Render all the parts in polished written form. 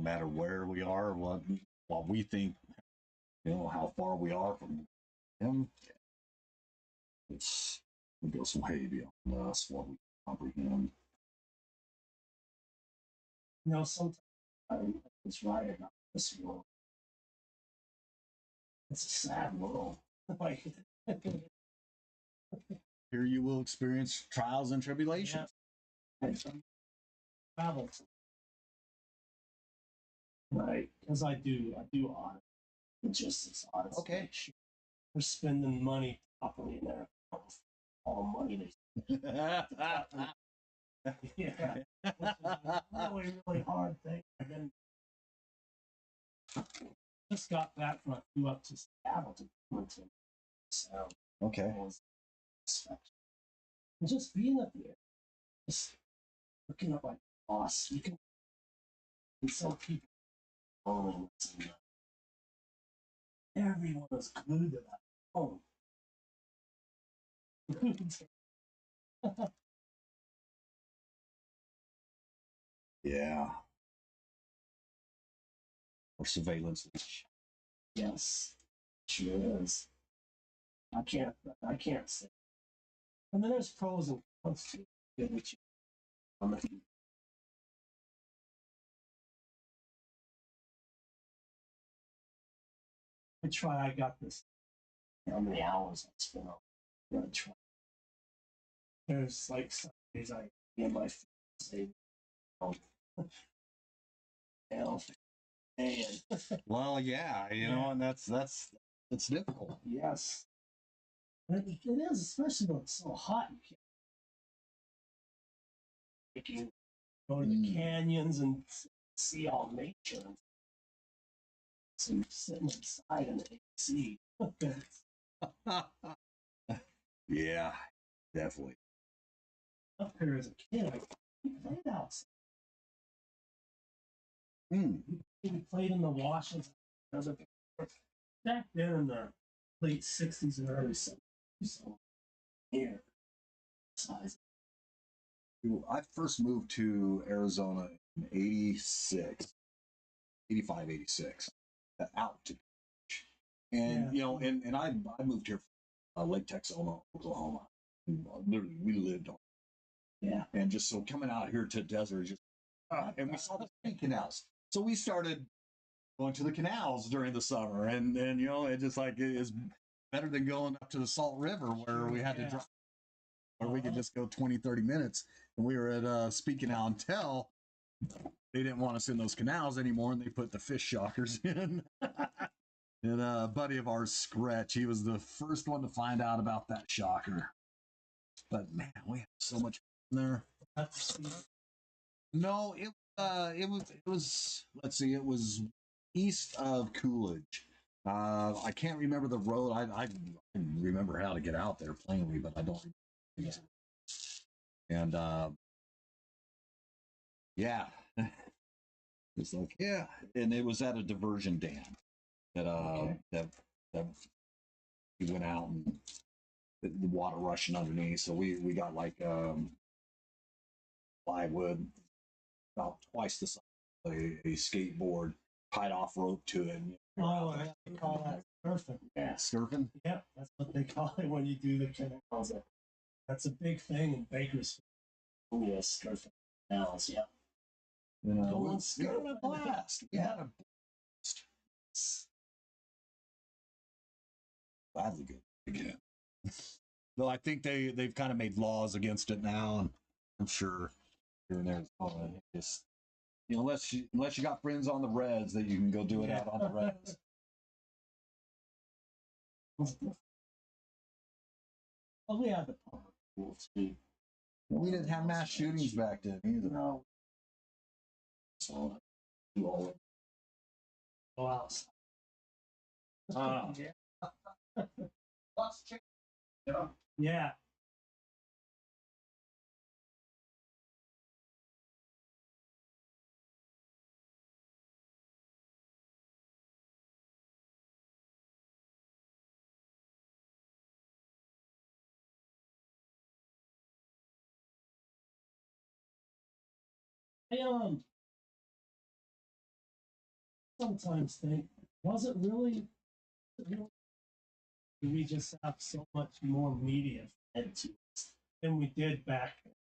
matter where we are, what we think, how far we are from him. It goes way beyond us what we comprehend. Sometimes I was right about this world. It's a sad world. Like, here you will experience trials and tribulations. Yeah. Travel. Right, because I do audit logistics audits. Okay. They're spending money properly in their all money they yeah, which is a really hard thing. And then just got back from I flew up to Seattle to Clinton. So okay. And just being up there, just looking at my boss, you can some people everyone was glued to that phone. Yeah. Or surveillance leash. Yes, sure is. I can't say. And then there's pros and cons to it, which I got this. How many hours I spent on I try. There's like some days I get my say, oh, hell, man. Well, yeah, and that's difficult. Yes, it is, especially when it's so hot. You can go to the canyons and see all nature. So you're sitting inside in the AC. Yeah, definitely. Up here as a kid, I played outside. We played in the washes. Back then in the late 60s and early 70s. So here, size. I first moved to Arizona in 86, 85, 86, out to and and I moved here from Lake Texoma, Oklahoma. Literally, we lived on. Yeah. And just so coming out here to desert, just and we saw the state canals. So we started going to the canals during the summer, and it just like it is better than going up to the Salt River where we had to drive, where we could just go 20, 30 minutes. And we were at Speaking Out and Tell. They didn't want us in those canals anymore, and they put the fish shockers in. And a buddy of ours, Scratch, he was the first one to find out about that shocker. But man, we had so much fun there. No, it was. Let's see, it was east of Coolidge. I can't remember the road. I remember how to get out there plainly, but I don't remember. And yeah, it's like and it was at a diversion dam that we went out and the water rushing underneath. So we got like plywood about twice the size of a skateboard, tied off rope to it. Oh, they call that surfing. Yeah, surfing. Yep, that's what they call it when you do the canals. That's a big thing in Bakersfield. Oh, yes, surfing canals. Yep. We had a blast. We had a blast. Gladly good again. Though I think they've kind of made laws against it now, and I'm sure here and there just unless you got friends on the Reds that you can go do it out on the Reds. Well, we had the public pools too. We didn't have mass shootings back then either. No. So go outside. Yeah. Lots of chicken. Yeah. sometimes think, was it really? We just have so much more media fed to us than we did back then.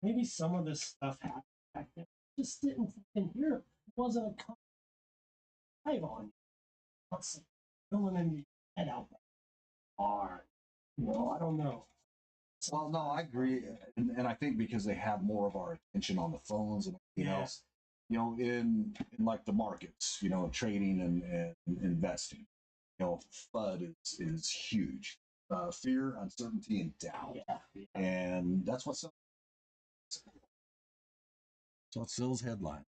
Maybe some of this stuff happened back then. Just didn't fucking hear it. It wasn't a live on you. It's filling in your head out there. Hard. I don't know. Well, no, I agree, and I think because they have more of our attention on the phones and everything else, in like the markets, trading and investing, FUD is huge. Fear, uncertainty, and doubt, and that's what sells headlines.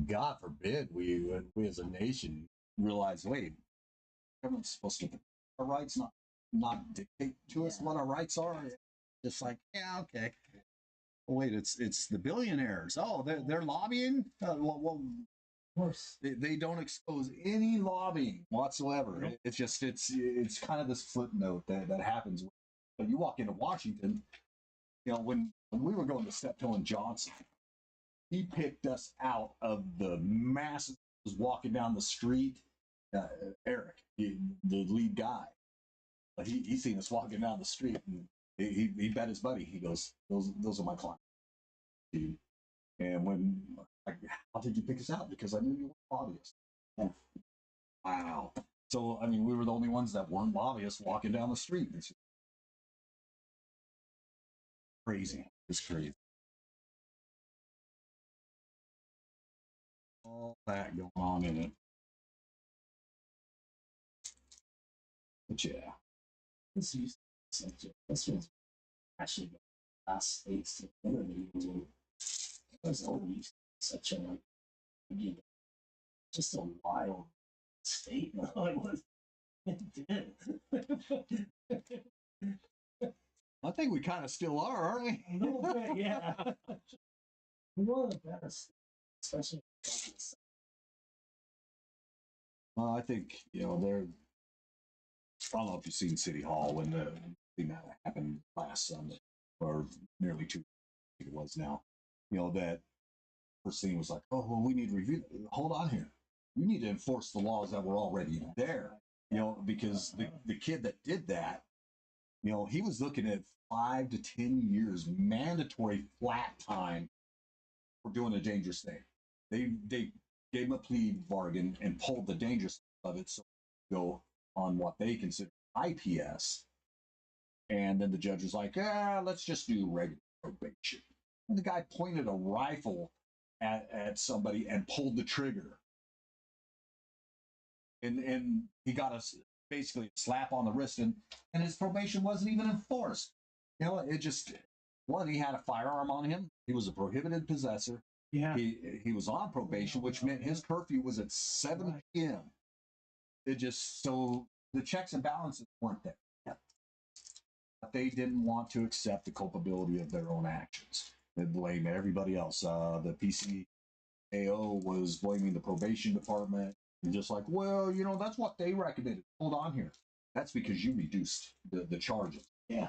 God forbid we as a nation realize, wait, government's supposed to our rights, not dictate to us what our rights are. Just like, yeah, okay. Wait, it's the billionaires. Oh, they're lobbying. Well, of course, they don't expose any lobbying whatsoever. Nope. It's kind of this footnote that happens. But you walk into Washington, when we were going to Steptoe and Johnson, he picked us out of the masses walking down the street. Eric, the lead guy, he seen us walking down the street, and he bet his buddy. He goes, "Those are my clients." And when, how did you pick us out? Because I knew you were lobbyists. Oh, wow. So I mean, we were the only ones that weren't lobbyists walking down the street. It's crazy. It's crazy. All that going on in it. But yeah, this is such a this was actually the last states to interview. It was always such a just a wild state. It was. It did. I think we kind of still are, aren't we? A little bit, yeah. We're one of the better states, especially. Well, I think they're. I don't know if you've seen City Hall when the thing that happened last Sunday, or nearly 2 it was now. That first thing was like, oh, well, we need to review. Hold on here. You need to enforce the laws that were already there. Because the kid that did that, he was looking at 5 to 10 years mandatory flat time for doing a dangerous thing. They gave him a plea bargain and pulled the dangerous of it, so go on what they consider IPS. And then the judge was like, let's just do regular probation. And the guy pointed a rifle at somebody and pulled the trigger. And he got basically a slap on the wrist, and his probation wasn't even enforced. It just, one, he had a firearm on him. He was a prohibited possessor. Yeah. He was on probation, which meant his curfew was at 7 p.m. It just, so the checks and balances weren't there. But they didn't want to accept the culpability of their own actions. They blamed everybody else. The PCAO was blaming the probation department. And just like, well, that's what they recommended. Hold on here. That's because you reduced the charges. Yeah.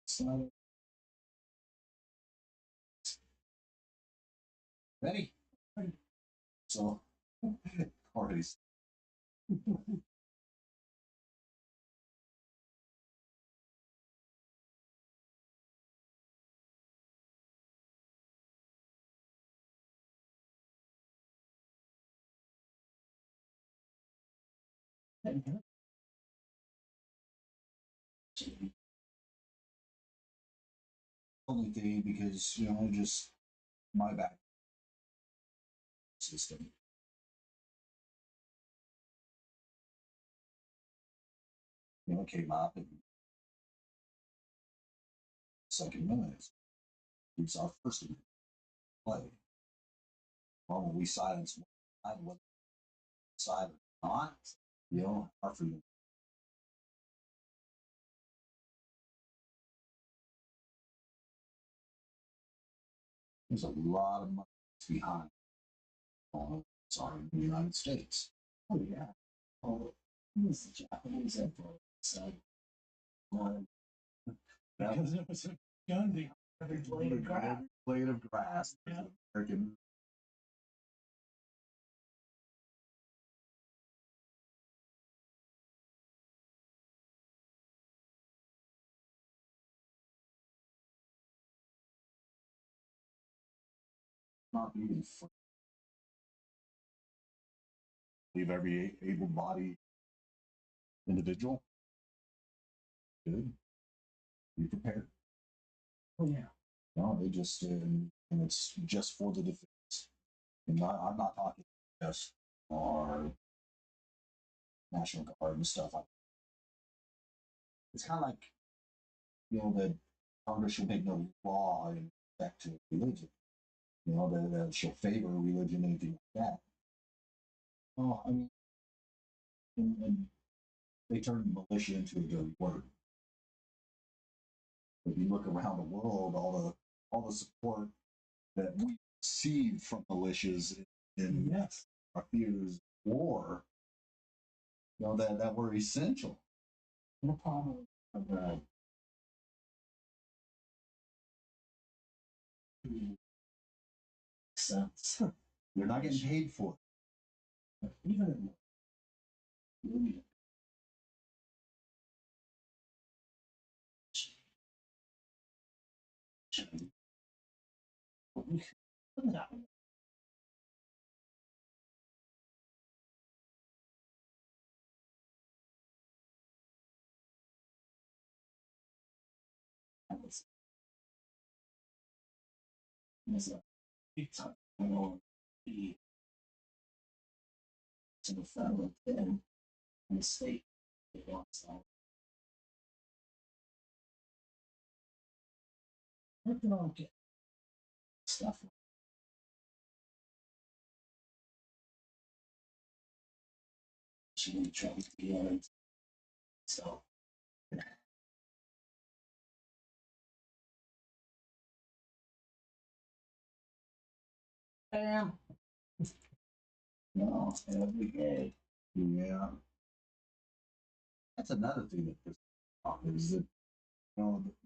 So, ready? So, already. Only thing because just my back system. Came up and second minute. It's our first play. Well, when we silence one side, what side or not, our freedom. There's a lot of money behind sorry, in the United States. Oh yeah. Oh, it was the Japanese influence. So, um, That because it was a gun behind every blade of grass. every blade of grass. Yeah. American. Not even leave every able-bodied individual. Good. Be prepared. Oh yeah. No, they just and it's just for the defense. And I'm not talking just our National Guard and stuff like. It's kind of like that Congress should make no law in respect to religion. That shall favor religion, anything like that. Oh, I mean, and they turned militia into a dirty word. If you look around the world, all the support that we received from militias in Yes. our theaters of war, that were essential. No problem. Sense. You're not getting paid for it. Even in no. Was a big time on the to the federal and the state. It wants all working on get stuff. She really tried to get it. So bam. No, every day. Yeah. That's another thing that pisses me off is that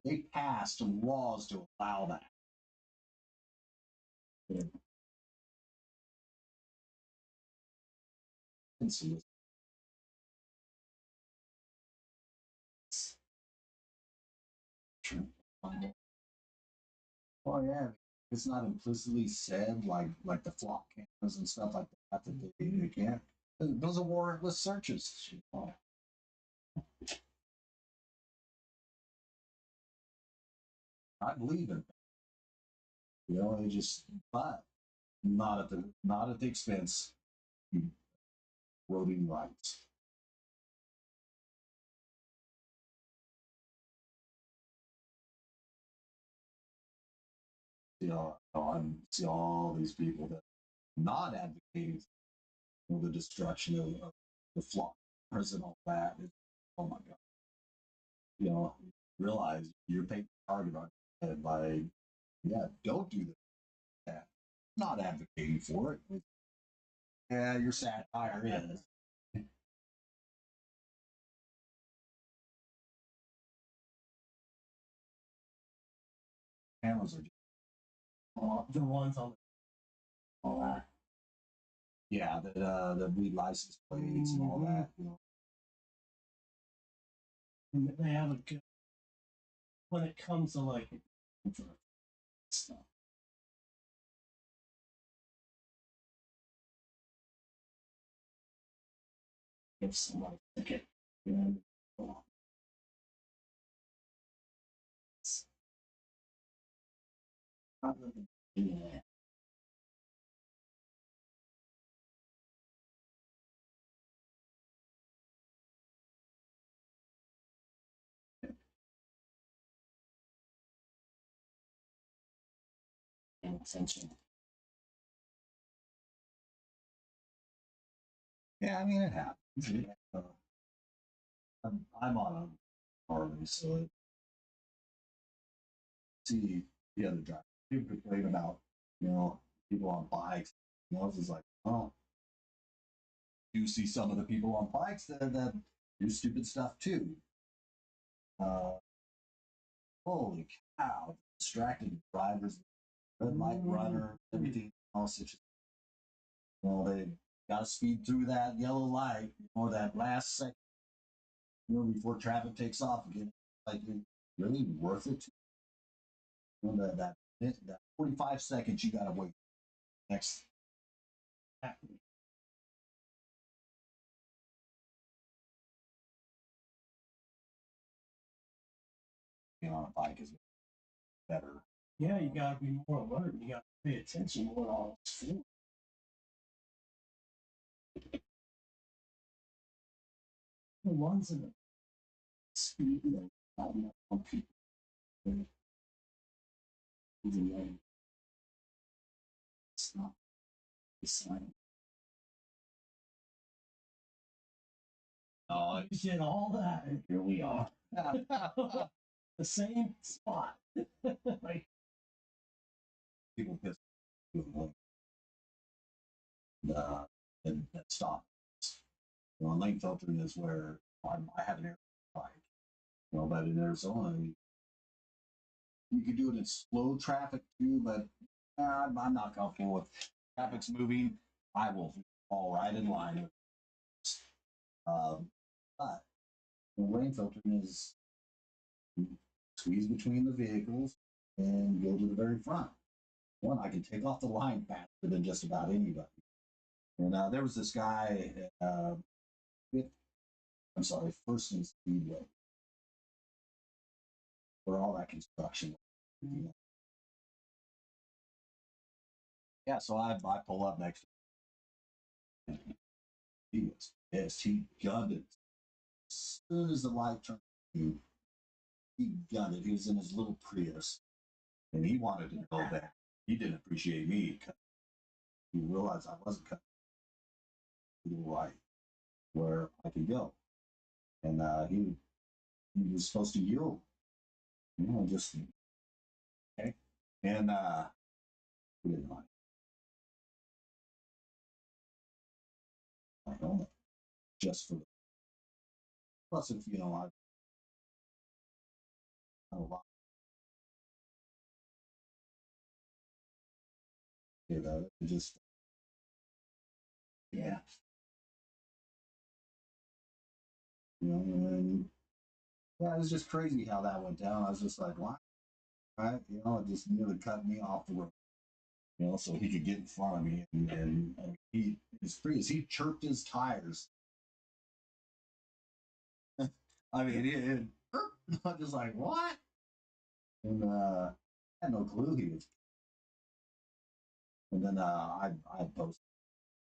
they passed laws to allow that. Insolicited. Oh yeah, it's not implicitly said like the flock cameras and stuff like that they can't. Those are warrantless searches. I believe in it. It just but not at the expense of voting rights. I see all these people that are not advocating for the destruction of the flock and all that. Oh my God. Realize you're painting a target on your head by, yeah, don't do that. Not advocating for it. Yeah, your satire is. Cameras are just, The ones on all that. yeah, the read license plates and all that. And they have a good when it comes to like stuff. Give somebody a ticket. Probably yeah. Attention. Yeah, I mean it happens. I'm on a Harley, so I see the other driver. He complain about You know, people on bikes. You know, it's just like, oh, you see some of the people on bikes that do stupid stuff too. Uh, Holy cow! Distracted drivers, red light runner, everything else. It's just, you know, they got to speed through that yellow light, you know, that last second, you know, before traffic takes off again. Like, it's really worth it? You know, that 45 seconds you got to wait. Next, you know, on a bike is better. Yeah, you gotta be more alert. You gotta pay attention more to all this food. The ones in the speed that not enough on people. Even though it's not the sign. Oh, We did all that, and here we are. The same spot. Like, people piss uh, and stop. You know, lane filtering is where I have an air bike. You know, but in Arizona, you can do it in slow traffic too, but I'm not comfortable with traffic's moving. I will fall right in line with this. But lane filtering is squeeze between the vehicles and go to the very front. One, I can take off the line faster than just about anybody. And there was this guy, with, I'm sorry, First and Speedway, where all that construction. You know. Yeah, so I pull up next to him. He was pissed. He gunned it. As soon as the light turned, he gunned it. He was in his little Prius, and he wanted to go back. He didn't appreciate me. He realized I wasn't cutting to the right where I could go, and he was supposed to yield. You know, just okay. And he didn't like my helmet just for the plus. If you know, I a lot. You know, it just yeah. you know, and yeah, it was just crazy how that went down. I was just like, why? Right? You know, it just nearly cut me off the road. You know, so he could get in front of me, and he his Prius, he chirped his tires. I mean, I'm just like, what? And I had no clue he was. And then I posted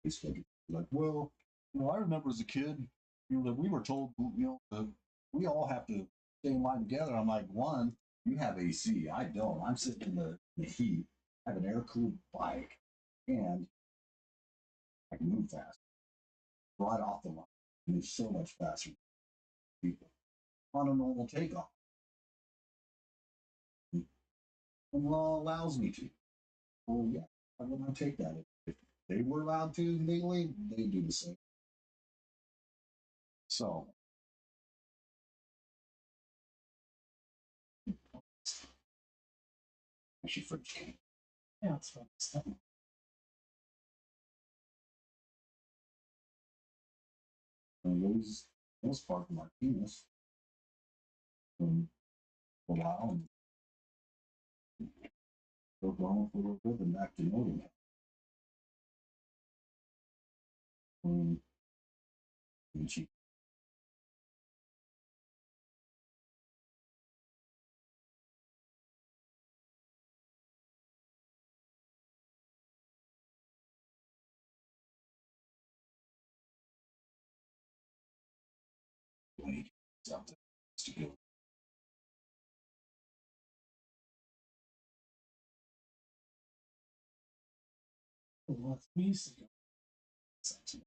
Facebook like, well, you know, I remember as a kid, you know, that we were told, you know, that we all have to stay in line together. I'm like, one, you have AC, I don't. I'm sitting in the heat. I have an air cooled bike, and I can move fast right off the line. Move so much faster than people on a normal takeoff. And the law allows me to. Well, yeah, I will not take that. If they were allowed to legally, they do the same. So, I should French. Yeah, it's fun stuff. And those part of Martinez from a while and Oklahoma for a little bit and back to Northern. And she waited something to go. Well, we used to go to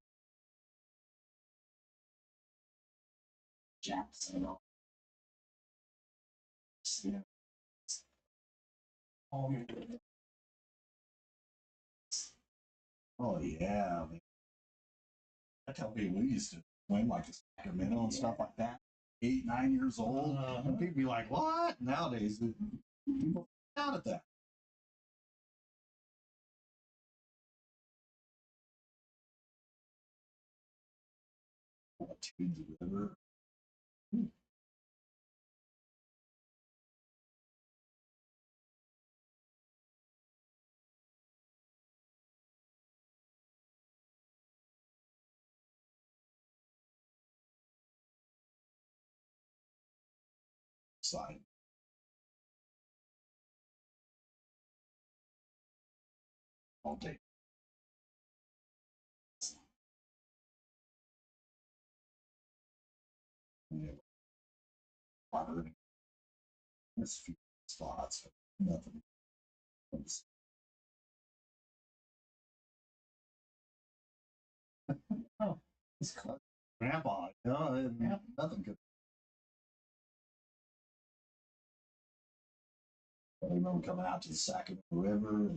Jackson. Yeah. All your Oh yeah, man. I tell people we used to swim like the Sacramento and stuff like that. 8, 9 years old, and people be like, "What?" Nowadays, people out at that. To the river. Side. All day. Yeah, water. There's a few spots, but nothing. Oh, it's close. Grandpa, you know, nothing could. I remember coming out to the Sacramento River,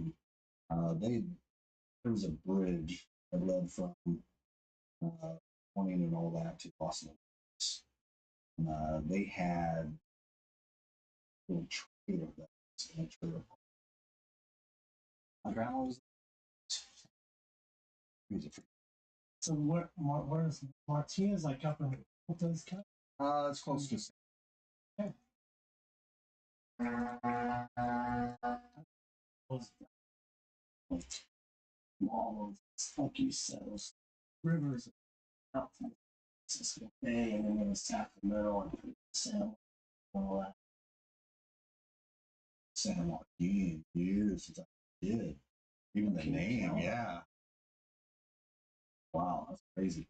and there was a bridge that led from uh, Wayne and all that to Boston. And, they had a little trailer that was in a trailer. My grandma was. So where's Martinez, like up in Delta's County? It's close to. Yeah. All of, like you said, those rivers out from Francisco Bay and then the Sacramento and San all that. San Joaquin years since I did. Even the name, yeah. Wow, that's crazy.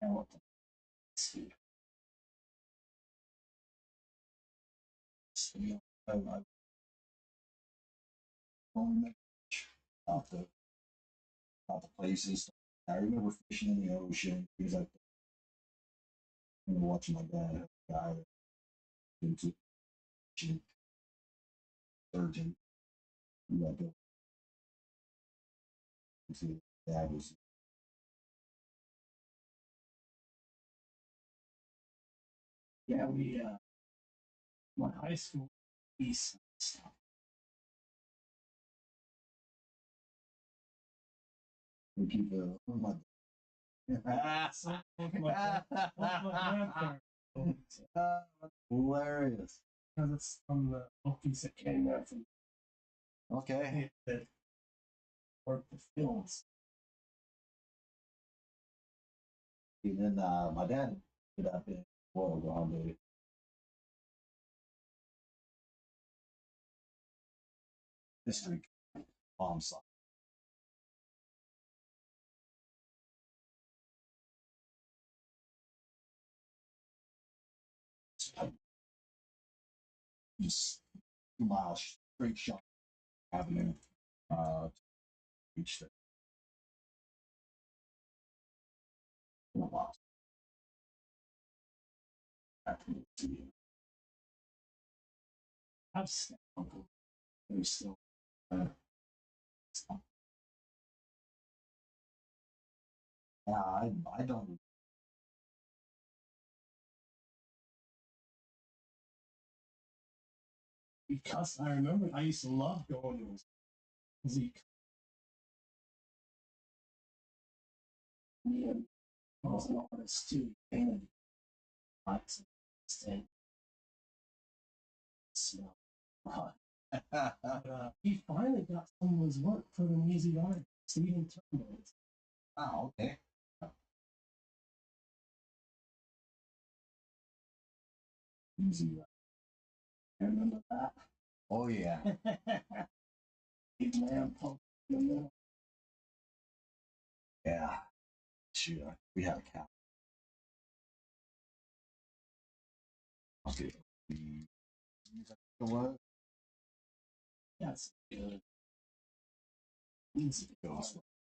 I want to see. I don't about the about the places. I remember fishing in the ocean. Things like that. I remember watching my dad have a guy into surgeon. Like dad was Yeah, we my high school east stuff. we keep my So my grandparents, hilarious. because it's from the monkeys that came there from Okay. that worked the fields. And then my dad ended up in Royal Grande. District bomb site. Just 2 miles straight shot avenue to reach there. Wow. I've still, there's still Yeah, I don't. because I remember I used to love going to Zeke. Yeah, I was an artist too. Painted lights and smell. But, he finally got some of his work for the Easy Art. Stephen Turnbull. Oh, okay. Easy Art. I remember that. Oh yeah. Big man pump. Yeah. Shoot, we had a cow. Okay. What? That's good. Easy.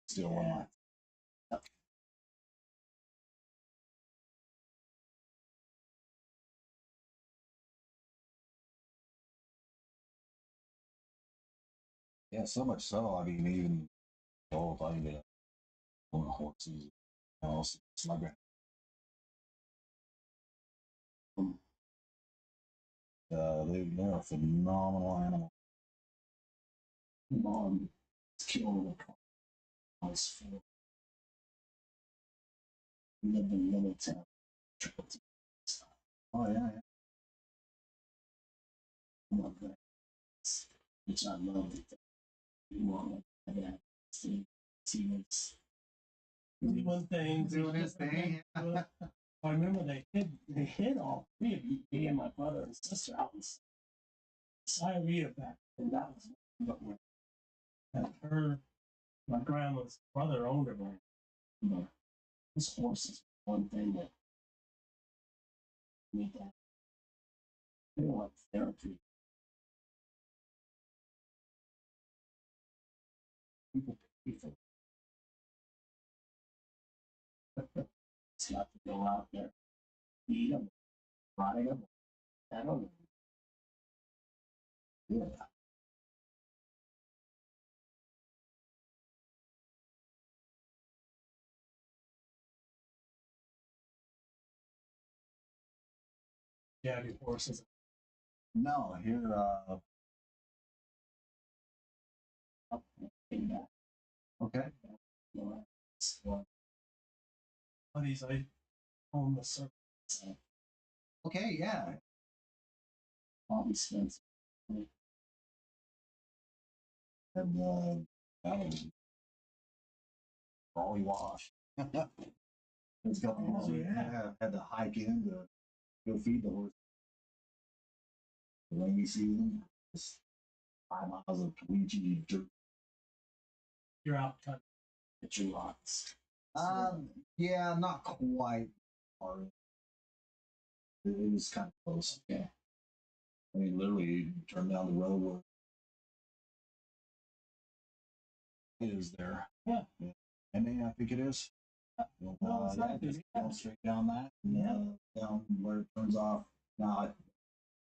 Still one of my Yeah, so much so. I mean, even old, I mean, own horses. It's my grand. They're a phenomenal animal. Mom was killing the house for living military. Oh yeah, yeah. Love that. Which I love it. You want like that. See what's doing things. Doing his thing. I remember they hid all three of me and my brother and sister out in Syria back and that was what we had her my grandma's brother owned her land. You know, his horses one thing that made that they were like therapy. People pay for it's got to go out there, feed them, ride them, pet them. Yeah. Yeah, your horses. No, here, Up and back. okay. You know, so, buddies, I own the circus. Okay, yeah. Bobby Spencer. And, that was Raleigh Wash. There's a couple Oh, years yeah. had to hike in to go feed the horse. The rainy season, just 5 miles of twitchy dirt. You're out cutting at your lots. Yeah, not quite hard. It was kind of close. Okay. I mean, literally, you turn down the road where it is there. Yeah. And then I think it is. No, it's not. Just Yeah. go straight down that. And, Yeah. down where it turns off. Now,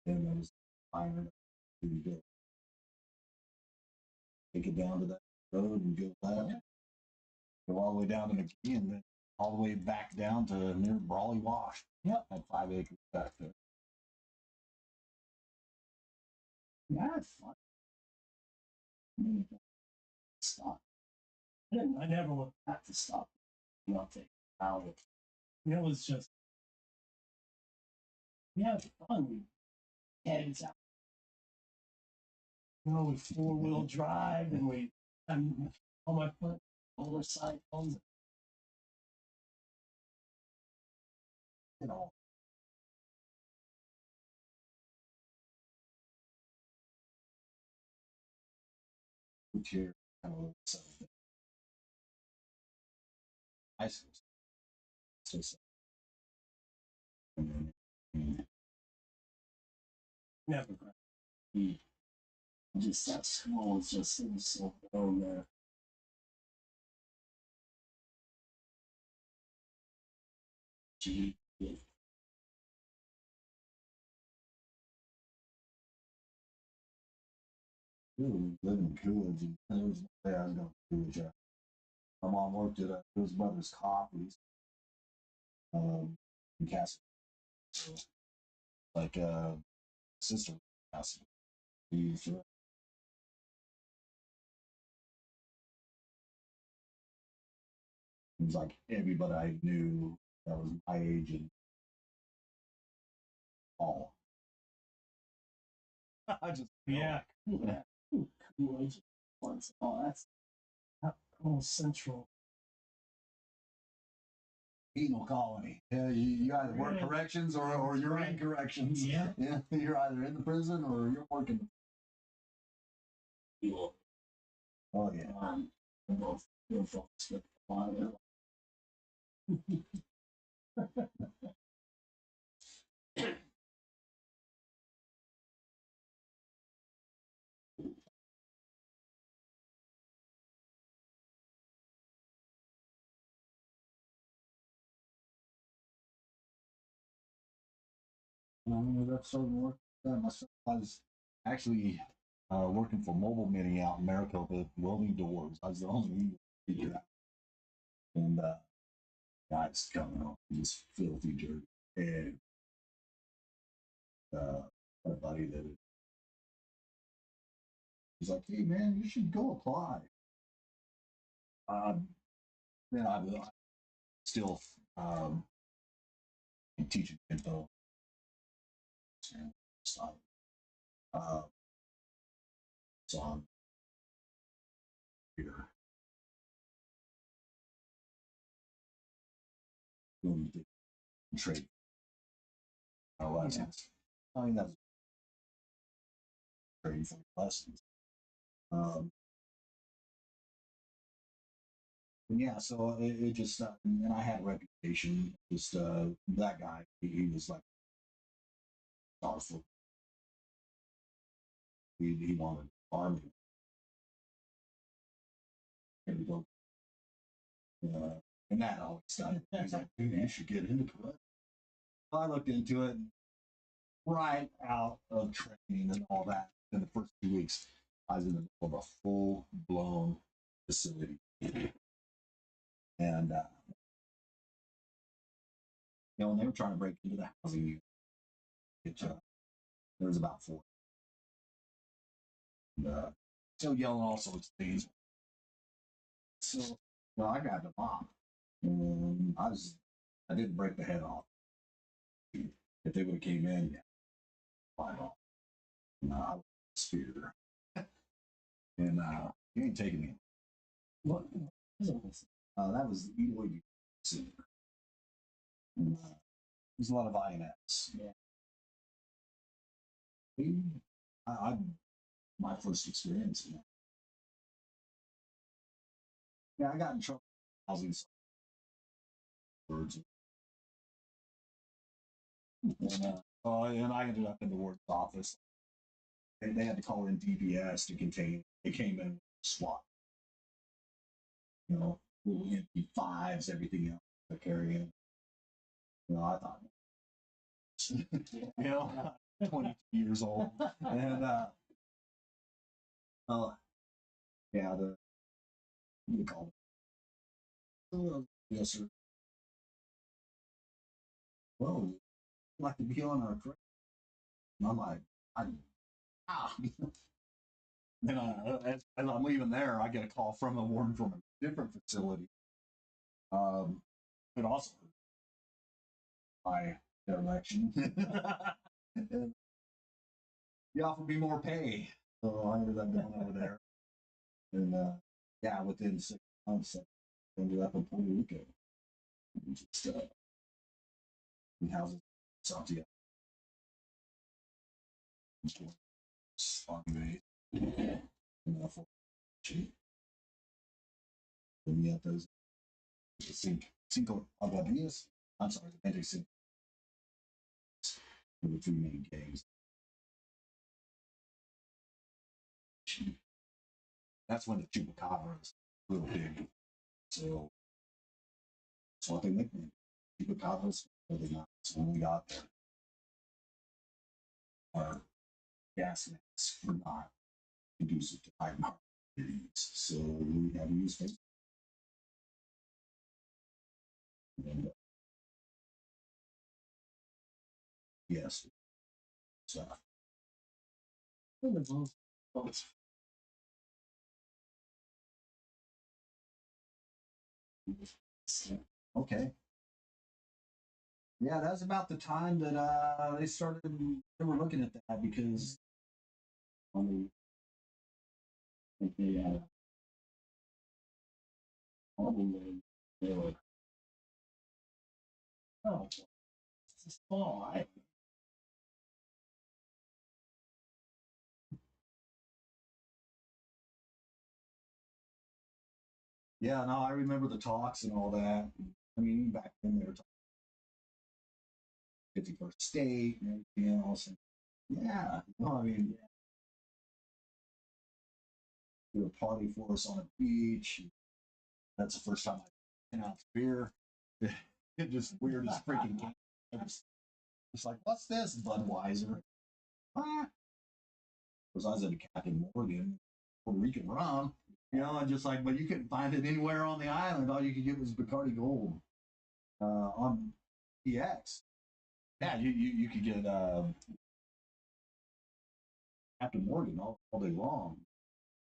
then there's fire to go. Take it down to that road and go left. Yeah. Go all the way down to McKee and then all the way back down to near Brawley Wash. Yep. Had 5 acres back there. Yeah, it's fun. Stop. I never went back to stop. You know, take out. It was just we had fun. We heads out. You know, we 4-wheel drive and we and all my friends motorcycles. You know, which here kind of looks nice. Just, Never grabbed. Just that school is just so down there. Gee, really living in Coolidge. And there was no way I was going to Coolidge. My mom worked at his brother's coffees in Castle. So, like sister Castle. It was like everybody I knew that was my age and all. I just yeah, yeah. Coolidge. Once, oh, that's almost central. penal colony. Yeah, you either work Yeah. corrections or you're in Right. corrections. Yeah. Yeah, you're either in the prison or you're working. People, Oh yeah. both your folks with a lot of That's sort of work. Myself, I was actually working for Mobile Mini out in Maricopa, welding doors. I was the only teacher out. And guys coming on, just filthy dirty. And a buddy that was like, hey man, you should go apply. Then I still teaching info. Uh, so I'm here doing the trade. Oh, that's I mean that's trading for lessons. And yeah, so it just and I had a reputation. Just that guy, he was like powerful. He wanted to farm me. And go, and that always started. He's like, dude, you should get into it. I looked into it right out of training and all that. In the first 2 weeks, I was in the middle of a full blown facility. And, when they were trying to break into the housing unit, there was about four. And, still yelling all sorts of things. So, I grabbed a mop. And I didn't break the head off. If they would have came in, yeah, five off. And I was a spear. And he ain't taking me. What is it? That was the Eloy Center. And, there's a lot of INS. Yeah. I my first experience in that. Yeah, I got in trouble housing words. And I ended up in the warden's office. They had to call in DPS to contain. They came in SWAT. Little MP5s, everything else to carry in. I thought, 22 years old, and yeah, what do you call it? Yes, sir. Well, I'd like to be on our crew. And I'm like, then as I'm leaving there, I get a call from a warden from a different facility. It also my election. He offered me more pay, so I ended up going over there. And yeah, within 6 months, I ended up in Puerto Rico. And just in houses, Santiago. And for then you have those cinco aguadillas. I'm sorry, the magic cinco. The three main gangs. That's when the chupacabra is real big. So that's what they nicknamed chupacabras. Really not. So when we got there, our gas masks were not conducive to hiding our needs. So we had to use face. And, yes. So okay. Yeah, that's about the time that they were looking at that because only they had they were Oh, it's a small island. yeah, no, I remember the talks and all that. I mean, back then they were talking 51st state and everything else. And yeah, no, I mean, do a party for us on a beach. That's the first time I had out beer. It just weird as freaking game. It was just like, what's this? Budweiser. Ah. Because I was at Captain Morgan, Puerto Rican rum, you know, and just like, but you couldn't find it anywhere on the island. All you could get was Bacardi Gold on PX. Yeah, you could get Captain Morgan all day long.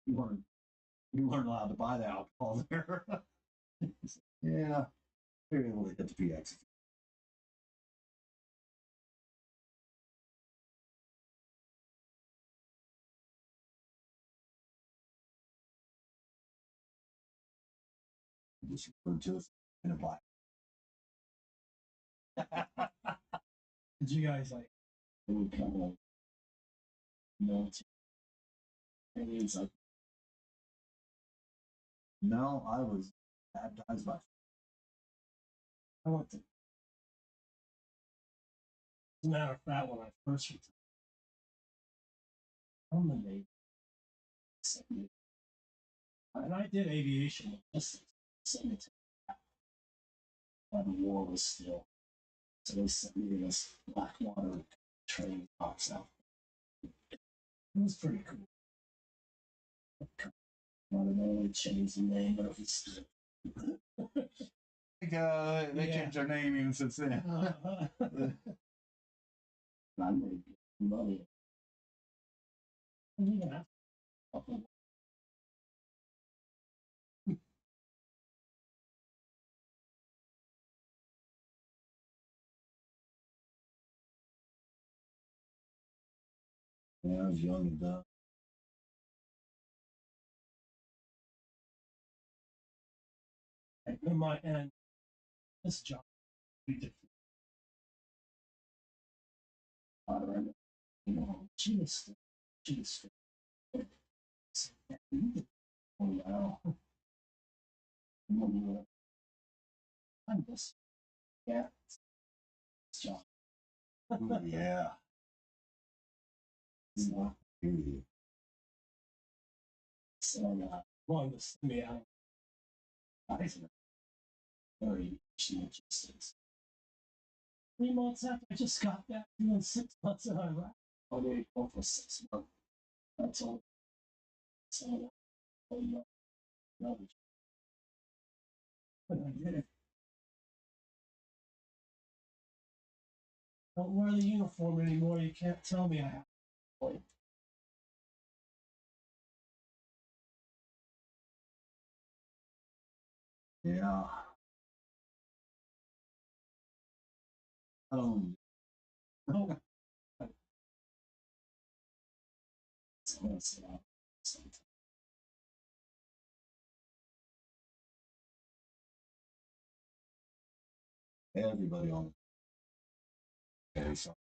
You weren't you weren't allowed to buy the alcohol there. Yeah, you're able to hit the PX. Just referred to as in a black. Did you guys like any kind of military trainings? Like, No, I was baptized by. I went to. As a matter of fact, when I first retired from the Navy, and I did aviation logistics. While the war was still, so they sent me to this Blackwater training box out. It was pretty cool. I don't know, they changed the name, but it was. They changed their name even since then. I made good money. Yeah. Yeah, I was young and dumb. In my end, this job, we did. You know, she was. Oh, wow. I'm just, yeah, this job. Ooh, yeah. So, Ooh. long to send me out. Guys are very logistics. 3 months after I just got back, doing 6 months in Iraq. Oh, they go for 6 months. That's all. So, oh, no, no. But I did it. Don't wear the uniform anymore. You can't tell me I have to. Yeah. No. It's something. Everybody on the so,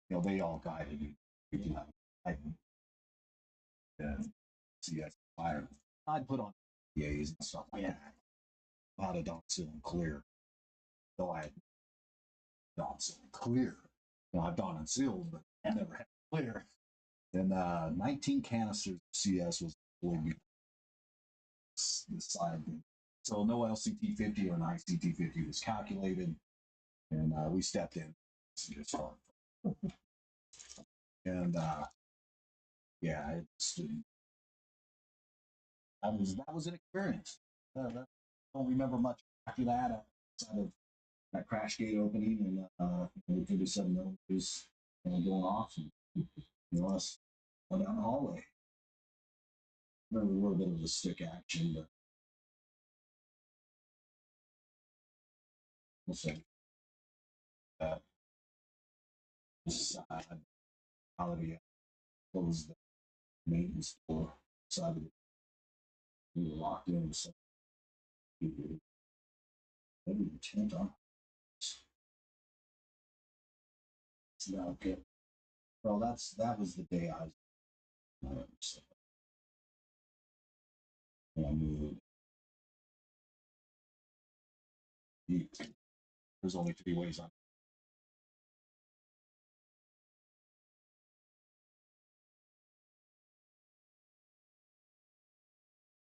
you know, they all guided me. You know, I, yeah, see, that's fire. I'd put on PAs and stuff like that. How to Don Seal and clear. Though I had Don Seal and clear. You know, I've Don and sealed, but I never had clear. Then 19 canisters of CS was the side. So no LCT 50 or an ICT 50 was calculated, and we stepped in. And yeah, that was an experience. I don't remember much after that outside of that crash gate opening and the 37 millimeters going off, and you know us down the hallway. Remember a little bit of the stick action, but we'll say side quality closed the maintenance door side of it. We were locked in, so maybe the tent on. It's not good. Well, that was the day I was. So, I moved. There's only 3 ways on.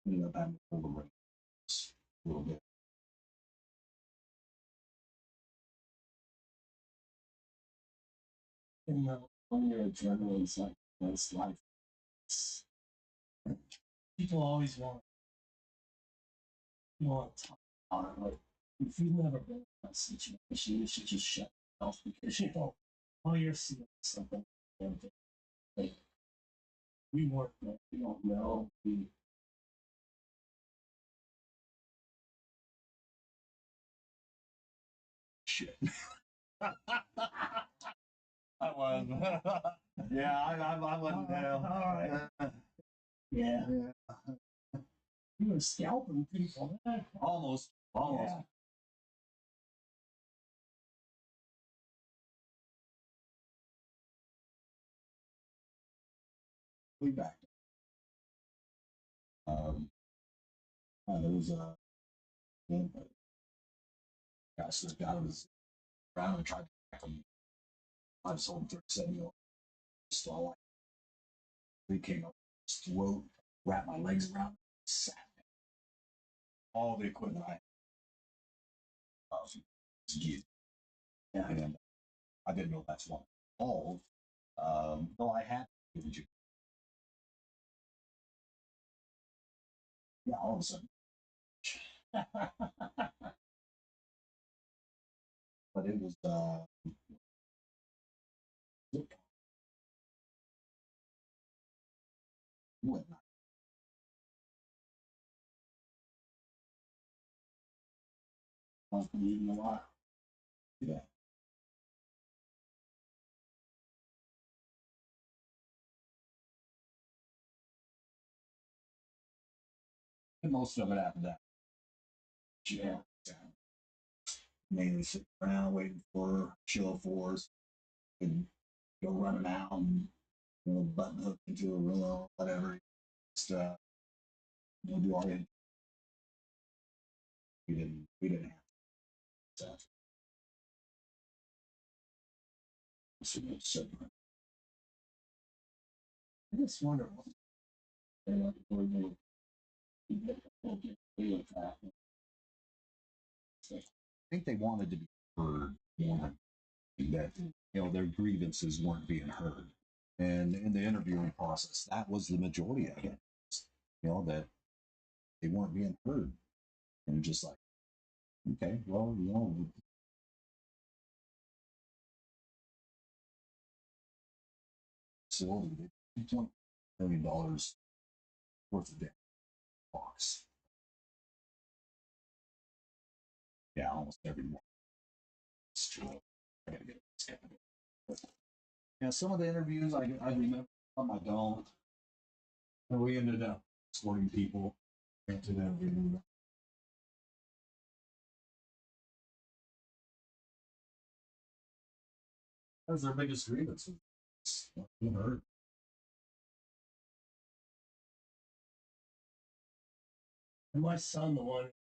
Ended up having to pull the reins a little bit. And on your adrenaline's like, that's life. People always want to talk about it. Like, if you've never been in that situation, you should just shut your mouth because you know all you're seeing is something. Like, we weren't there. We don't know. Shit. I was. Yeah, I wasn't. All right. Yeah. You were scalping people. Almost. Yeah. We backed. There was a gosh, this guy was around and tried to back him. I just told him 37-year-old. So he came up his throat, wrapped my legs around, sat down. All the equipment I had. Yeah, and I didn't know that's what involved. Well, I had to give it. Yeah, all of a sudden. But it was whatnot. I've been eating a lot. Yeah. And most of it after that. Yeah. Mainly sitting around waiting for show force and go run them out and button hook into a room or whatever. Just do all that. We didn't have that. So I just wonder what they like I think they wanted to be heard more than that, their grievances weren't being heard. And in the interviewing process, that was the majority of it. That they weren't being heard. And just like, okay, well, facility, $2.1 million worth of debt box. Yeah, almost every month. It's true. I gotta get it. Yeah, some of the interviews I remember, some I don't. And we ended up escorting people into the interview. That was their biggest grievance. Being hurt. And my son, the one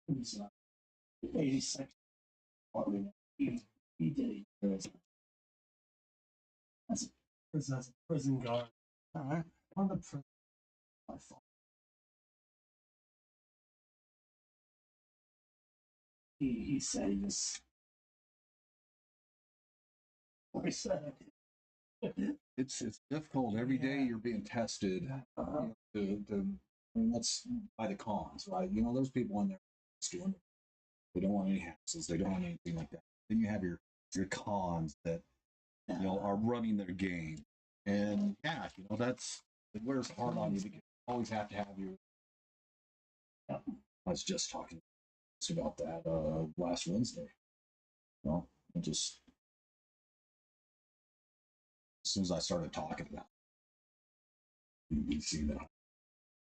who's 86, he did it as a prison guard. All right. On the prison, my fault. He said he just. What he said. It's difficult. Every day you're being tested to what's by the cons, right? There's people in there doing it. They don't want any hassles. They don't want anything like that. Then you have your cons that are running their game, and yeah, that's it wears hard on you because you always have to have your. I was just talking about that last Wednesday. I just as soon as I started talking about it, you see that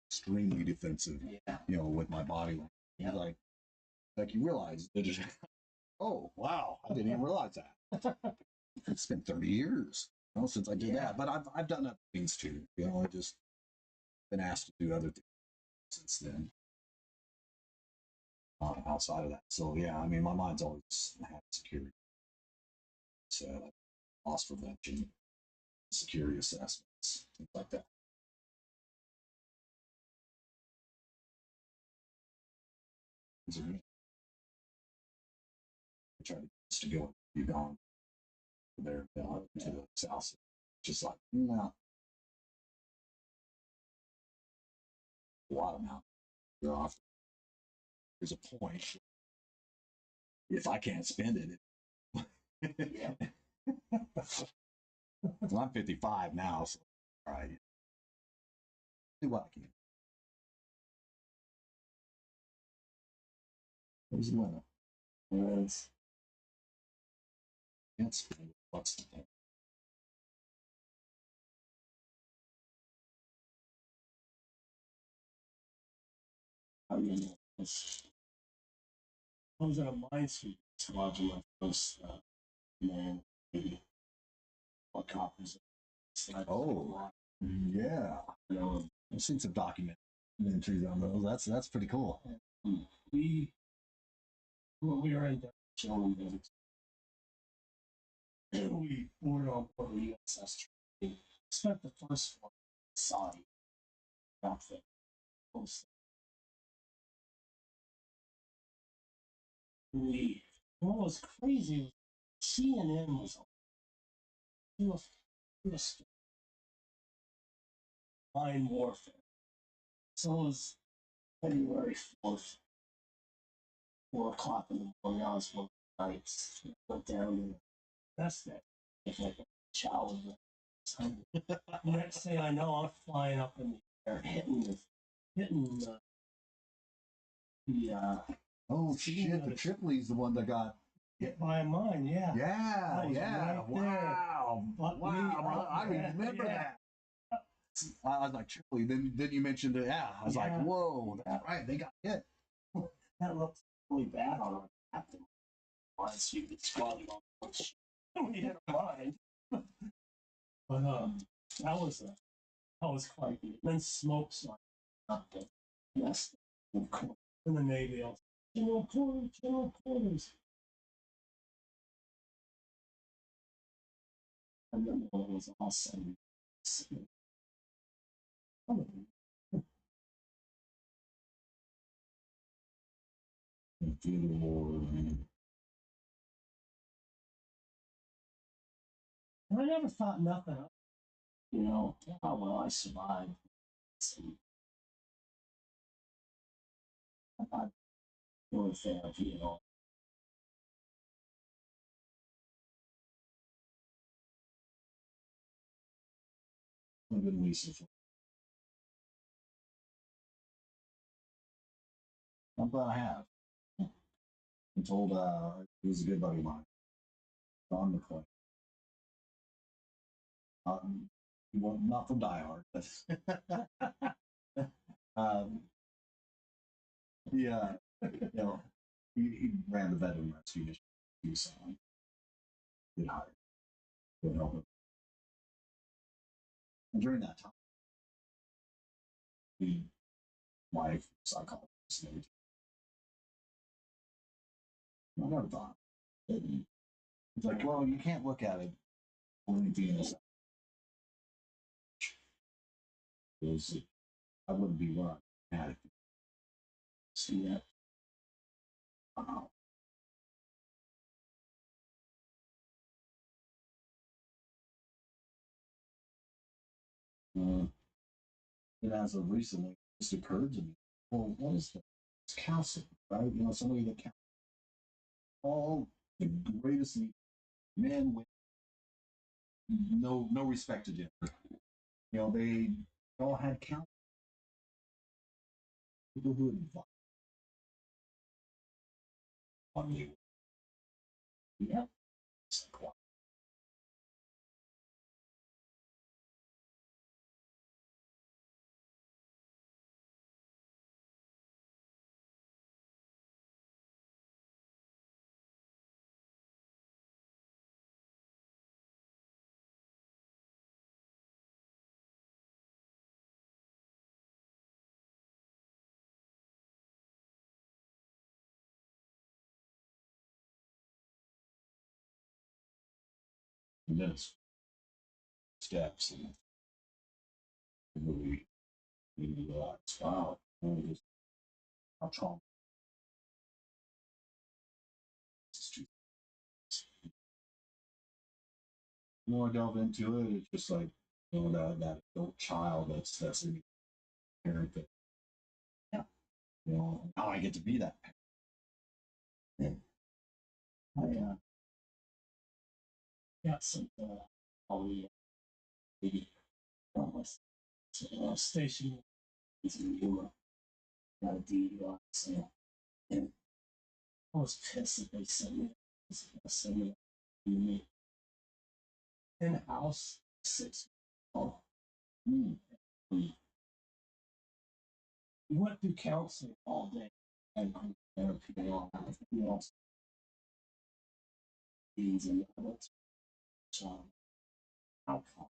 extremely defensive, with my body. Yeah. Like you realize that oh wow, I didn't even realize that. It's been 30 years since I did that, but I've done other things too. I just been asked to do other things since then. Outside of that, so yeah, I mean, my mind's always had security, so like loss prevention, security assessments, things like that. I try to go, you gone there to the south, just like no, a lot of mountains. You're off. There's a point. If I can't spend it, Yeah. well, I'm 55 now, so all right, do what I can. There's a limit. Yes. Can't spend it. What's the thing? I mean, I was in a mine suit watching my first man, maybe what copies. Oh, yeah. You know, I've seen some documentaries on those. That's pretty cool. we when we were in children visits, we boarded on board the USS Trinity. Spent the first one in Saudi. Back then, we what was crazy was CNN was do a mine warfare. So it was February 4th, 4 o'clock in the morning. I was one nights. Went down and that's that. It's like a shower. So next thing I know, I'm flying up in the air, hitting the Oh shit! The Tripoli's the one that got. hit by a mine. Yeah. Yeah, I was yeah. right there. Wow, But wow. me, I remember yeah. that. I was like Tripoli. Then you mentioned it. Yeah, I was like, Yeah. whoa, that's right. They got hit. That looks really bad on our captain. Once you get squatting on the when you hit a mine. But that was quite good. Then smoke started up there. Yes, of course. In the Navy, also. General quarters. I remember when it was all said. Theater war. And I never thought nothing of it. You know, oh well, I survived. I thought doing therapy and all. I've been researching. I'm glad I have. I told he was a good buddy of mine, Don McCoy. He was not from Die Hard, but yeah, you know, he ran the veteran rescue mission in Tucson. Did hire, to help him. And during that time, the wife, psychologist, and everything. I never thought. It's like, well, you can't look at it or anything else. Because I wouldn't be where I'm at. See that? Wow. And as of recently, it just occurred to me, well, what is the counseling, right? You know, somebody that counts all the greatest men with no respect to gender. You know, they all had counselors, people who advise on you. Yeah. It's like, wow. And then it's steps and really, really relax. Wow. How trauma. The more I delve into it, it's just like, you know, that adult child that's in the parent that Now I get to be that. And I got some on the station in Yuma. Got a DUI, so and I was pissed that they sent me. Sent me in house 6. Oh, we went through counseling all day and therapy and all that. You know, beans and what's alcohol.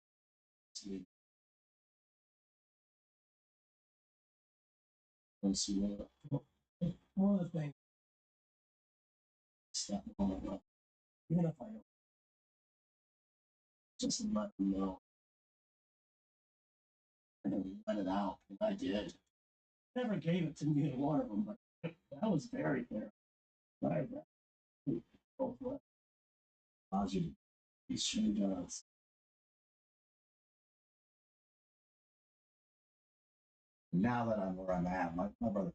And so one of the things step on it, like, even if I don't just let them know and let it out, and I did. Never gave it to me to one of them, but that was very there. Right, both ways. Positive. He sure does. Now that I'm where I'm at, my brother,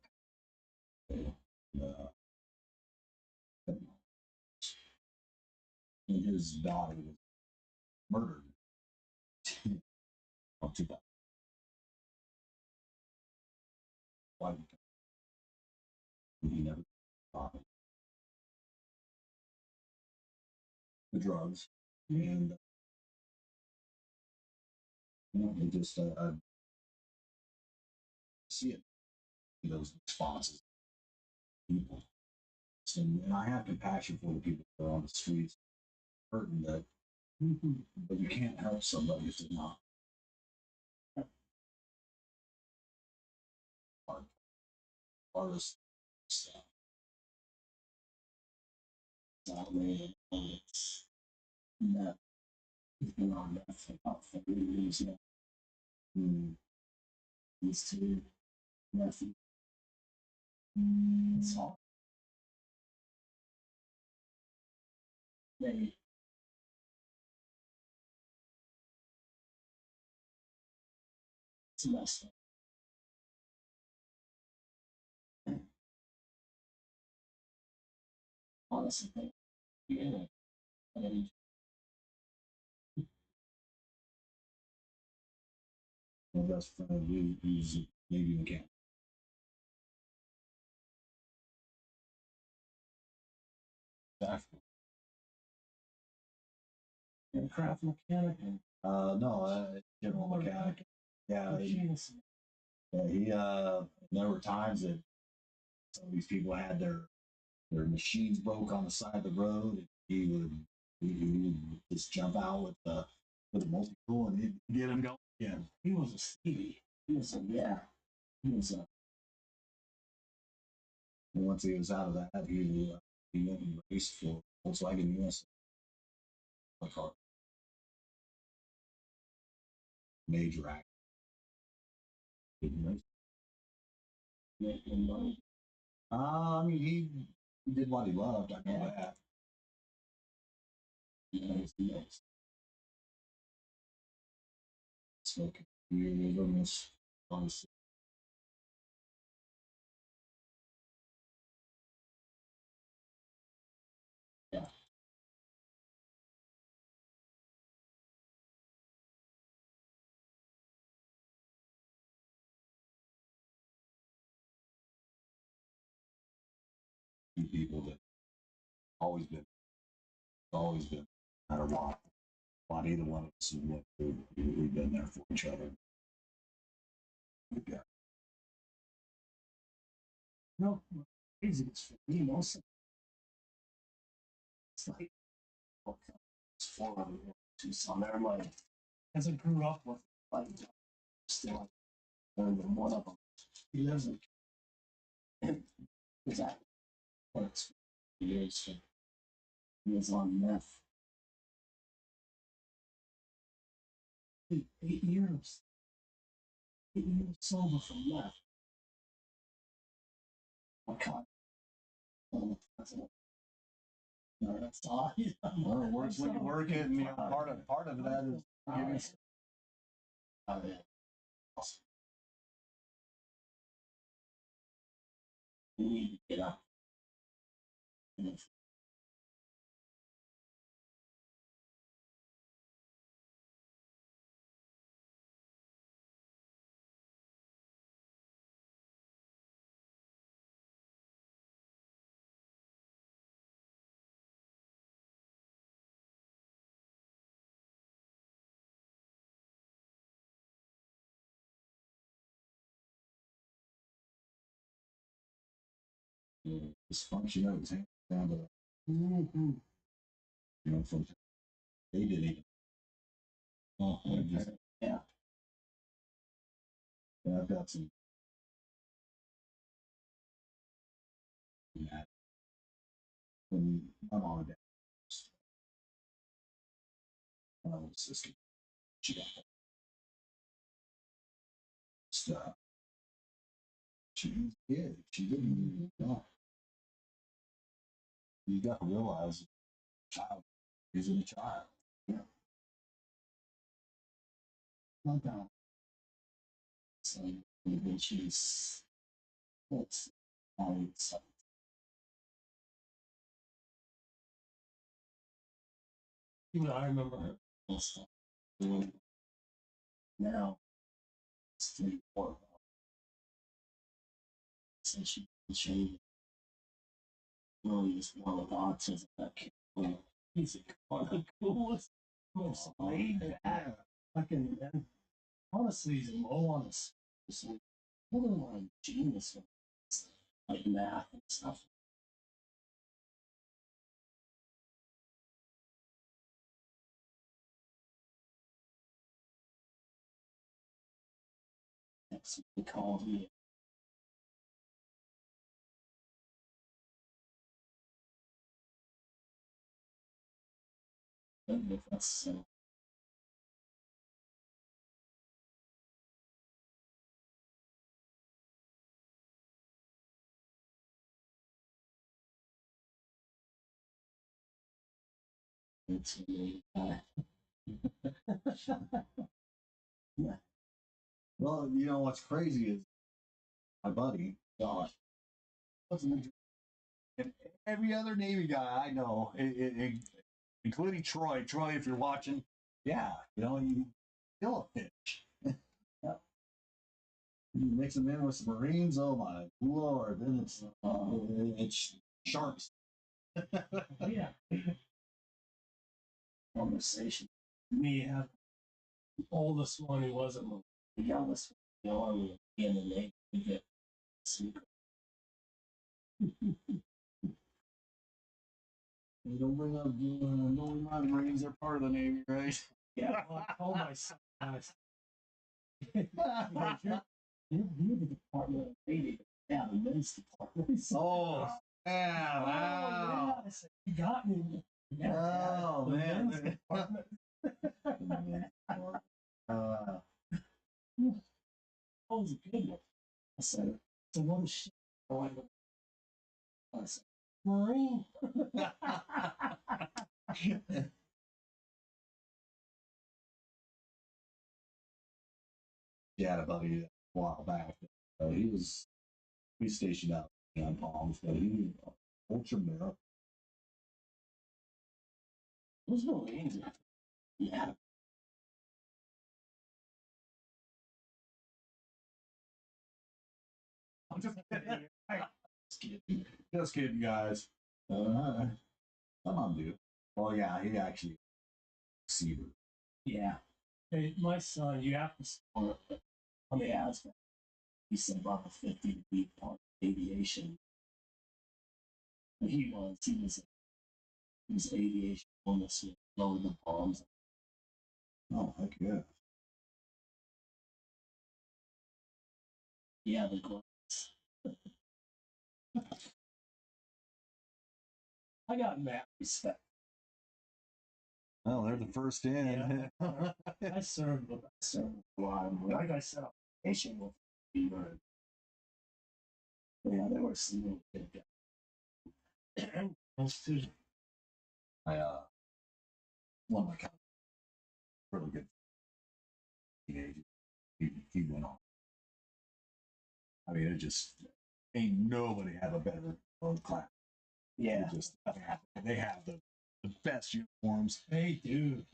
and his daughter was murdered. On 2000. Why? He never thought of the drugs, and it just I see it, those responses, people, and I have compassion for the people that are on the streets, hurting that, but you can't help somebody if they're not. Artists stuff. That way, it's that has been on that for about 30 years now. These two nephews. It's all they it's messed up. Honestly, yeah. And my best friend, he's a Navy mechanic. Exactly. Aircraft mechanic and No, general mechanic. Yeah, machinist. yeah, there were times that some of these people had their machines broke on the side of the road, and he would just jump out with a multi tool and he'd get him going again. He was a Stevie. He was a He was a And once he was out of that, he went and raced for Volkswagen US. A car, major accident. Didn't race. making money. I mean, he did what he loved. I know that. He's nice. Smoking beer on this, honestly. Yeah. People that always been, no matter what either one of us went through, we've been there for each other. Yeah. No, crazy it's for me mostly. It's like it's 4 Tucson. They're like, as I grew up with, like, still better than one of them. He lives in exactly works for years. He was on meth. 8 years. 8 years sober from meth. Oh God. Oh, that's it. No, that's all. Well, it works when you work it, and part of that is giving. Oh, yeah. Awesome. We need to get up. And if dysfunction that was down to mm-hmm. from they didn't even. Oh, Yeah. I've got some. Yeah. When I'm on that sister, she got stuff. She was a kid. She didn't. No. You got to realize, child isn't a child. Yeah. No doubt. So when she's what's something. Even I remember her stuff. Now it's 3 4. So she really is one with autism. That kid, he's one of the coolest, most laid back. Fucking man. Honestly, he's low on the spectrum. Borderline genius, like math and stuff. That's what they called me. If that's it's really yeah. Well, you know what's crazy is my buddy Josh wasn't and every other Navy guy I know, including Troy. Troy, if you're watching, yeah, you kill a fish. Yeah. You mix them in with some Marines. Oh my lord! Then it's sharks. Yeah. Conversation. Me have the oldest one who wasn't the youngest one, Army in the Navy. We get secret. You don't bring up don't remind Marines are part of the Navy, right? Yeah, well, I told my son, you're the Department of Navy. Yeah, the men's department. Oh, yeah, Oh, wow. yeah. I said, you got me. Yeah, Oh, the man. men's department. That was a good one. I said, so what is shit going on? I said, Marine. Yeah, a buddy a while back. We stationed out in Palms, but he was ultra American. Those Marines, yeah. I'm just kidding. Just kidding, guys. Some of them do. Well, yeah, he actually receiver. Yeah. Hey, my son, you have to support on the ASVAB. He said about the 50 to be part of aviation. He was aviation bonus, loaded the bombs. Oh, heck yeah. Yeah, the gloves. I got mad respect. Well, they're the first in. Yeah. I served with a lot. Like I said, I'm patient with people. Yeah, they were some good guys. Those two. One of my really good teenagers. He went on. I mean, it just ain't nobody have a better class. Yeah, Just they have the best uniforms. they do.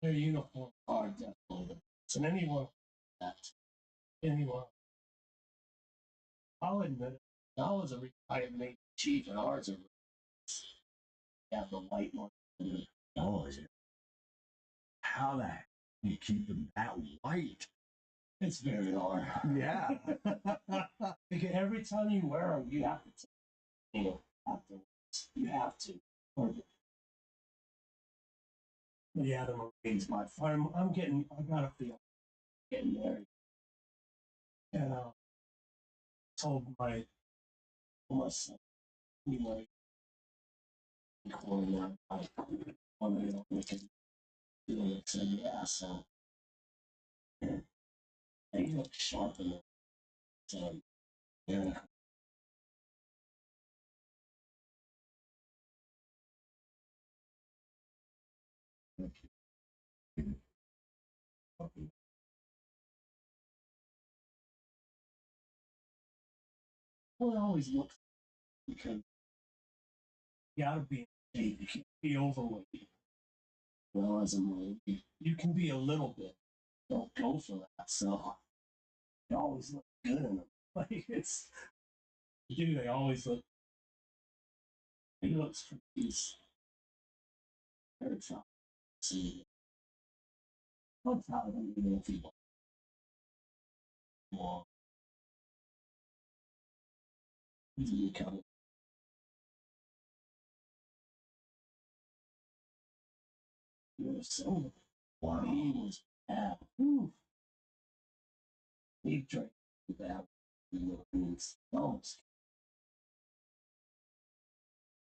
Their uniforms are definitely the best. And anyone that anyone, I'll admit it. I was a retired Navy chief, and ours are have the white one. Oh yeah. How the heck do you keep them that white? It's very hard. Yeah. Because every time you wear them, you have to, afterwards, you have to. Yeah, the Marines, my farm. I gotta feel getting married. And told my son, you know, calling out, I want to make it feel it. So yeah, so they look sharp enough. So yeah. Well, it always looks because you gotta be in shape. You can't be overweight. Well, as a Marine, you can be a little bit. Don't go for that. So they always look good in them. Like it's, dude, they always look. He looks for these. Very tough. See, I'm proud of him. Even if he won't. He's becoming. He was so. Wow. He was bad. Ooh. He drank that. He's almost.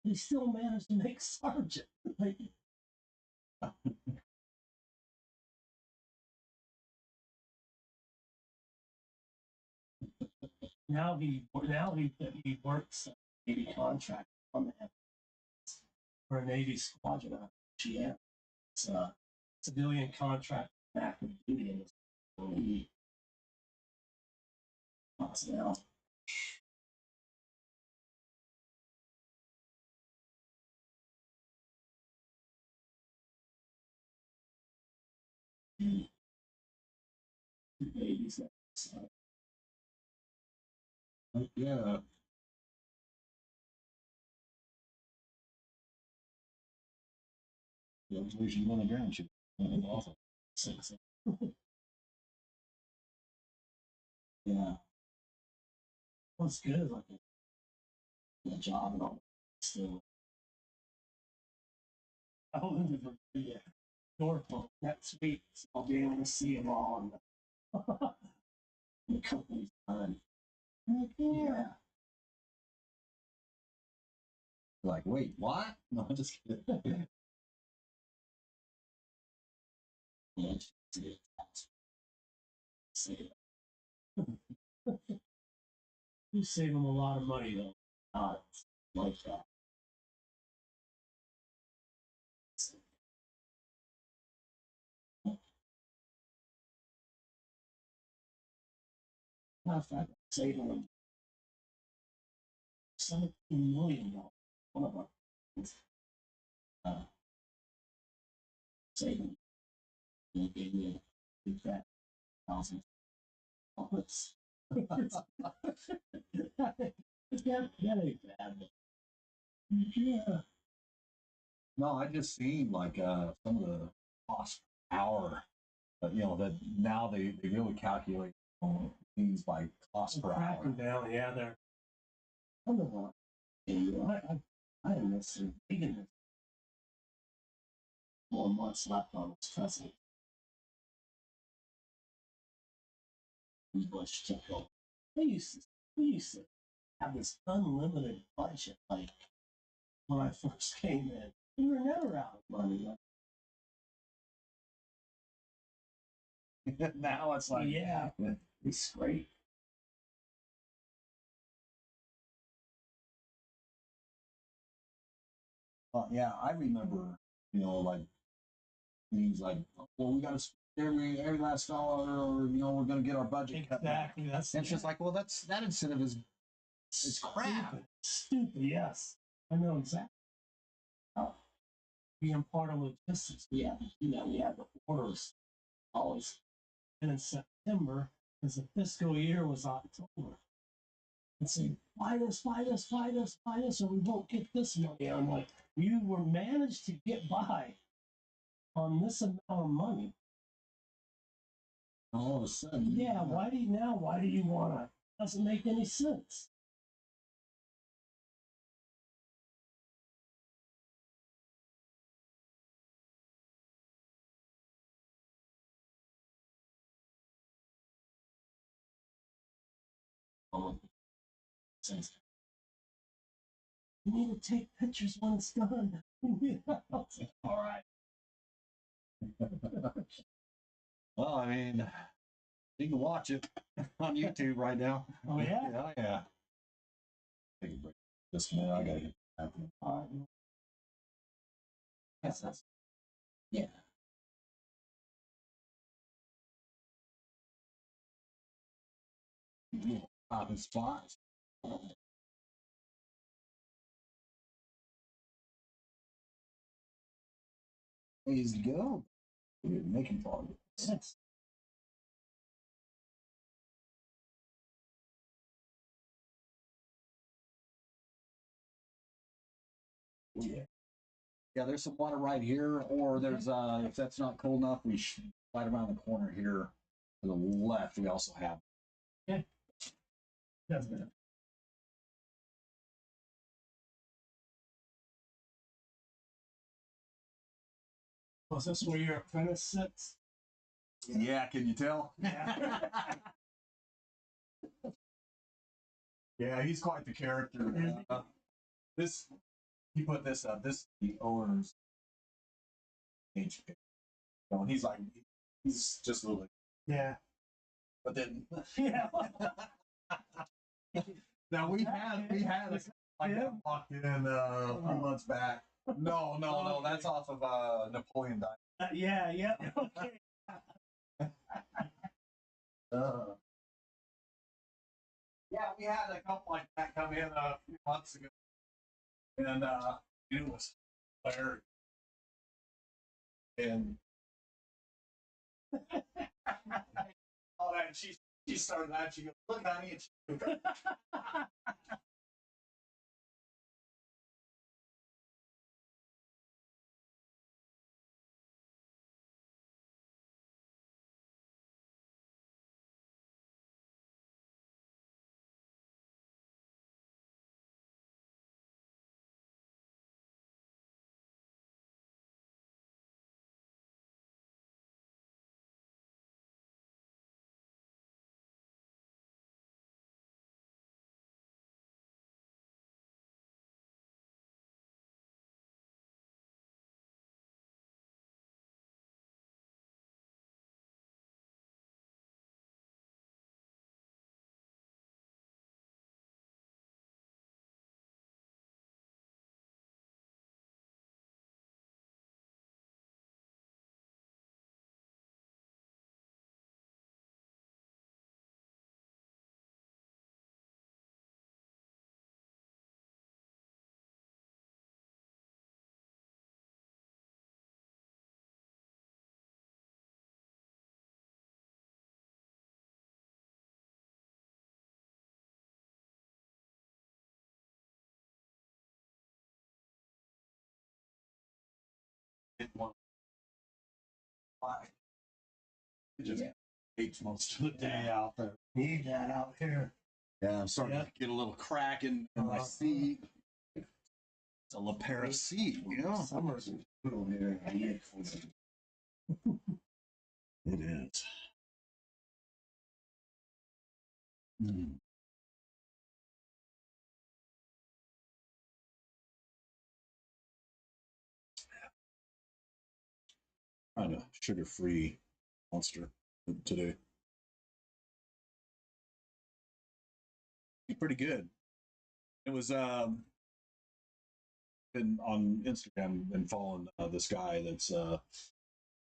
He still managed to make sergeant. Like, now he works a Navy contract on the for a Navy squadron out of GM. It's a civilian contract active duty in this Navy. Now, the babies that Yeah. Congratulations on the ground ship. Awesome. six. Yeah. What's good is like a job and all. Still, I'll live in Virginia, Norfolk next week, so I'll be able to see them all in the company's time. Yeah. Like, wait, what? No, I'm just kidding. Yeah, save you save them a lot of money though. Like that. Matter of fact, saving them $17 million. One of our uh, saving they gave me that $1,000. That ain't bad. Yeah. No, I just seen like some of the cost per hour. That now they really calculate things by cost per hour. Cracking down, yeah, they're. I don't know what. I am missing even 4 months left on this president. Bush took over. We used to have this unlimited budget. Like when I first came in, we were never out of money. Now it's like, yeah, it's great. yeah, I remember, like things like, well, we got to spend every last dollar, or we're going to get our budget cut back. Exactly. That's And it's just like, well, that incentive is It's crap. Stupid, yes. I know exactly. Oh, being part of logistics, we had to do that. We had the orders always. And in September, because the fiscal year was October, and say, buy this, buy this, buy this, buy this, or we won't get this money. I'm like, you were managed to get by on this amount of money. All of a sudden. Yeah, why do you want to? Doesn't make any sense. Sense. You need to take pictures when it's done. All right. Well, I mean, you can watch it on YouTube right now. Oh yeah. Yeah, yeah. Take a break. Just a minute. I gotta get happening. Yes, that's yeah. Popping spots. Ways to go. We're making progress. Yes. Yeah. Yeah, there's some water right here, or there's if that's not cold enough, we should right around the corner here to the left. We also have. Okay. That's good. Was this where your apprentice sits? Yeah, can you tell? Yeah. Yeah, he's quite the character. This he put this up. This is the owner's age. And he's like he's just a little. Yeah. But then Yeah. now we had a like that walked in a few months back. No, that's off of Napoleon Dynamite. Yeah. Okay. Yeah, we had a couple like that come in a few months ago, and it was hilarious. And all that, she started that. She goes, "Look, honey, it's you." It won. It just hates most of the day out there. Need that out here. Yeah, I'm starting to get a little crack in my seat. It's a LaPera seat, you know? Summer's brutal here. It is. Mm. Kind of sugar-free monster today. Pretty good. It was been on Instagram, been following this guy that's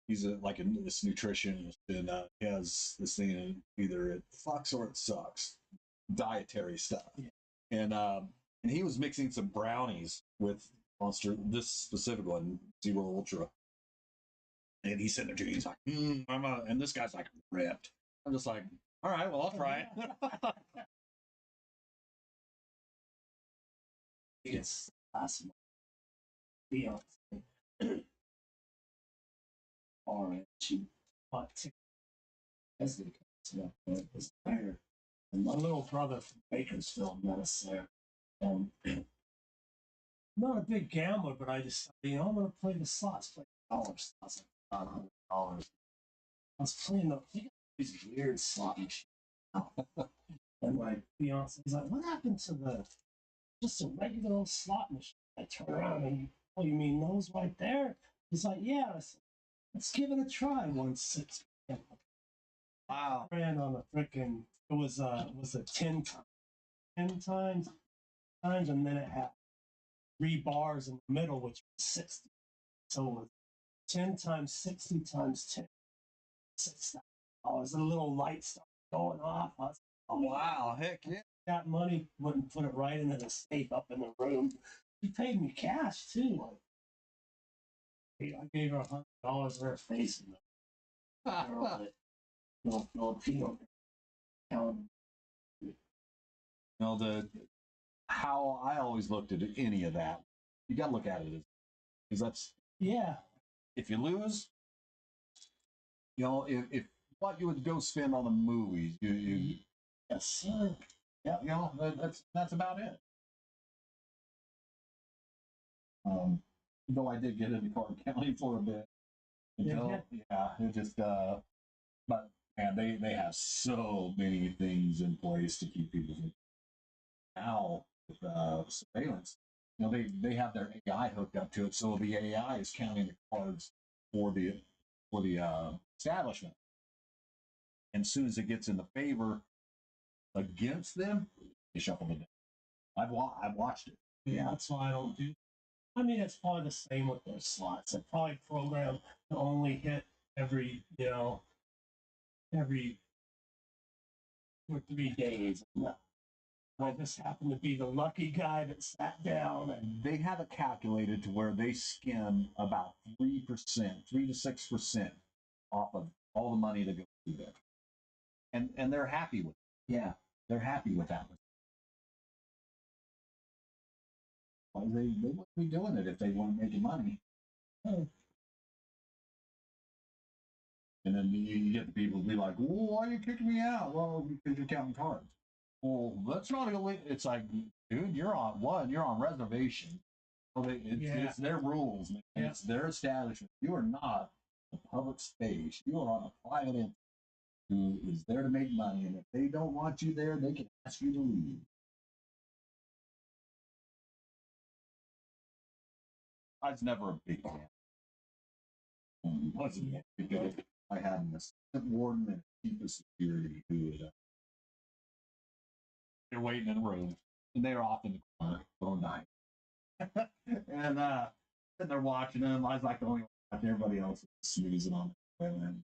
he's this nutritionist, and he has this thing, either it fucks or it sucks, dietary stuff. Yeah. and he was mixing some brownies with Monster, this specific one, Zero Ultra. And he's sitting there too. He's like, and this guy's like ripped. I'm just like, all right, well, I'll try it. It's last month. Beyonce. Or she bought tickets as they come to this there. And my little brother from Bakersfield met us there. And I'm not a big gambler, but I decided, I'm going to play the slots, play dollars. I was like, $100. I was playing these weird slot machines. And my fiance's like, what happened to just a regular old slot machine? I turn around and, oh, you mean those right there? He's like, yeah. I said, let's give it a try. 160. Wow. Ran on a freaking, it was a 10 times, and then it had 3 bars in the middle, which was 60. So it was 10 times 60 times 10. $6,000. A little light started going off. I was like, oh, Wow, heck yeah. Got money, went and put it right into the safe up in the room. She paid me cash too. I gave her $100 for her face and no Filipino. How I always looked at any of that, you got to look at it because that's, yeah. If you lose, if what you would go spend on the movies, you Yes, sir. yeah, that's about it. Though I did get into card counting for a bit. It just but man, they have so many things in place to keep people from now with surveillance. They have their AI hooked up to it, so the AI is counting the cards for the establishment. And as soon as it gets in the favor against them, they shuffle the deck. I've watched it. Yeah, that's why I don't do. I mean, it's probably the same with their slots. They're probably programmed to only hit every 2 or 3 days. No. I just happened to be the lucky guy that sat down and They have it calculated to where they skim about 3%, 3 to 6% off of all the money that goes through there. And they're happy with it. Yeah, they're happy with that. Well, they wouldn't be doing it if they weren't making money. Oh. And then you get the people who be like, well, why are you kicking me out? Well, because you're counting cards. Well, that's not illegal. It's like, dude, you're on reservation. It's their rules, man. Yeah. It's their establishment. You are not a public space. You are on a private entity who is there to make money. And if they don't want you there, they can ask you to leave. I was never a big fan. Wasn't because I had an assistant warden and chief of security who would they're waiting in a room and they're off in the corner going night. And sitting there watching them, I was like the only one. Everybody else was snoozing on the women.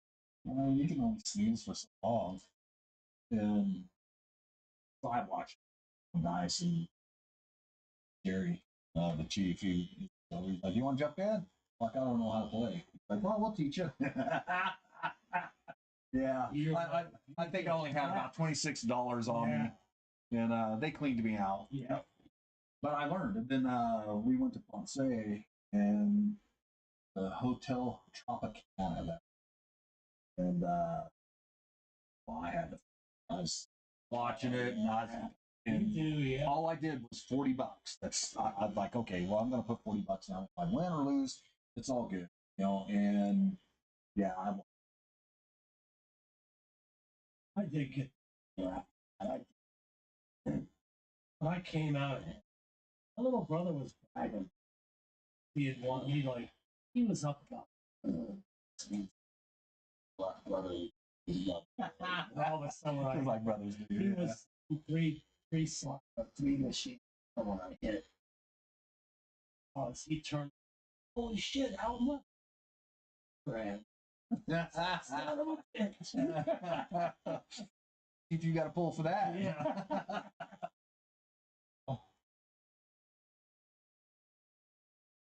You can only snooze for so long. And so I watched nice and Jerry, the chief, he's like, you want to jump in? Like, I don't know how to play. Like, well, we'll teach you. Yeah. I think I only had about $26 on me. And they cleaned me out. Yeah. But I learned. And then we went to Ponce and the Hotel Tropicana. And well, I was watching it and all I did was $40. I'm like, okay, well, I'm going to put $40 down. If I win or lose, it's all good. And yeah, I did get when I came out, my little brother was bragging. He was up about brother. All of a sudden, like brothers do. He was three machines when I hit. He turned, holy shit, how much? Grand. You got to pull for that. Yeah.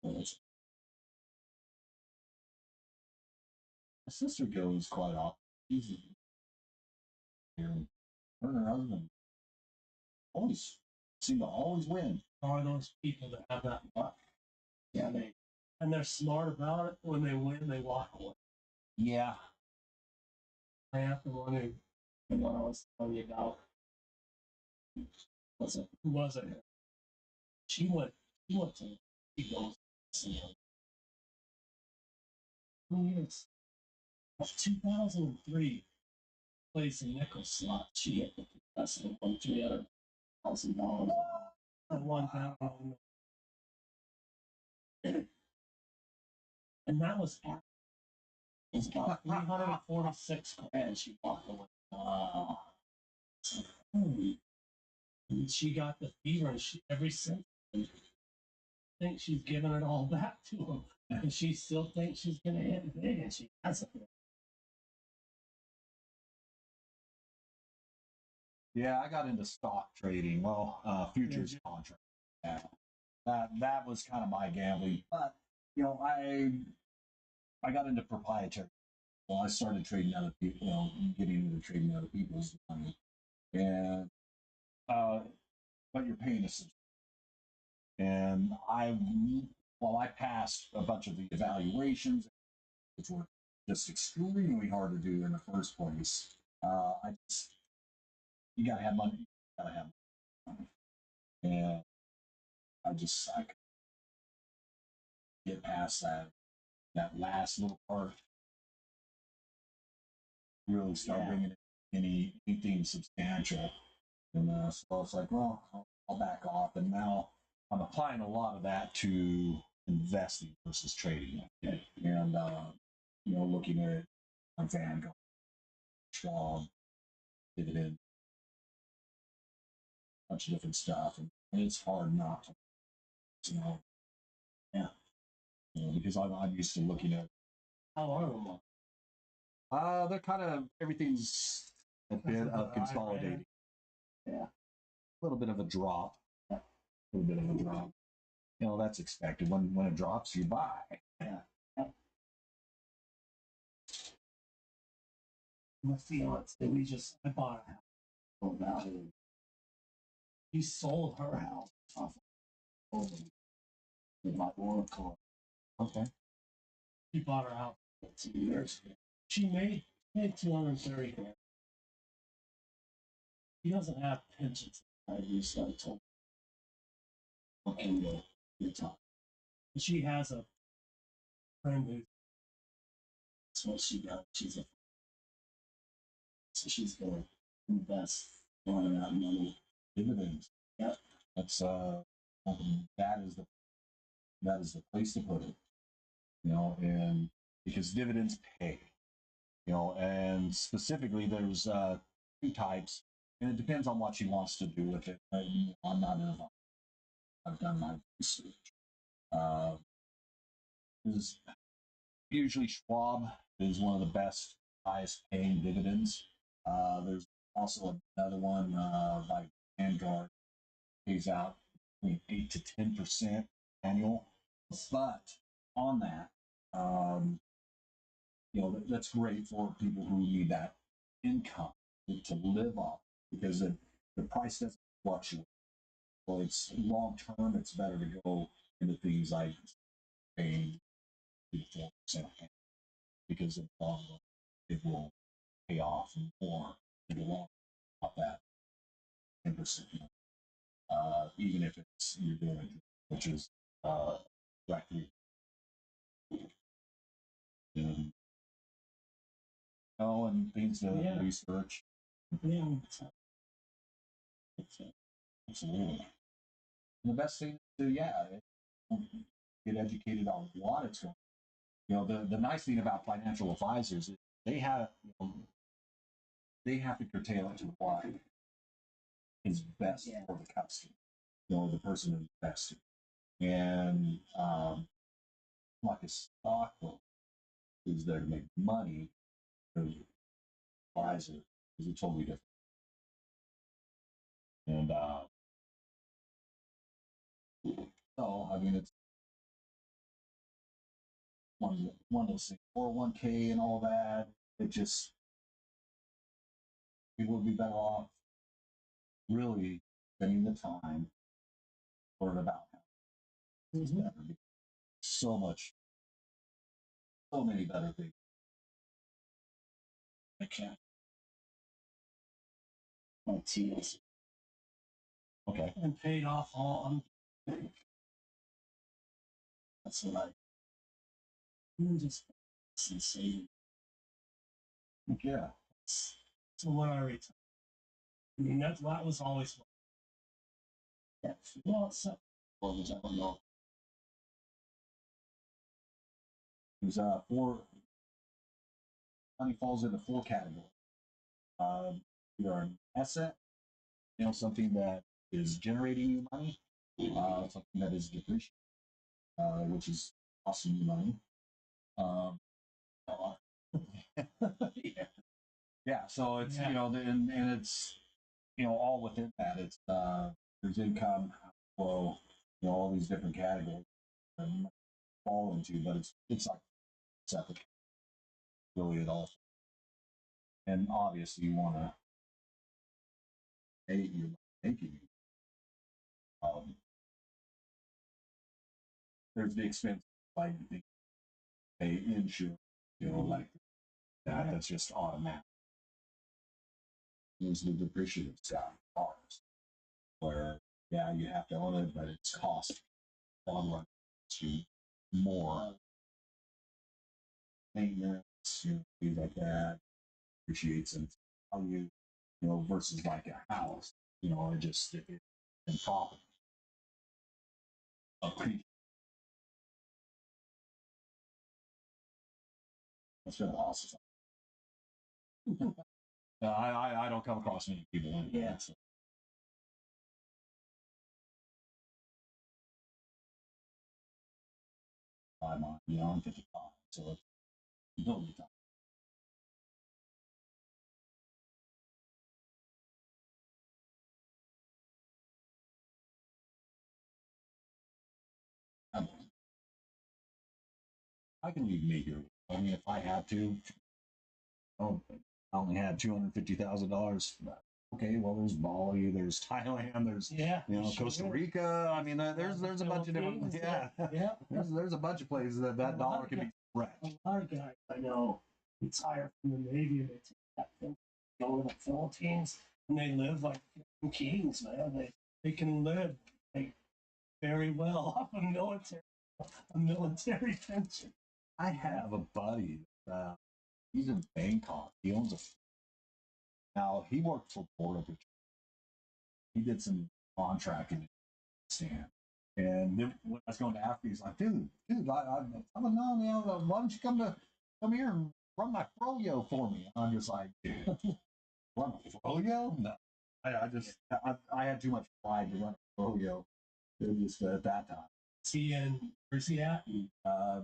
My sister goes quite often. She's here. Her and her husband always seem to always win. Are those people that have that luck? Yeah, they're smart about it. When they win, they walk away. Yeah. I have the one the one I was telling you about. Who was it? She went. She went to. She goes. Years. 2003. Plays a nickel slot. She hit the contestant won $300,000. I won that one. And that was after. It was about 346 grand. She walked away. Wow. And she got the fever, and she every since I think she's giving it all back to him, and she still thinks she's gonna hit big, and she hasn't. Yeah, I got into stock trading. Well, futures contract. Yeah, that was kind of my gambling. But I got into proprietary. Well, I started trading other people. Getting into trading other people's money, and but you're paying a subscription. And I passed a bunch of the evaluations, which were just extremely hard to do in the first place. You gotta have money. You gotta have money. And I could get past that last little part. Really start bringing in anything substantial. And so it's like, well, I'll back off. And now I'm applying a lot of that to investing versus trading. And, looking at my Vanguard, strong, dividend, a bunch of different stuff. And it's hard not to, yeah. Because I'm used to looking at. How are them? They're kind of, everything's a bit of consolidating. Yeah. A little bit of a drop. A little bit of a drop. That's expected. When it drops, you buy. Yeah. My fiance, I bought a house. Oh, value. He sold her house off with my Oracle. Okay. She bought her house 2 years ago. She made 230 grand. He doesn't have pensions. I just told him, looking at your time. She has a friend who. That's what she does. So she's going to invest a lot of that money. Dividends. Yep. That's that is the place to put it. And because dividends pay. And specifically there's two types, and it depends on what she wants to do with it. I'm not involved. I've done my research. Is usually Schwab is one of the best, highest paying dividends. There's also another one like Vanguard, pays out between 8 to 10% annual. But on that, that's great for people who need that income to live off, because the price doesn't fluctuate. So it's long term. It's better to go into things like paying 4%, because in the long run it will pay off more in the long run, not that 10%. Even if it's you're doing it, which is directly. And, and things to research. Yeah. Absolutely. And the best thing to get educated on what it's going. The nice thing about financial advisors is they have to curtail it to what is best for the customer. The person investing. And like a stockbroker who's there to make money, the advisor is totally different. And, it's one of those things, 401k and all that. It just, we would be better off really spending the time learn about how it's Mhm. better. So much, so many better things. I can't. My tears Okay. and paid off all on. That's what I. You just saving. Yeah. So when I retired, I mean that was always. Yeah, well, it's so. Well, I don't know. There's four. Money falls into four categories. You're an asset, something that is generating you money, something that is depreciating, which is costing you money. Yeah. Yeah, so it's Yeah. and it's all within that. It's there's income, flow, all these different categories that you might fall into, but it's like separate, really at all. And obviously, you want to pay you're making. There's the expense like the pay insurance, like that. That's just automatic. There's the depreciative stuff, cars, where yeah, you have to own it, but it's cost long run to more maintenance, things like that, appreciates and value, versus like a house, it just in profit. That's been awesome. I don't come across many people like Yeah. that. So. I'm 55, so it's totally time. I can leave me here. I mean, if I had to, oh, I only had $250,000. Okay, well, there's Bali, there's Thailand, there's Yeah. Costa Rica. I mean, there's a bunch of different Yeah. there's a bunch of places that dollar can be stretched. A lot of guys I know retire from the Navy and they take that thing, go to the Philippines, and they live like kings, man. They can live like very well off a military pension. I have a buddy. He's in Bangkok. He owns a. Now he worked for Border Patrol. He did some contracting in Pakistan. And then when I was going to Africa, he's like, dude, I'm a no, why don't you come here and run my froyo for me? And I'm just like, dude, run a froyo? No. I had too much pride to run a froyo just at that time. Where's he at? I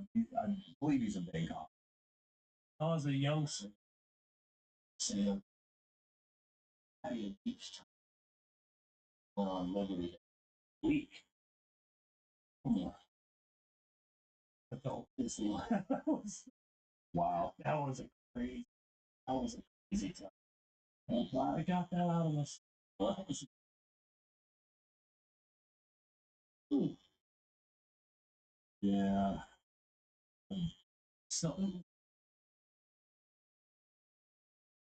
believe he's in Bangkok. I was a youngster. So, how do you beach time on Liberty week? Yeah. Adult Disneyland. Wow. That was a crazy time. I'm glad I got that out of us. Yeah. So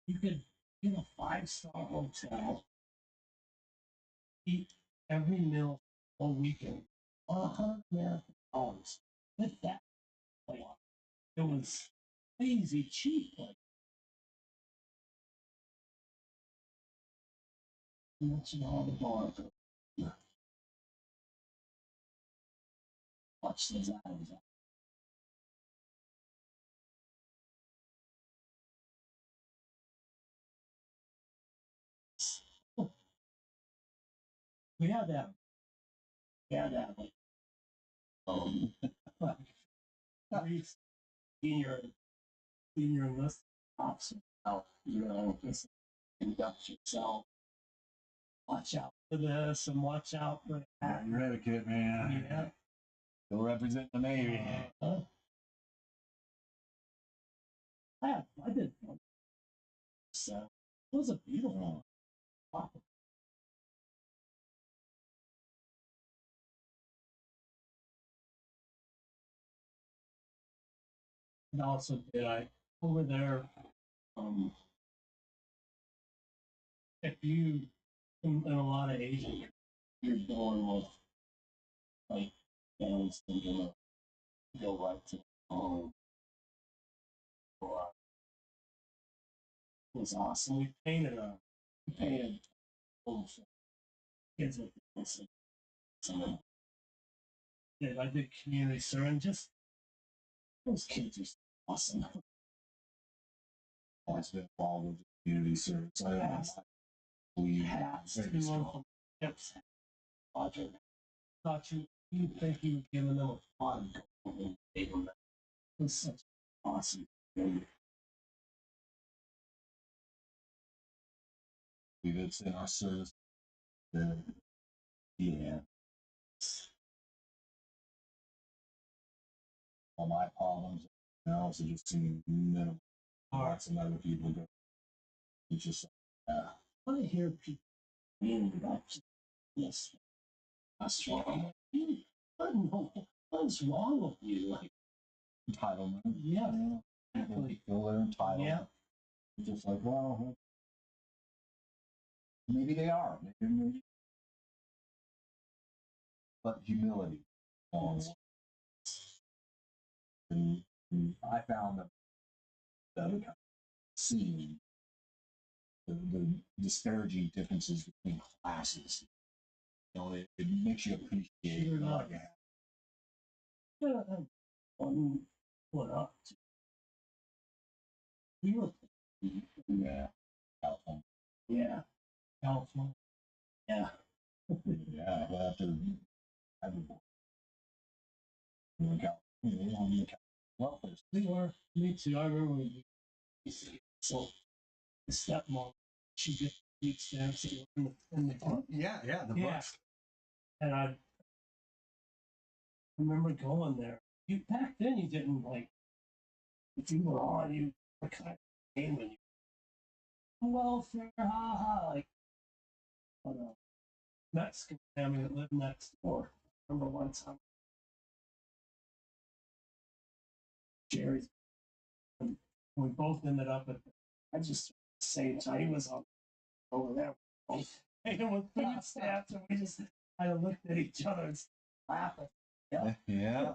you could get a 5-star hotel, eat every meal all weekend, $100 with that. Like, it was crazy cheap. Like, mention all the bars. Watch those items. We had that. We had that. Like, um, three senior enlisted officer out, just conduct yourself. Watch out for this and watch out for that. You're etiquette, man. Yeah. Still represent the Navy. I did one. So it was a beautiful one. And also did I over there, um, if you in a lot of Asian, you're going with like families thinking of go right to home. It was awesome. We painted home for kids with this. So yeah, I did community service. And just those kids are awesome. Always been involved with the community service. We Hats, very two strong. from Tips. Roger. Thought you think you were giving them a fun and gave them that. It was such awesome. It's in our service. Yeah. All my problems now is just seeing minimal. Lots of other people go. It's just When I hear people being about this, that's wrong. What is wrong with you? Like, entitlement. yeah, People feel they're entitled. yeah. Just like, well, maybe they are. Maybe. But humility. And I found that kind of seeing the disparaging differences between classes. It makes you appreciate what you have. Yeah, one went up to. We were, Yeah. California. yeah, California. Yeah. Yeah. Well, after California, well, We were, me too. I remember when so the stepmom, she get food stamps that were in the book. yeah, the Yeah. books. And I remember going there. You back then you didn't like if you were on you were kind of game when you welfare, ha ha like Mexican family that lived next door. I remember one time Jerry's and we both ended up at I just same time he was on over there. And with food stamps and we just kind of looked at each other and laughing. Yeah.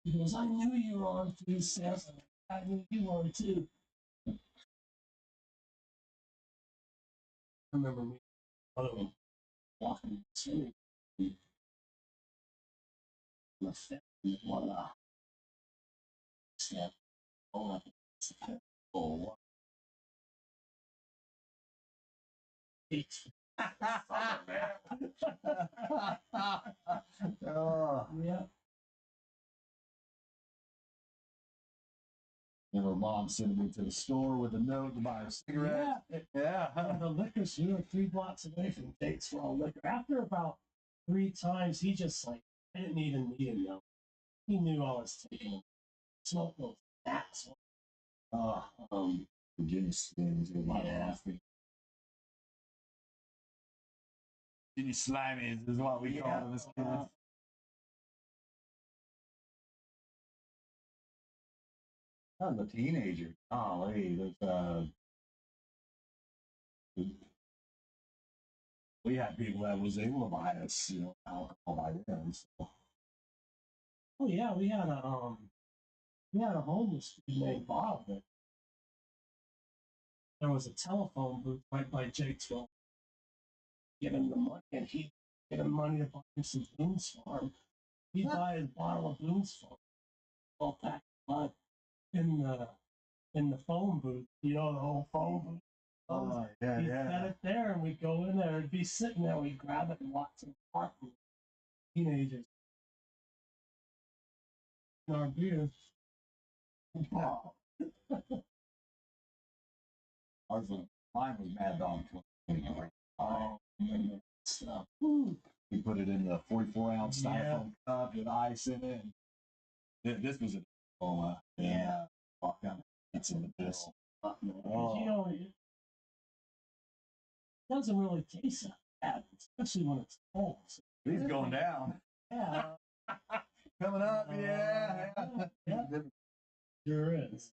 He goes, I knew you were on food stamps. I knew you were too. I remember me other one walking through the family one stamp. Oh, oh, Oh. yeah. And her mom sent me to the store with a note to buy a cigarette. Yeah. The liquor store 3 blocks away from Dates for all liquor. After about 3 times, he just like I didn't even need him though. He knew I was taking him. Smoke those bats. Virginia skins with my coffee. Virginia slimies is what we call them as kids. I was a teenager. Golly, we had people that was able to buy us, alcohol by then. So. Oh yeah, we had a homeless dude named Bob that there was a telephone booth right by J12. Give him the money and he'd give him money to buy him some Boone's Farm. He'd buy a bottle of Boone's Farm, all packed mud in the phone booth. You know the whole phone booth. Yeah, He'd set it there and we'd go in there. It'd be sitting there. We'd grab it and watch it park. Teenagers. In our beer. Wow. Mine was Mad Dog 23. Stuff. We put it in the 44-ounce styrofoam cup with ice in it. This was a diploma. Yeah. walk down. It's in the middle. Because you know, it doesn't really taste that bad, especially when it's cold. So, He's going down. yeah. Coming up, yeah. Yeah. Sure is.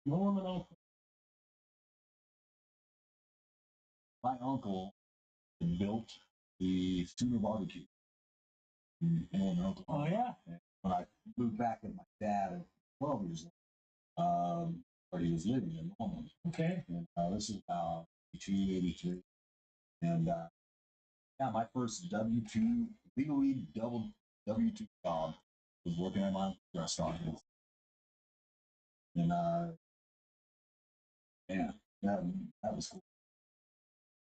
Norman Oak. My uncle built the Sooner barbecue in Norman, Oh Oklahoma. yeah. When I moved back with my dad at 12 years old, where he was living in Norman. Okay. And this is about 82, 83. And yeah, my first W-2, legally double W-2 job was working at my restaurant. And yeah, that was cool.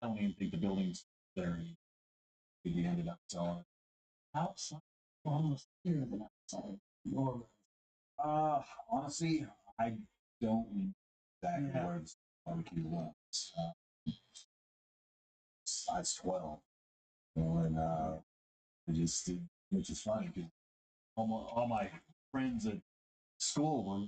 I don't even think the building's there. We ended up selling it. Outside, almost here than outside Norman. Honestly, I don't know exactly Yeah. where this barbecue was. Size 12. And which is funny because all my friends at school were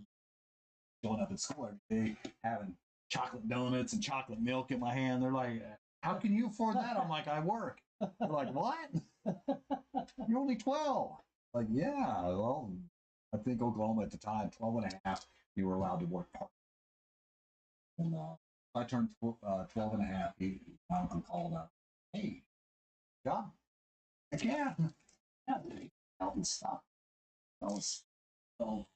going up at school every day having chocolate donuts and chocolate milk in my hand. They're like, how can you afford that? I'm like, I work. They're like, what? You're only 12. Like, yeah, well, I think Oklahoma at the time, 12 and a half, you were allowed to work part. And I turned 12 and a half. My uncle called up, hey, job? Heck yeah. Yeah, they out and stuff. I was so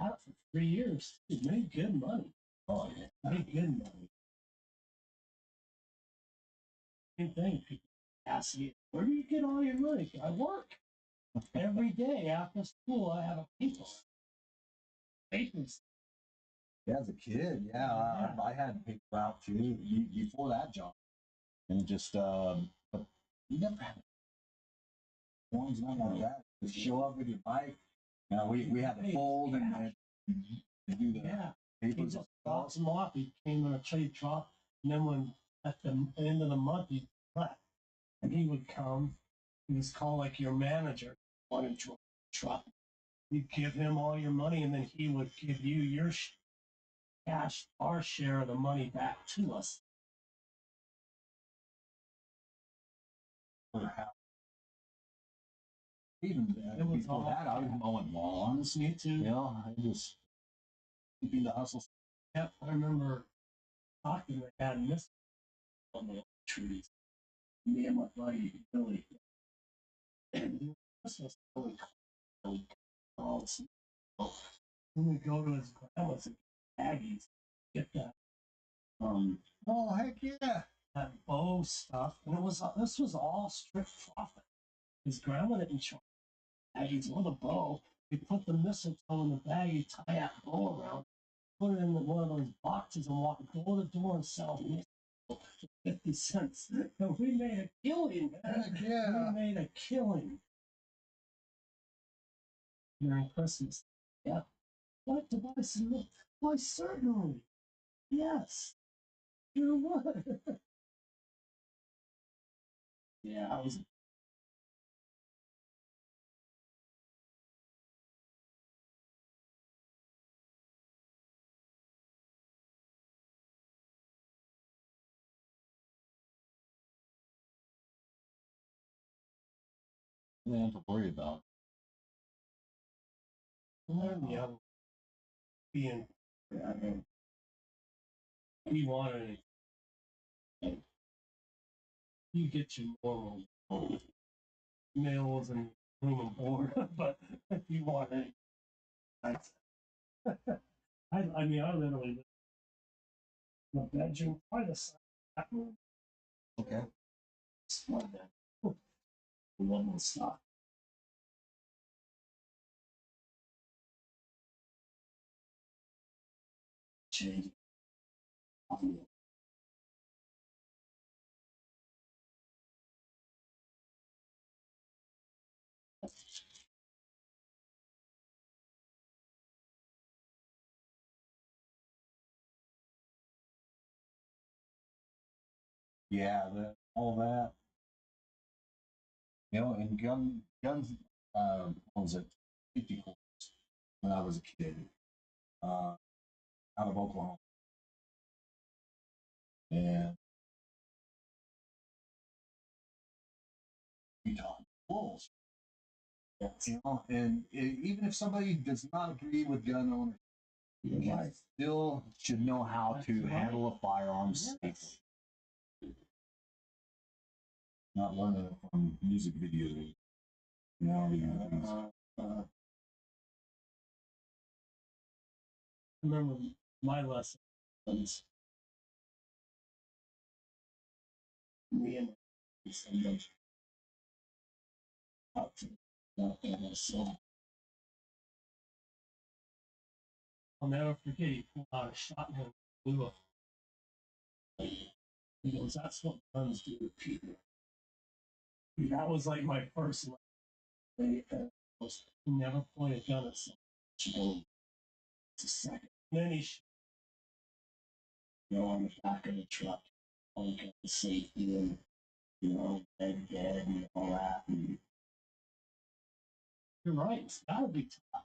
out for 3 years. It made good money. Oh, yeah. Made good money. Same thing. People ask me, where do you get all your money? I work. Every day after school, I have a paper. Papers. Yeah, as a kid, yeah, I had paper route too before that job, and just but you never had forms, nothing like that. Just show up with your bike. We had to fold and do the He papers. just dropped them off. He came in a trade drop, and then when at the end of the month he left, and he would come. He was called like your manager. Wanted to truck. You'd give him all your money, and then he would give you your cash, our share of the money back to us. Even It was before all that, I was mowing lawns. Me too. You know, I just keeping the hustle. Yep, I remember talking to my dad and this on the trees. Me and my buddy Billy. And this was really cool. Then we go to his grandma's and Aggies, get that Oh heck yeah! that bow stuff, and it was this was all strict profit. His grandma didn't charge Aggies with a bow. He put the mistletoe in the bag, he tie that bow around, put it in one of those boxes, and walk door to door and sell mistletoe for 50 cents. And we made a killing, man. Heck yeah! We made a killing during Christmas. Yeah. Like to buy some milk? Why, certainly. Yes. Sure would. Yeah, I was. Nothing to worry about. Yeah, being. I mean, we wanted it. You get your normal meals and room and board, but if you want it, that's. I mean, I literally live in the bedroom, quite a size. Okay. Smart that. Level stuff. Change. Yeah, all that. You know, and guns. What was it? 50 course when I was a kid, uh, out of Oklahoma, and Utah wolves. You know, and even if somebody does not agree with gun owners, you still should know how to handle a firearm safely. Not learning it from music videos. You know, I remember my lesson was me and my out to so I'll never forget he pulled out a shotgun, blew up. He goes, "That's what guns do to people." And that was like my first lesson. He never pointed a gun at someone. It's a second. And then he on the back of the truck, all kind of safety and dead and all that. And you're right, it's gotta be tough.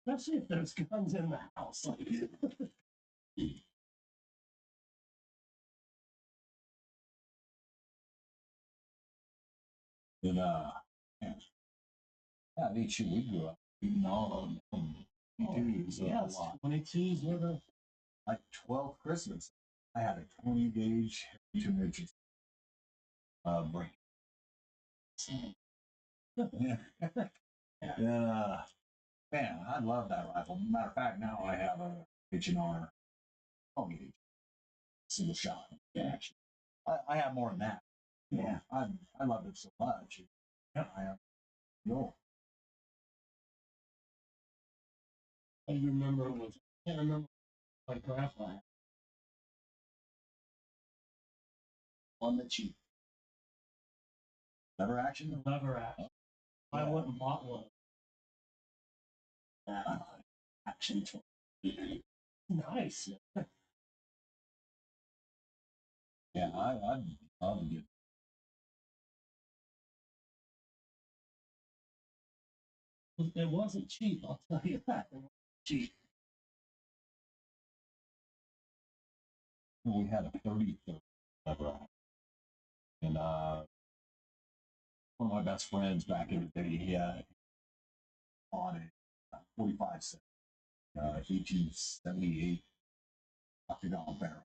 Especially if there's guns in the house. Like, and yeah, they should we grew up eating all of them. 22s, yes, 22s were the like 12 Christmas. I had a 20 gauge 2 inches break. Yeah. And man, I love that rifle. Matter of fact, now I have a H&R 12 gauge single shot. Yeah, I have more than that. Yeah, I loved it so much. Yeah, I no. I remember it was I can't remember my grandpa had one that you Lever action? lever action. Yeah. I went and bought one. Action toy. Nice. Yeah, I'd love to get. It wasn't cheap, I'll tell you that. It wasn't cheap. We had a 30 lever action. And one of my best friends back in the day, he bought a 45 cent, 1878 octagon barrel.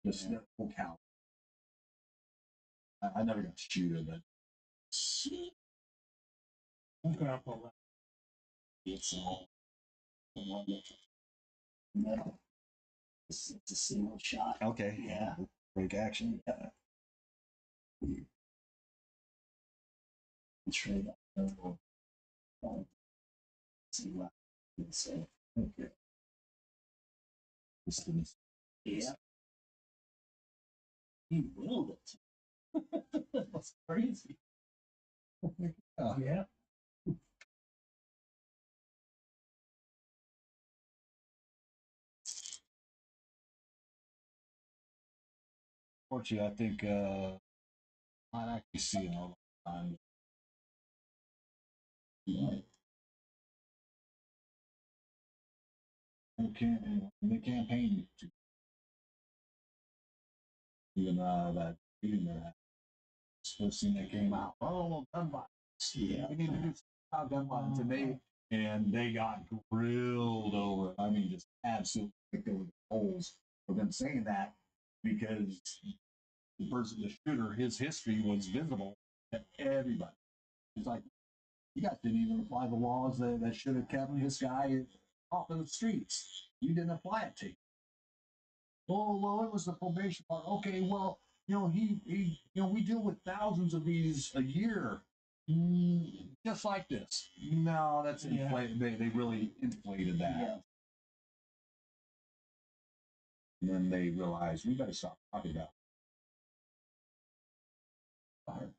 Just full count. I never got to shoot it, but Grandpa left. It's all the one that metal. It's a single shot. okay, Yeah. break action. Yeah. Trade up. See what I can say. Okay. Distance. Yeah. He willed it. That's crazy. Yeah. Fortunately, I think might actually see it all the time. Right. In the campaign, even that meeting that first thing that came out, oh, gun violence. Yeah. We need to do something about gun violence. And they got grilled over it. I mean, just absolutely kicked over the coals for them saying that because the person, the shooter, his history was visible to everybody. It's like, you guys didn't even apply the laws that should have kept this guy off of the streets. You didn't apply it to him. Oh, well, it was the probation part. Okay, well, we deal with thousands of these a year. Just like this. No, that's inflated. They really inflated that. Yeah. And then they realized we better stop talking about it.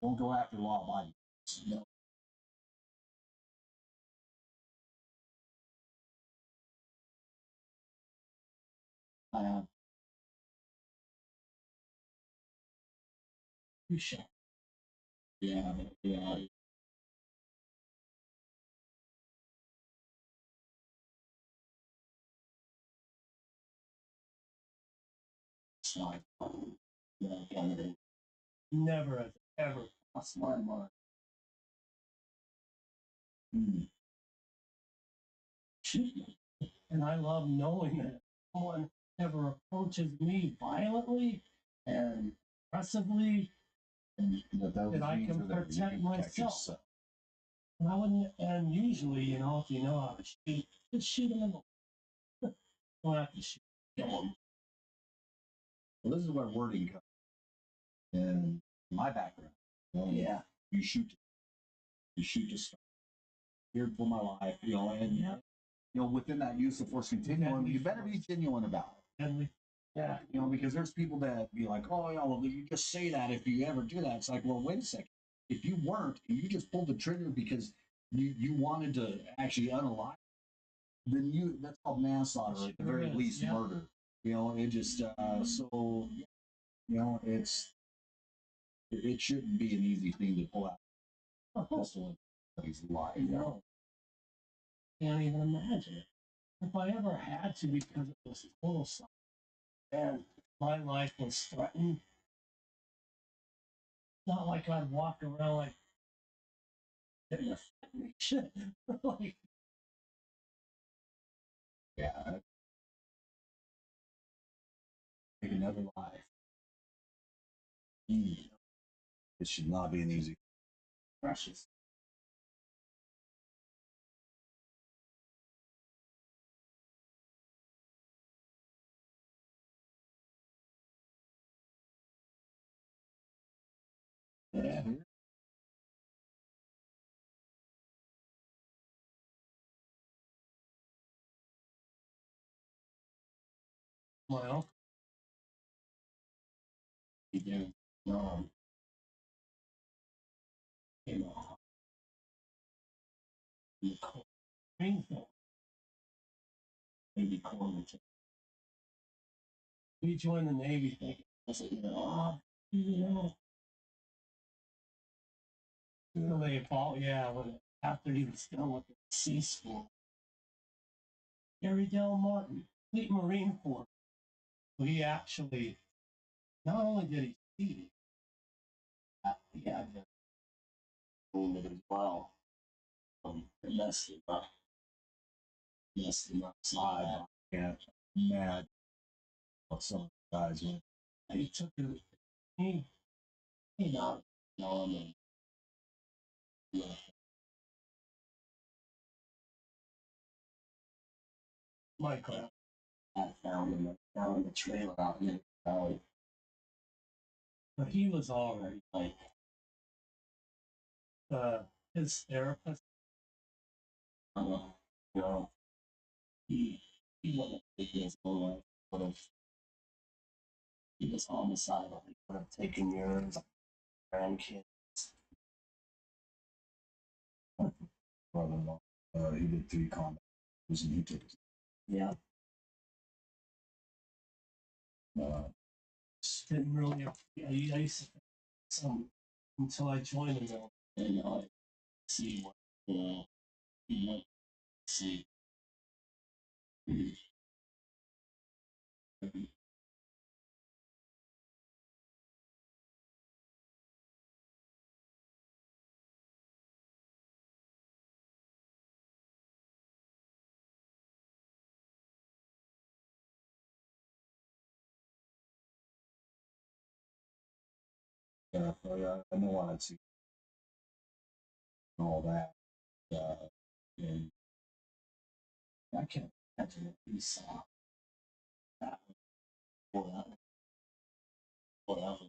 Don't go after law abiding. No. have two shots. Yeah, yeah. It's not fun. Yeah, again, Never have ever crossed my mind. mm. Shoot me. And I love knowing that if someone ever approaches me violently and aggressively, And that I can protect myself. yourself. And I wouldn't, and usually, you know, if you know how to shoot, just shoot them in the don't have to shoot. Kill them. Well, this is where wording comes in my background. Yeah. You shoot. You shoot to start. Feared for my life, you know, and Yeah. you know, within that use of force continuum, you better be genuine about it. And yeah. You know, because there's people that be like, oh, yeah, well, you just say that if you ever do that. It's like, well, wait a second. If you weren't, and you just pulled the trigger because you wanted to actually unalive, then that's called manslaughter, or at the very least, yeah. murder. You know, it just so you know, it shouldn't be an easy thing to pull out a pistol in somebody's life. No. Can't even imagine it. If I ever had to because it was total suck, and my life was threatened, it's not like I'd walk around like getting a shit. Like, Yeah, take another life. Mm. It should not be an easy. precious. Yeah. My uncle, he did. You know, the green thing, maybe corn. We joined the Navy thinking, I said, they bought, yeah, when after he was done with the sea school. Gary Del Martin, Fleet Marine Corps. He actually, not only did he see, he had the wounded as well. It messed him up. Messed him up. I can't imagine what some of the guys went. He took it, he not on him. Yeah. My crap. I found him down in the trailer out in the valley. But he was already like his therapist. You know, he wouldn't have taken his own life. Would have he was homicidal. He would have taken yours, grandkids. Brother-in-law, he did 3 combat tours and he took it. Yeah. Didn't really. I used to think some until I joined the military. And I see what you might see. Yeah, I know I'd see all that. And I can't imagine what he saw. That whatever. Whatever.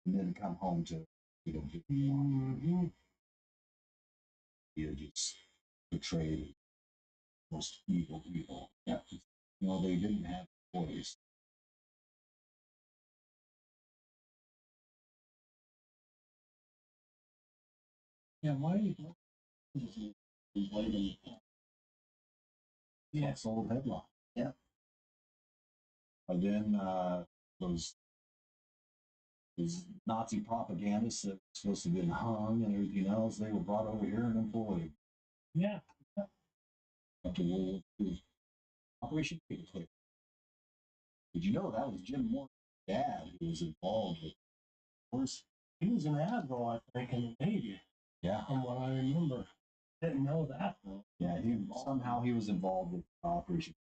and then come home to you know, you just betrayed most evil people. Yeah. You know, they didn't have a voice. Yeah, why are you waiting? Yeah. Sold headline. Yeah. And then those Nazi propagandists that were supposed to have been hung and everything else, they were brought over here and employed. Yeah. After World War II. Operation Paperclip. Did you know that was Jim Moore's dad who was involved with wars? He was an admiral, I think, in the Navy, Yeah. from what I remember. Didn't know that though. Yeah, somehow he was involved with Operation. To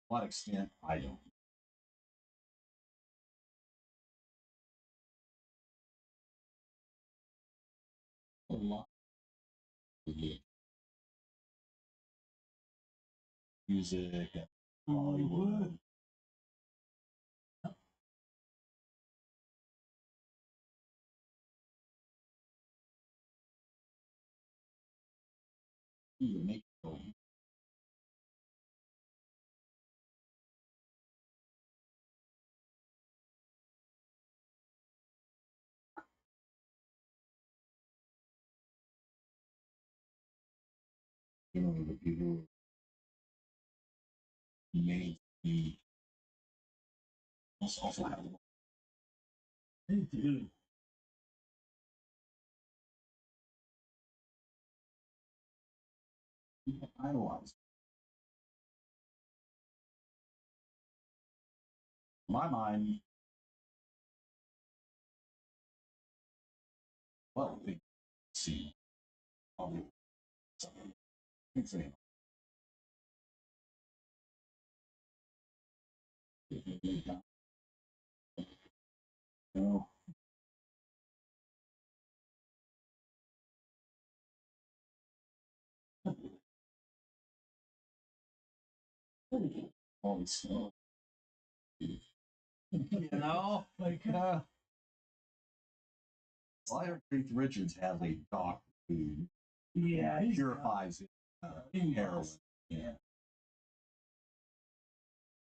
what extent, I don't know. A lot of music, Hollywood. You would make it go. You know, the people who made the also have They do. people idolize. In my mind, well, they see probably something. Insane. No. Always snow. You know, like well, I heard Keith Richards has a doctor who Yeah, he's purifies it, heroin. Yeah.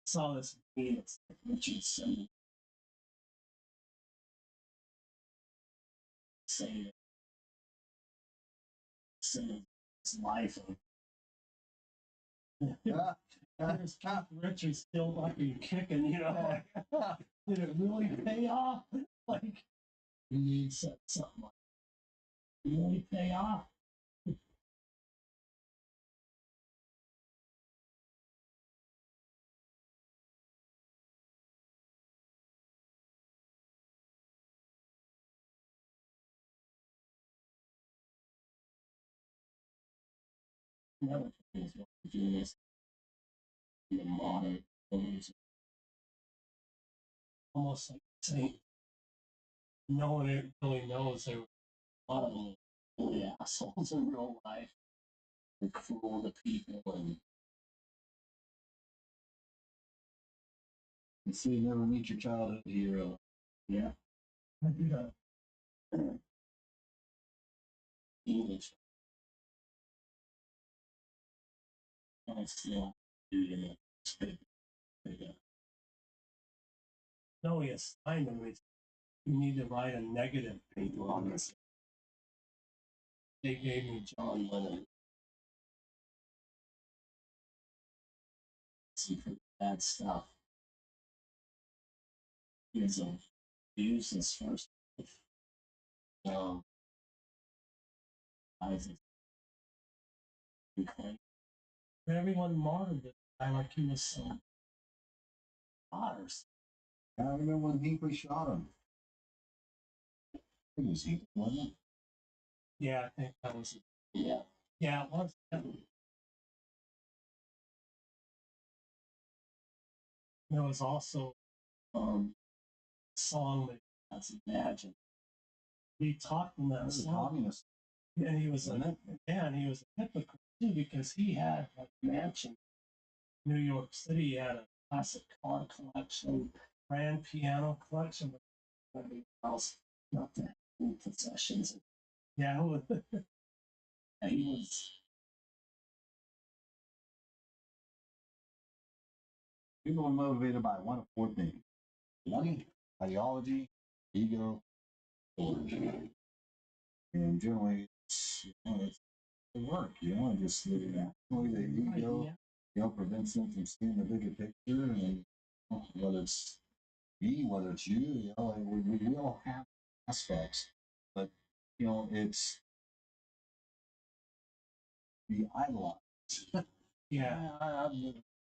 Saw this meme. It's like Richardson saying his life. There's Keith Richards still fucking kicking, you know. Like, did it really pay off? Like, you need something like that. Really pay off? Another thing is what we're doing is in the modern movies, almost like saying no one really knows they were a lot of them really assholes in real life. They're cruel to people and You see, you never meet your childhood hero. yeah. I did a English and I still do it. No, he assigned him. You need to write a negative paper on this. They gave me John Lennon. See for bad stuff. He was abused his first life. Isaac. Everyone martyred it. I like he was so otters. I remember when Hinkley shot him. It was Hinkley, wasn't it? Yeah, I think that was it. Yeah. Yeah, it was. There was also song that that's Imagine. He talked in that song. Communist. And he was and he was a hypocrite too because he had a mansion in New York City. He had a classic car collection, grand piano collection, but everything else, not that possessions. Yeah, he was. People are motivated by one of four things: money, ideology, ego, or and generally, the work, and just naturally the ego, prevents them from seeing the bigger picture, and whether it's me, whether it's you, we all have aspects, but it's the idolize. Yeah.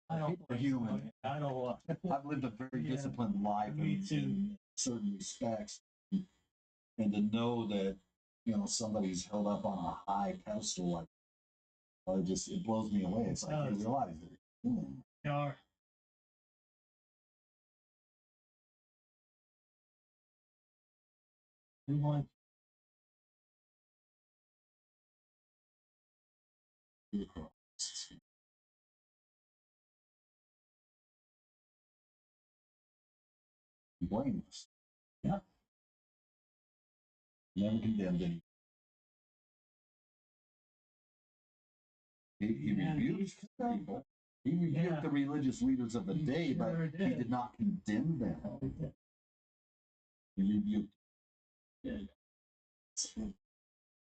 I don't people are human. I don't want. I've lived a very disciplined life Me too. in certain respects, and to know that somebody's held up on a high pedestal, like it blows me away. It's like you realize they're human. They are. We want blameless. Yeah. Never condemned any. He rebuked people. He rebuked the religious leaders of the day, but he did not condemn them. He rebuked the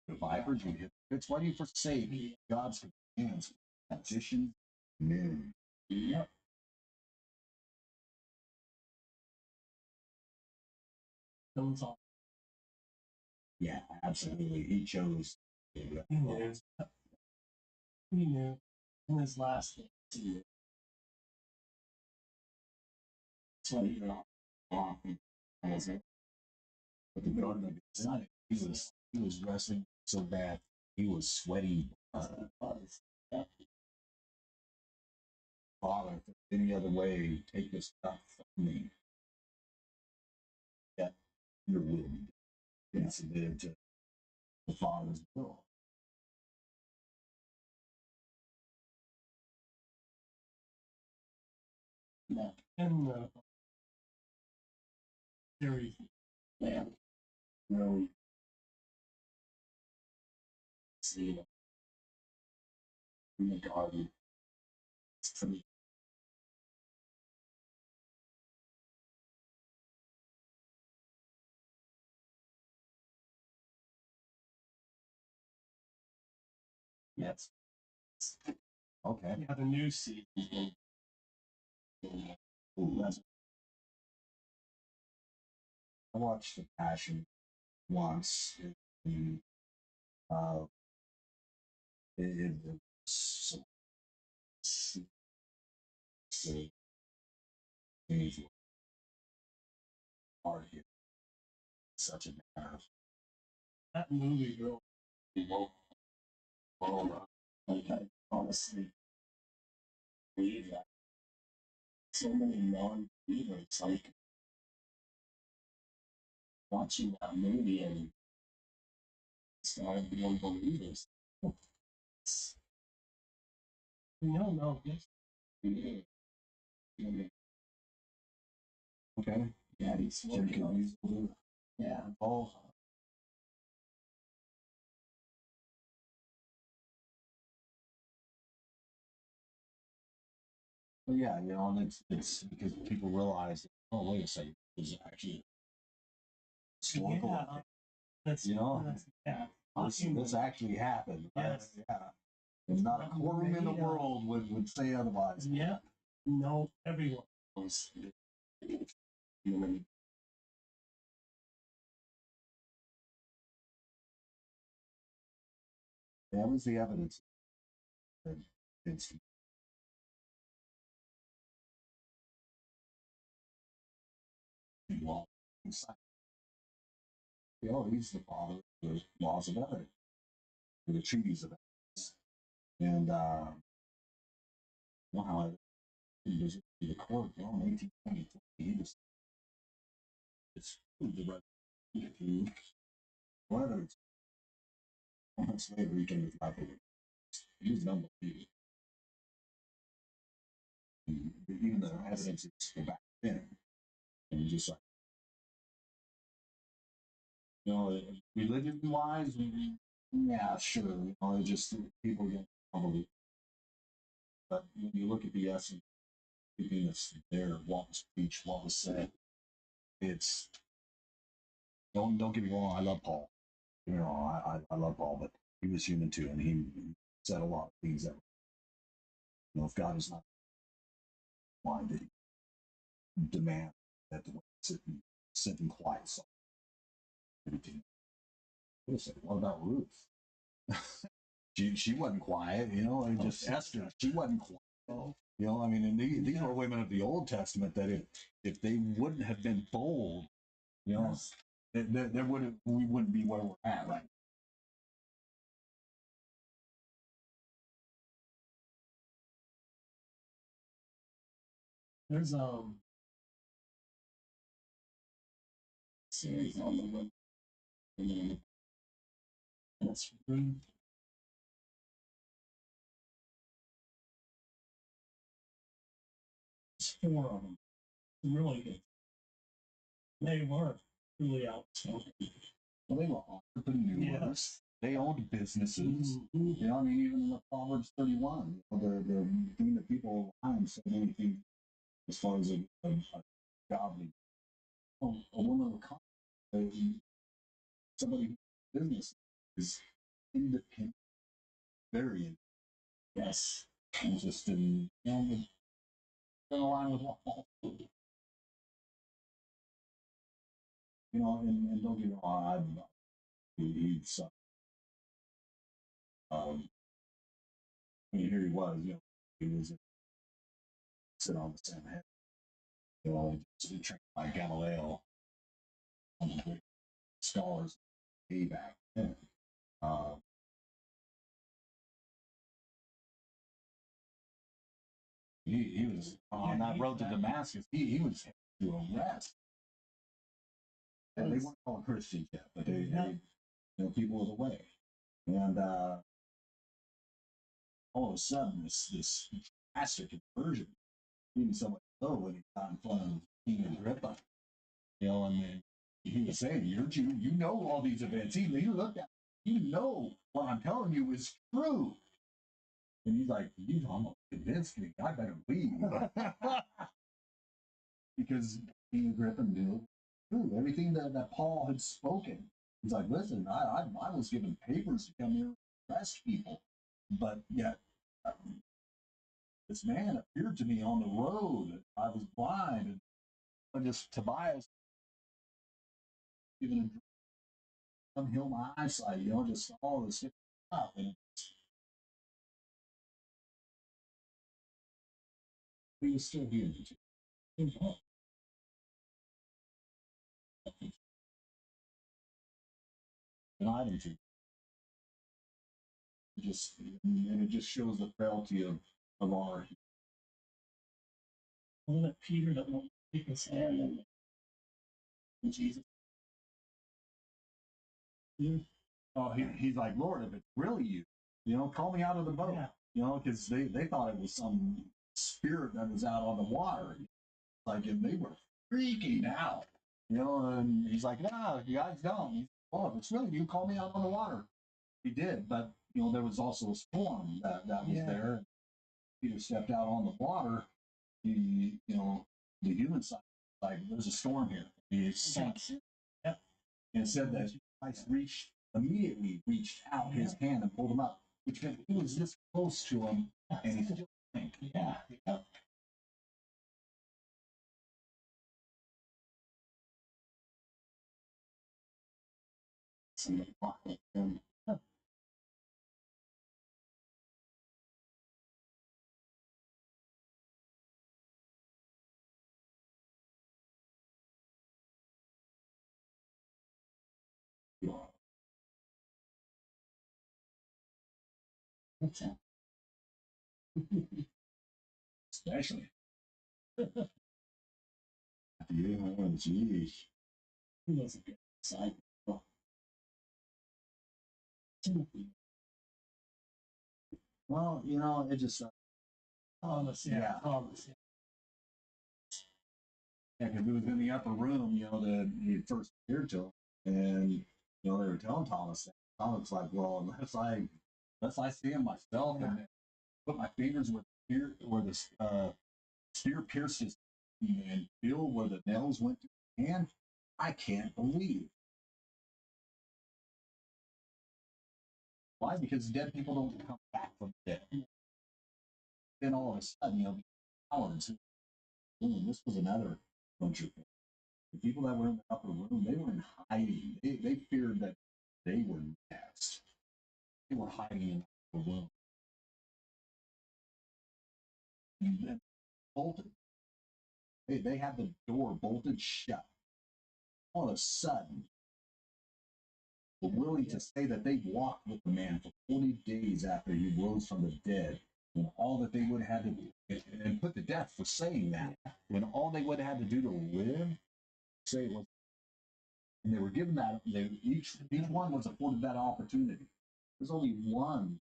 vipers and hypocrites. Why do you forsake God's commands? Magicians, men. Yep. Yeah, absolutely. He chose. He knew. He knew in his last day. That's why he was it. But the Garden of Gethsemane, he was wrestling so bad he was sweating. Father, if any other way, take this stuff from me. Yet your will be done. And submitted to the Father's will. Yeah. And very really see it in the garden. It's pretty. Yes. Okay. Yeah, the new season. I watched The Passion once. And, it was so painful. Hard here. Such a matter. That movie really woke up. Like I honestly believe that so many non-believers like watching that movie and started being believers. No, yes. Okay. Yeah, he's working on. Yeah. Oh. Well, yeah, and it's because people realize, oh, wait a second, this is actually historical. Yeah. That's, yeah. This actually happened. Yes. Yeah. And not a quorum in the world would say otherwise. Yeah. No, everyone knows. That was the evidence. It's law. He's the father of the laws of evidence, the treaties of evidence. And how I visited the court in 1823. He just proved the right whether it's months later he came to life. He was unbelievable. Even the evidence is back then. And just like, religion wise, yeah, sure. It's just people get unbelievable. But when you look at the essence, everything that's there, what was preached, what was said, it's don't get me wrong. I love Paul. I love Paul, but he was human too, and he said a lot of things that, if God is not minded, demand that the sit in quiet silence. What about Ruth? she wasn't quiet, and just Esther. She wasn't quiet. I mean, and these were women of the Old Testament that if they wouldn't have been bold, there wouldn't we wouldn't be where we're at right now. There's series on the web, and it's really it's 4 of them. Really good. They were really outspoken. Well, they were entrepreneurs. Yes. They owned businesses. Mm-hmm. I mean, even in the Proverbs 31, the thing that people around said anything as far as a godly, a woman of confidence, somebody whose business is independent, very independent. Yes. And just in line with what Paul did. And don't get me wrong, he's here he was, he was sit on the same head, just trained by Galileo, one of the great scholars way back then. He was on that road to Damascus. He was to arrest. And they weren't called Christians yet, but they people of the way. And all of a sudden, this drastic conversion, even so much so when he got in front of King Agrippa, and then he was saying, "You're Jew, you know all these events." He looked at, what I'm telling you is true. And he's like, "You almost convinced me. I better leave." Because King Agrippa knew true. Everything that Paul had spoken. He's like, "Listen, I was given papers to come here and arrest people, but yet this man appeared to me on the road. I was blind, and just Tobias given a unheal my eyesight, just all this stuff." And he was still here. Denied him to. It just shows the frailty of our. Wasn't it Peter that won't take his hand and Jesus? Oh, he's like, "Lord, if it's really you, call me out of the boat." Because they thought it was some spirit that was out on the water. Like, and they were freaking out. And he's like, "No, you guys don't." He's, "Oh, if it's really you, call me out on the water." He did, but there was also a storm that was there. Peter stepped out on the water. The human side, like, there's a storm here. He sank. Yep. And it said that Christ immediately reached out his hand and pulled him up, which meant he was this close to him, and he still sank. Yeah. Yep. Especially. Yeah, geez. He was a good disciple. Timothy. Well, it just Thomas, yeah. Thomas, yeah, because it was in the upper room, that he first appeared to him, and they were telling Thomas that. Thomas was like, "Well, unless I see him myself and put my fingers where the spear pierced his and feel where the nails went through his hand, I can't believe." Why? Because dead people don't come back from the dead. Then all of a sudden, cowards. This was another bunch of the people that were in the upper room. They were in hiding. They feared that they were next. They were hiding in the room. And then bolted. They had the door bolted shut. All of a sudden, were willing to say that they walked with the man for 40 days after he rose from the dead, when all that they would have had to do, and put to death for saying that, when all they would have had to do to live, say it was, and they were given that, each one was afforded that opportunity. There's only one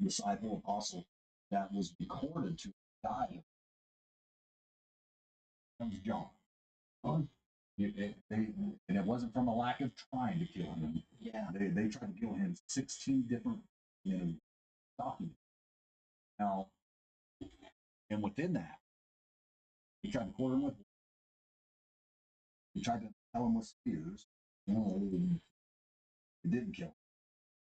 disciple apostle that was recorded to die. That was John. And it wasn't from a lack of trying to kill him. Yeah. They tried to kill him 16 different, documents. Now, and within that, he tried to quarter him with. He tried to tell him with spears. It didn't kill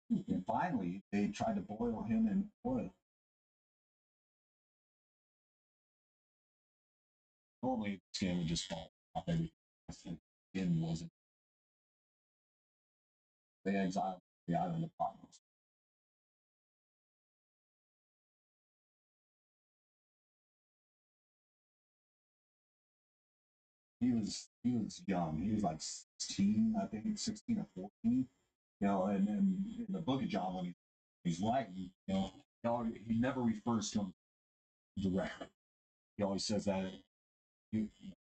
him. And finally, they tried to boil him in oil. Normally, the skin would just fall off everything. The skin wasn't. They exiled the island of Patmos. He was young. He was like 16, I think, 16 or 14. And in the book of John, when he's writing, he never refers to him directly. He always says that,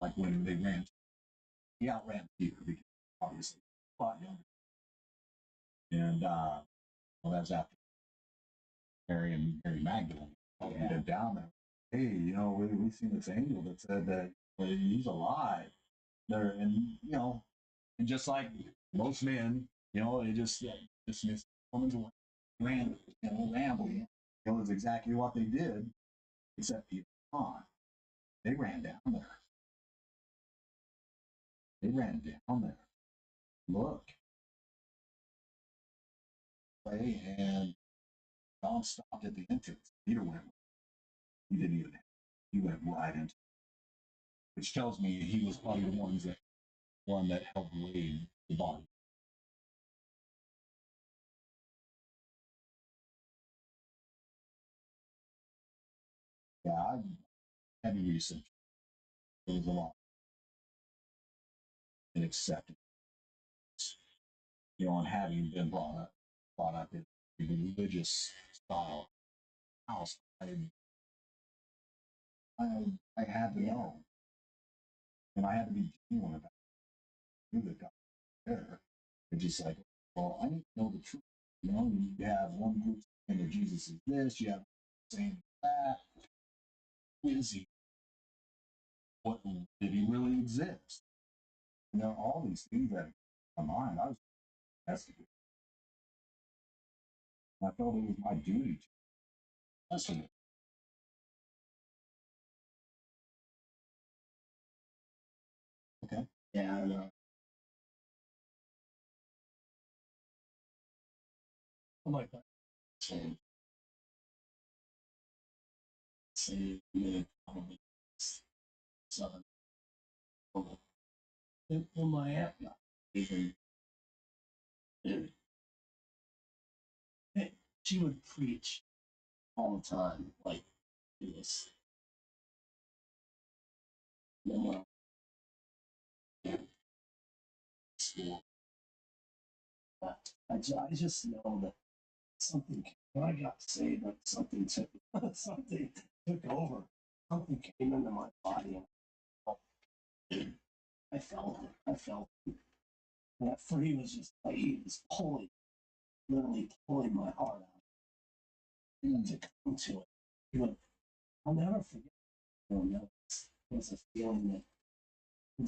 like when they ran, he outran Peter because obviously a lot younger. And well, that's after Mary Magdalene. He went down there. Hey, we've seen this angel that said that he's alive. There, and and just like most men, they just dismiss woman's rambling. It was exactly what they did, except Peter and John. They ran down there. They ran down there. Look, play, and John stopped at the entrance. Peter went. He didn't even. He went right into, which tells me he was probably the one that helped lay the body. Yeah, I had to research. There was a lot in acceptance, and having been brought up in the religious style house, I had to know, and I had to be genuine about it. I knew that God was there. It's just like, well, I need to know the truth. You have one group saying that Jesus is this, you have saying that. Who is he? What did he really exist? All these things that in my mind, I was investigating. I felt it was my duty to investigate. Okay. Yeah, I know. Oh my God. Say, probably 7. When my aunt got even, she would preach all the time, like this. School. But I just know that something, when I got saved, like something took something took over. Something came into my body, and I felt it. I felt it. And that free was just like he was pulling, literally pulling my heart out to come to it. But I'll never forget. It was a feeling that it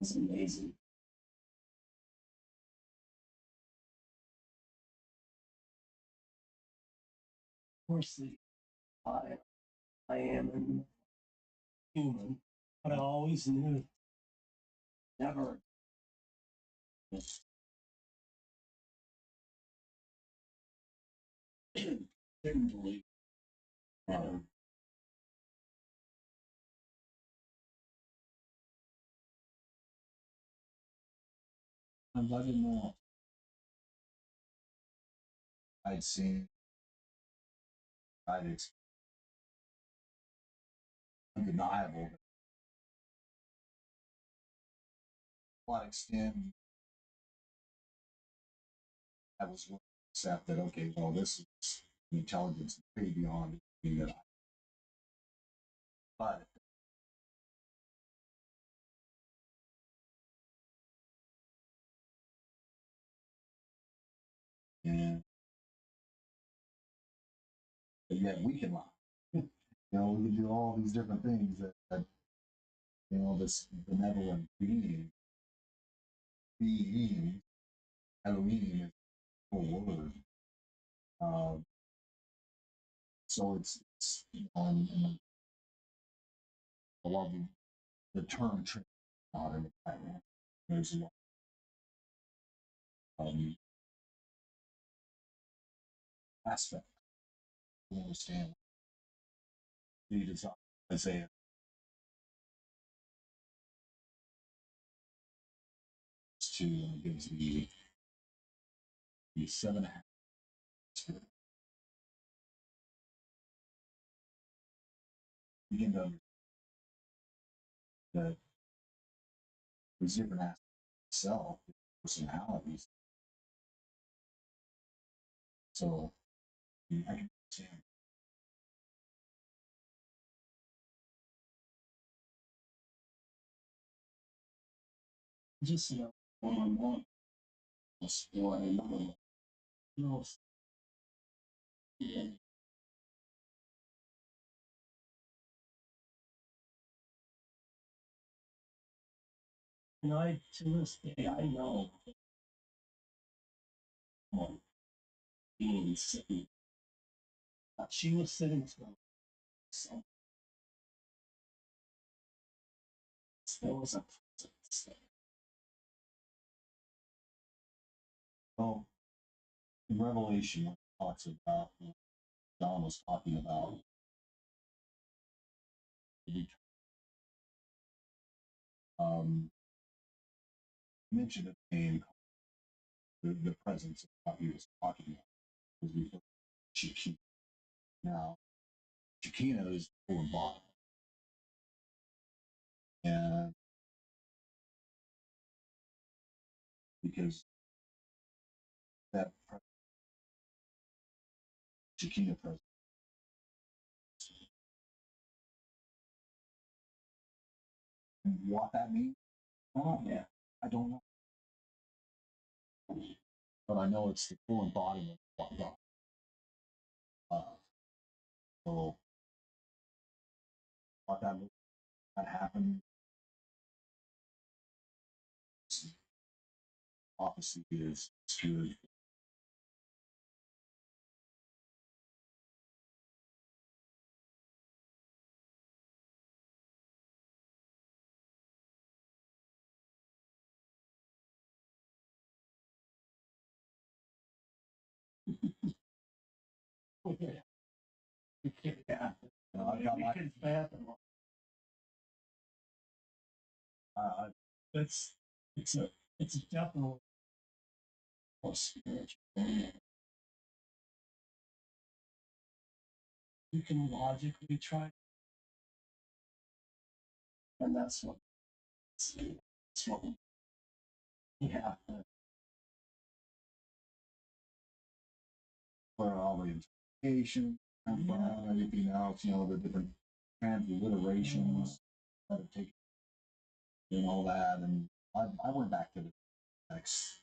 was amazing. Of course, I am a human, but I always knew never Didn't believe. I didn't know. I'd seen. It's undeniable. To what extent I was willing to accept that, okay, well, this is intelligence way beyond anything that I. But and yet we can lie. We can do all these different things that this benevolent being, Elohim is a word. Um, so it's I love the term Trinity not in the Bible. There's a lot aspect to understand. He does Isaiah to gives the 7.5 spirit. Begin to understand that there's different aspects of self, personalities. So I can understand. Just one on one. No. Yeah. And to this day, I know one being sitting. She was sitting to so there was a presence there. Well, in Revelation, it talks about John was talking about mentioned a name, the presence of what he was talking about was referred to Shekinah. Now, Shekinah is the full body. And because that Shekinah presence, and what that means, yeah, I don't know. But I know it's the full embodiment of what God. So what that happened, prophecy is good. Yeah. I got my, it's it's a it's definitely more spiritual. You can logically try, and that's what we have to. for all the interpretation and everything else, the different transliterations that have taken and all that. And I went back to the text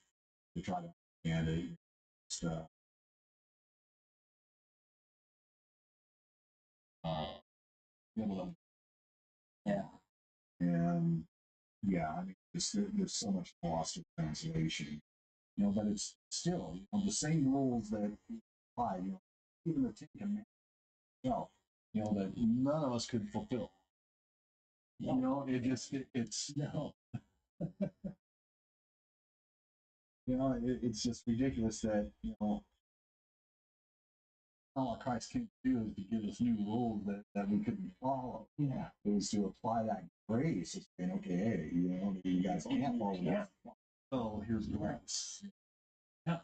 to try to understand it. Just, be able to, Yeah. and yeah, I mean, there's so much lost in translation, but it's still, the same rules that apply, even the Ten Commandments, that none of us could fulfill. No. It's No. it's just ridiculous that all Christ came to do is to give us new rules that we couldn't follow. Yeah. It was to apply that grace. It's saying, okay, hey, you guys can't follow that. So here's grace. Yeah.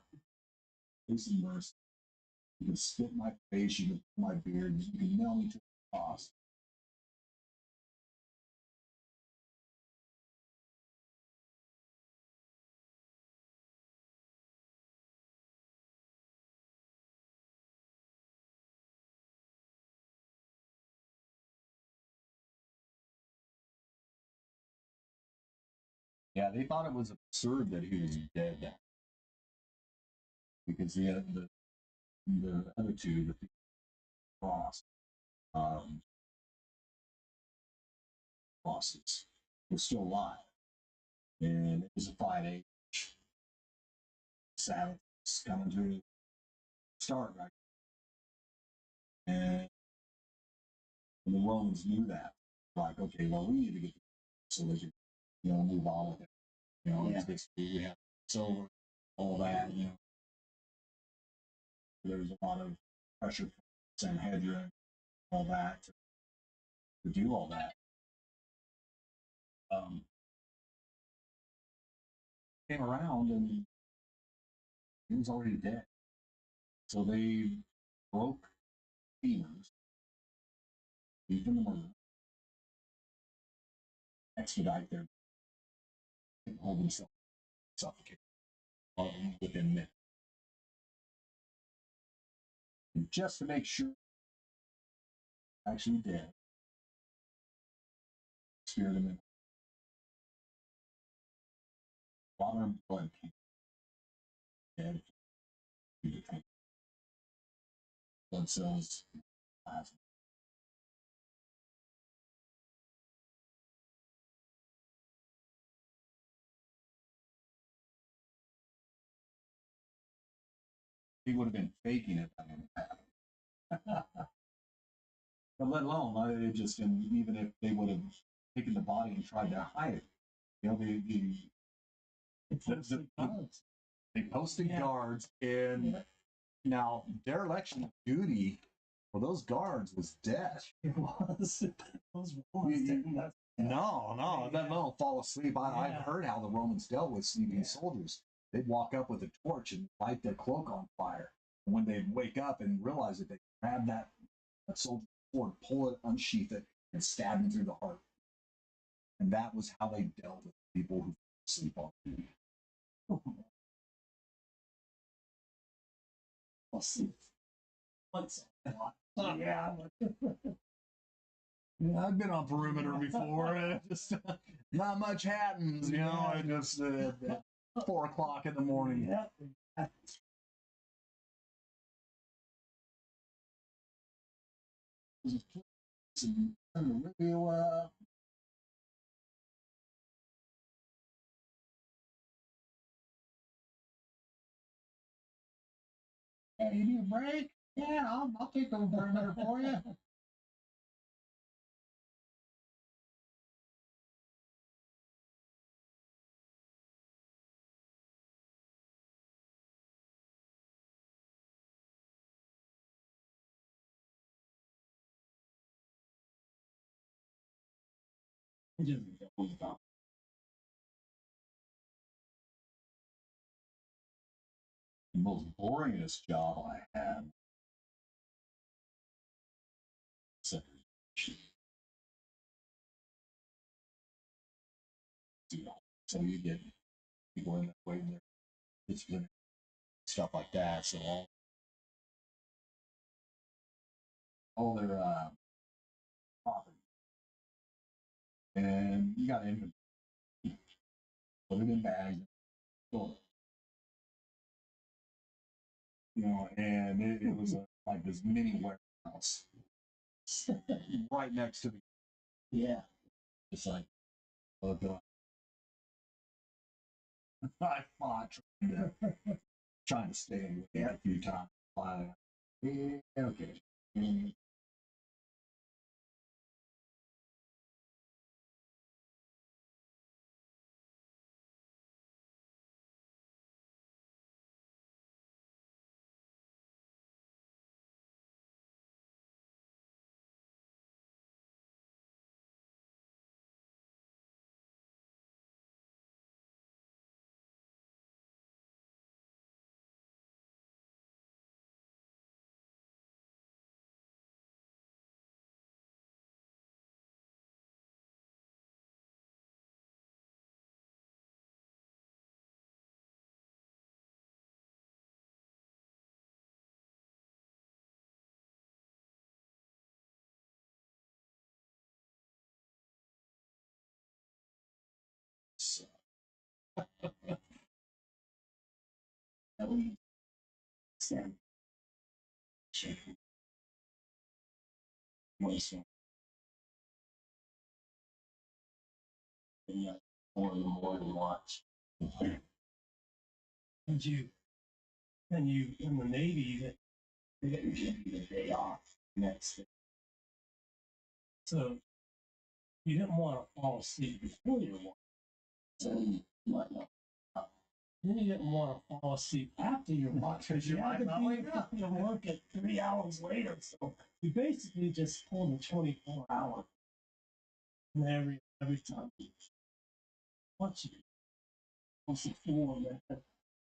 Grace and mercy. You can spit in my face, you can pull my beard, you can nail me to the cross. Yeah, they thought it was absurd that he was dead because the other two, the cross, crosses, were still alive, and it was a 5-8 Sabbath coming to start right, and the Romans knew that, like, okay, well, we need to get so they could, move on with it. It's basically we have silver, all that. There's a lot of pressure from Sanhedrin, all that to do all that. Came around and he was already dead. So they broke femurs, even the murder, expedite their and hold themselves suffocated within minutes. And just to make sure actually dead, speared him in water and blood came dead. Blood cells plasma. He would have been faking it. But let alone, it just, and even if they would have taken the body and tried to hide it, they posted guards, and now dereliction of duty for those guards was death. It was. Those Romans didn't. No, that little fall asleep. I've heard how the Romans dealt with sleeping soldiers. They'd walk up with a torch and light their cloak on fire. And when they'd wake up and realize it, they'd grab that soldier's sword, pull it, unsheath it, and stab him through the heart. And that was how they dealt with people who sleep on duty. I'll see. Once. Yeah. Yeah, I've been on perimeter before. And just not much happens, I just at 4 o'clock in the morning. Yeah. Hey, you need a break? Yeah, I'll take the perimeter for you. The most boringest job I had. So you get people in that way, discipline, stuff like that. So all their property, and you got inventory, put it in bags, store it. And it was like this mini warehouse right next to me. Yeah. It's like, oh God. I fought trying to stay with it a few times. Okay. that we send shit voice in the morning watch. And you in the Navy, they didn't give you the day off next day. So you didn't want to fall asleep before your watch. So you might not. Then you didn't want to fall asleep after your watch because you had to be up to work at 3 hours later. So you basically just pulled a 24-hour. And every time you watch it, what's it for, man?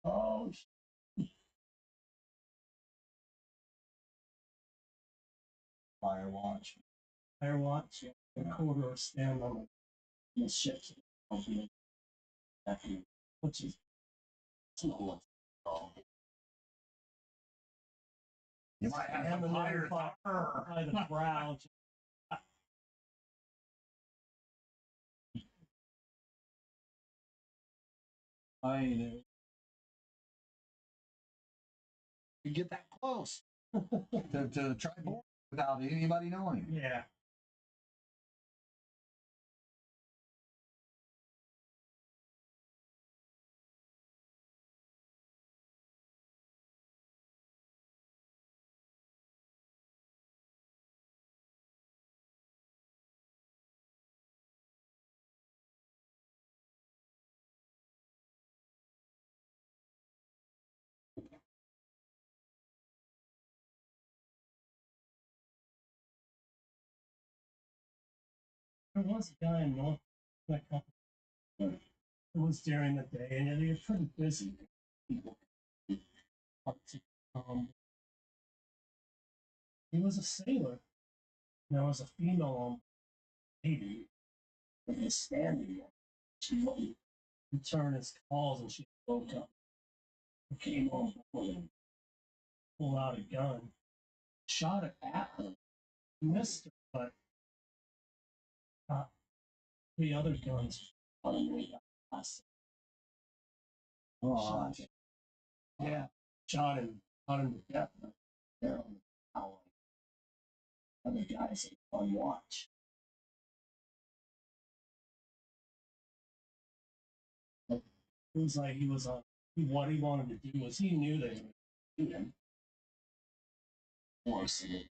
Oh, Fire watch. Fire watch, a quarter or stand on the ships, which is not You might have and to the fire by the brow. I mean, you get that close to try board without anybody knowing. Yeah. There was a guy in North that company. It was during the day, and they were pretty busy. People. He was a sailor. And there was a female on Navy that was standing there. She wouldn't return his calls, and she woke up. He came on board and pulled out a gun, shot it at her, missed her, but the other guns on the way up. Oh, Yeah, shot him to death. There on the tower. Other guys on watch. It was like he was on. What he wanted to do was he knew they were shoot him. Force it.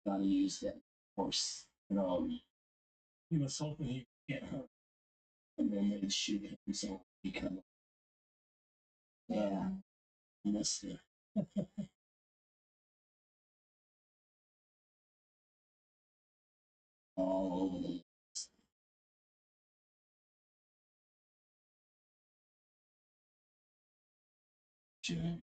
Gotta use that force. He was hoping he'd get hurt, and then they'd shoot him. So he kind of, yeah, missed it. All over the. Sure.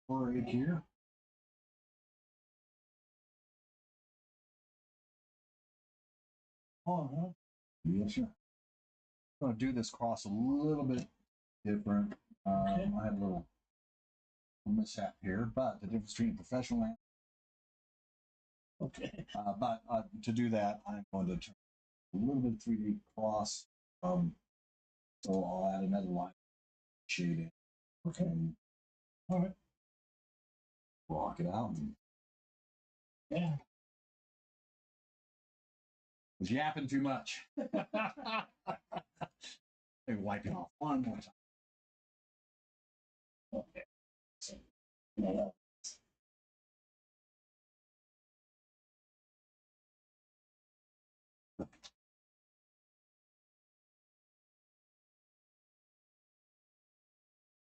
for it here. Oh, Yes, sir. I'm going to do this cross a little bit different. Okay. I had a little mishap here, but the difference between professional and okay. but to do that, I'm going to turn a little bit of 3D cross. So I'll add another line shading. Okay. And All right. block it out. And Yeah. was yapping too much. They wipe it off one more time. Okay. So, yeah.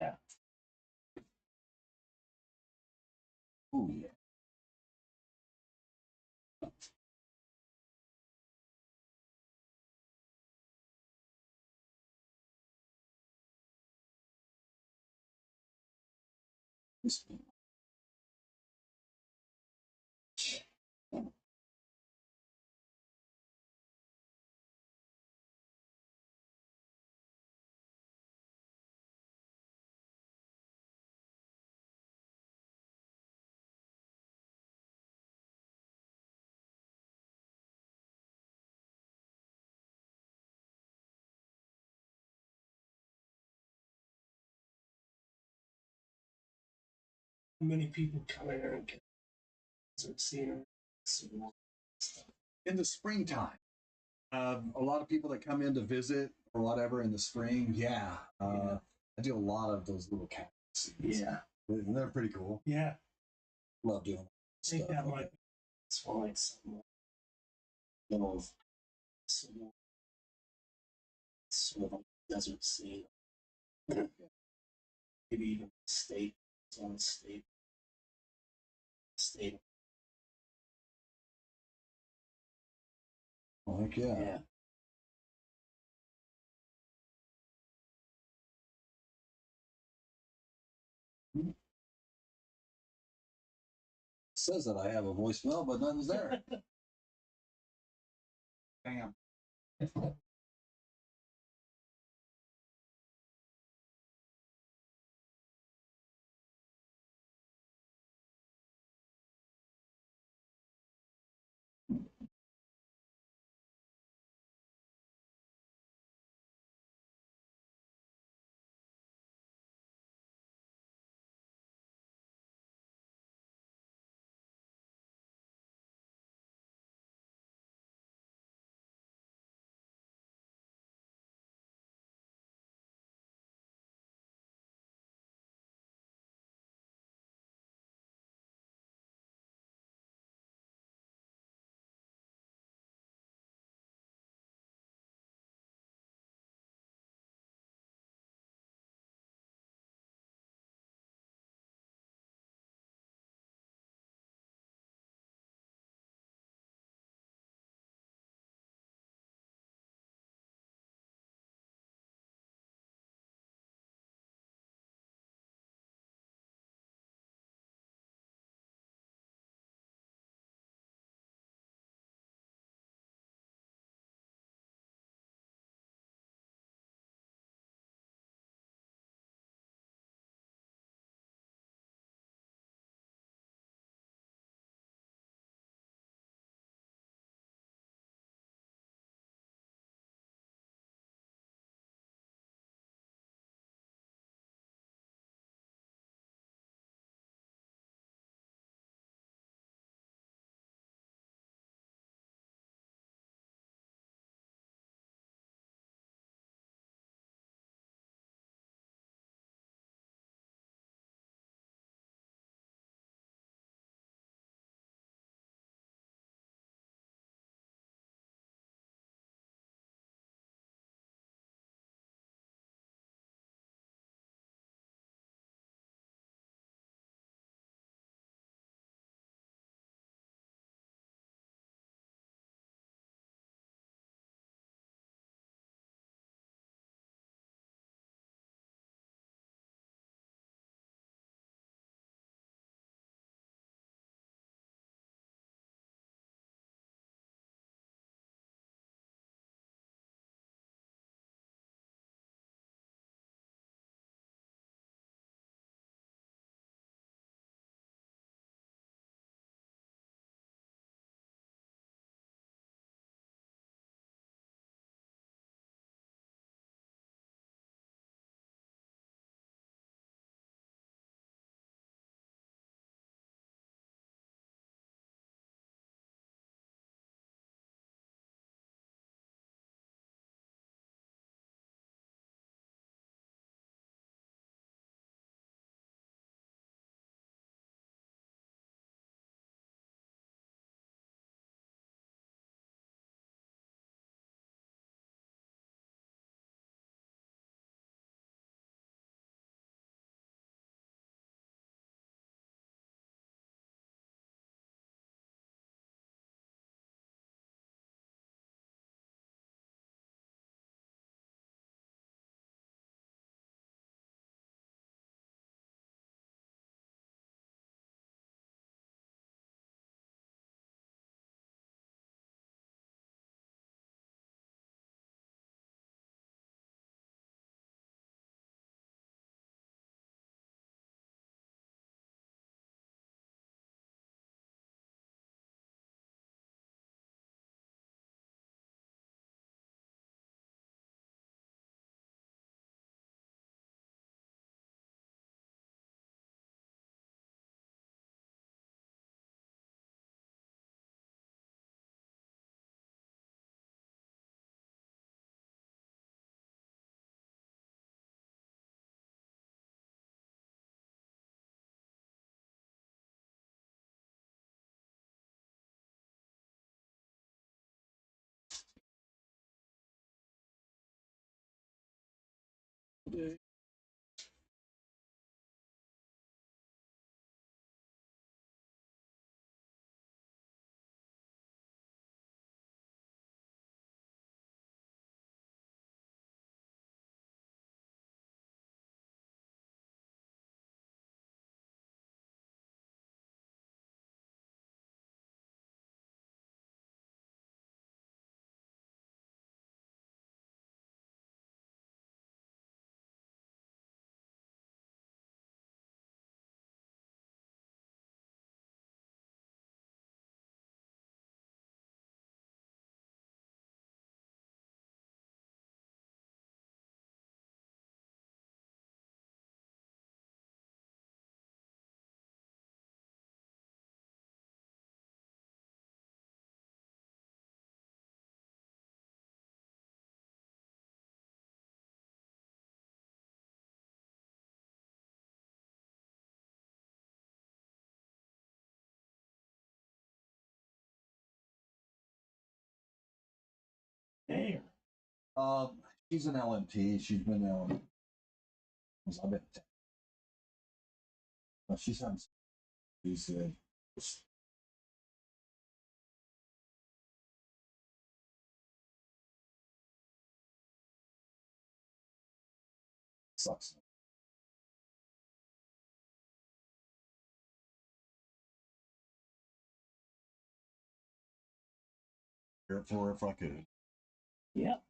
Yeah. Oh yeah. This many people come in here and get desert scenery, stuff. In the springtime, a lot of people that come in to visit or whatever in the spring, yeah, I do a lot of those little cactus. Yeah. And they're pretty cool. Yeah. Love doing I think stuff. that might be for like some little sort of desert scene. Maybe even state, its own state. Like, yeah. Yeah. It says that I have a voicemail, but none's there. Bam. day. Damn. She's an LMT. She's been LMT. I've been. She's having. She's sucks. Here for if I could. Yep.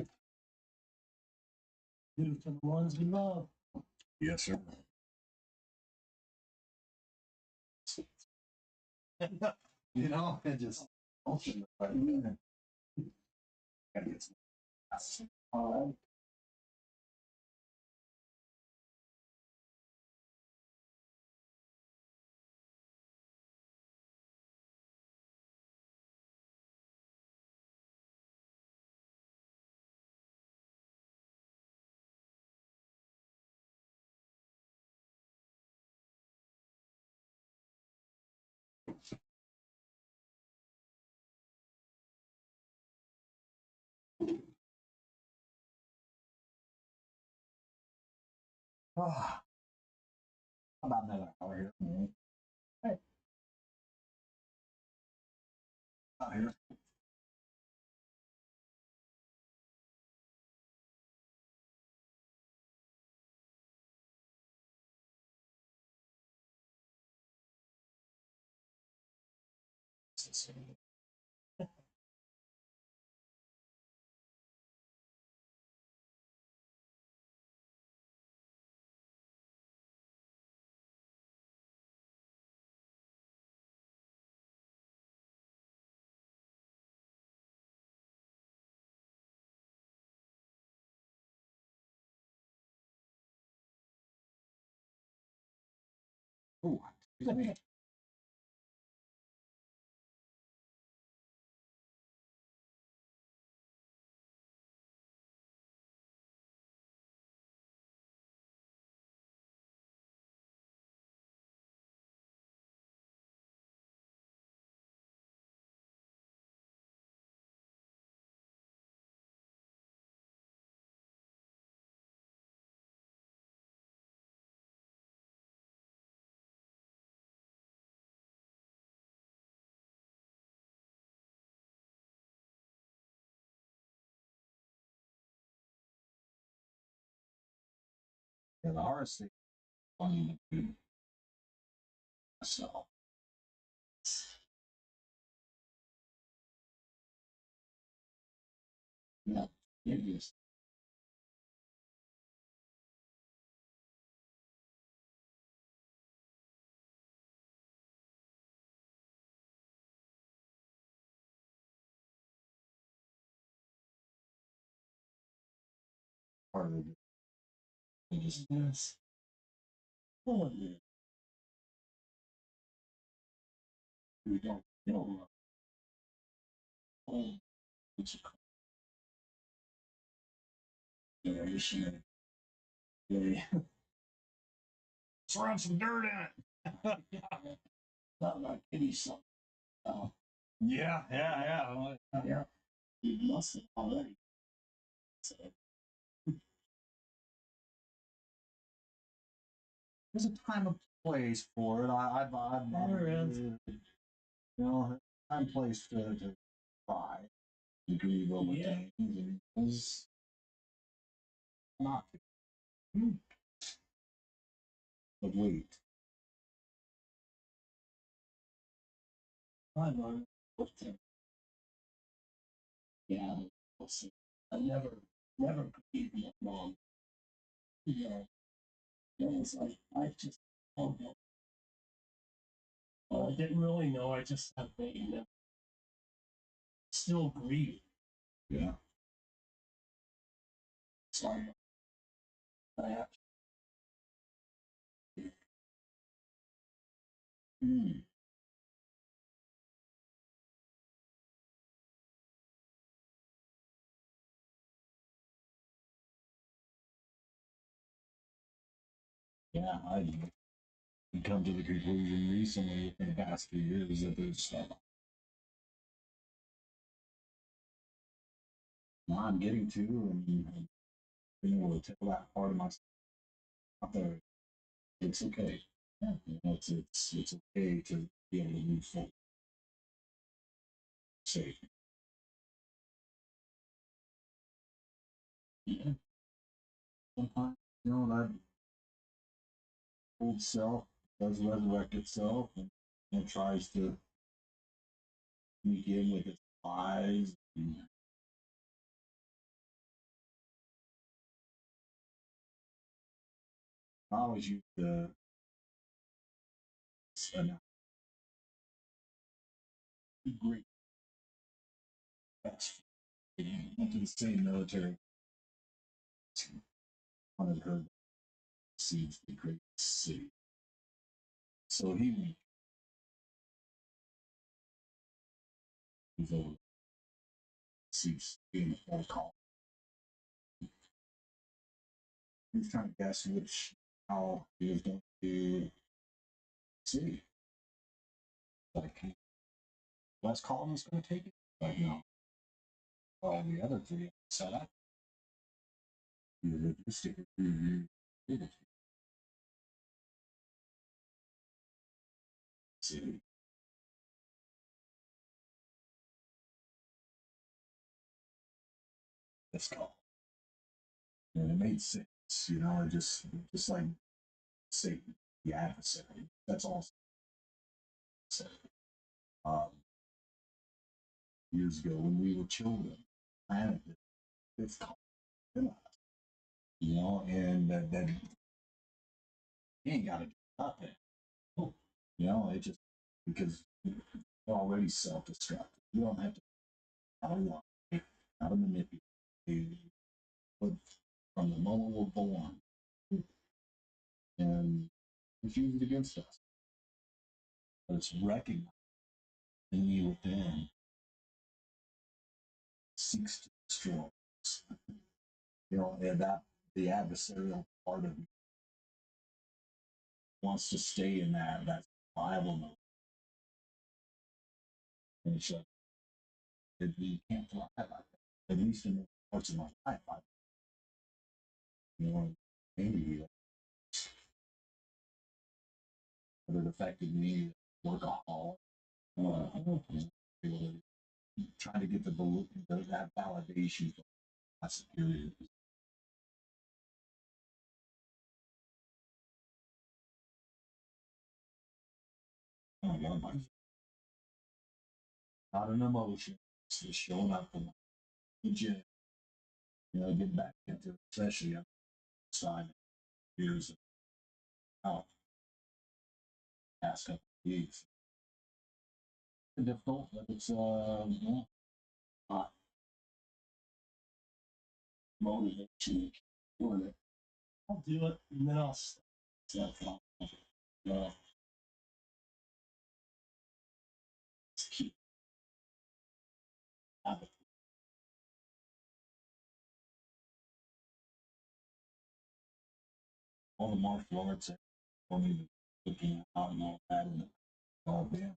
Do for the ones we love. Yes, sir. You know, it just. Gotta get some. All right. Ah, about another hour here. Hey. Out here. Ooh, excuse me. Yeah, the hardest thing on so yeah, it is. Part of it. It just is. Oh, yeah. We don't know. Oh, it's a generation. Yeah. Throw some dirt in it. Not like any something. Oh. Yeah. Yeah. You must have already. So, there's a time and place for it. There is. You know, time and place to try to grieve over things, and it's not the weight. I learned. Yeah, I never grieved my mom. You know, it was like I just don't know. I didn't really know. I just had pain. Still grieve. Yeah. So I have Mm. Yeah, I come to the conclusion recently within the past few years that there's stuff I'm getting to, and being able to tell that part of myself out there, it's okay. Yeah. You know, it's okay to be able to move forward. Safe. Yeah. Sometimes, you know, that old self does resurrect itself and tries to sneak in with its lies. And I always use the great best. Went to the same military. One of her sees the great city. So he was over sees being a full call. He was trying to guess how he was going to see. Like West Colton was going to take it. But no, all the other three set up. The logistic review. City. This call. And it made sense, you know, just like Satan, the adversary. That's all. Um, Years ago when we were children, planet it's called you know, and that you ain't got to do nothing. You know, it just because you're already self-destructive. You don't have to how to lie, how to manipulate. But from the moment we're born, and it's used against us. But it's recognized in you within seeks to destroy us. You know, and that the adversarial part of me wants to stay in that survival mode. And it's like you can't thrive like that. At least in the parts of my life, you know, maybe but it affected me workaholic. I don't know, trying to get that validation from my superiors. I love my not an emotion. It's just showing up for my gym. You know, getting back into it, especially on the side years out past couple of weeks. It's difficult, but it's not motivation doing it. I'll do it and then I'll stop. Uh, keep habit. All the martial arts for me looking out and all that and all damn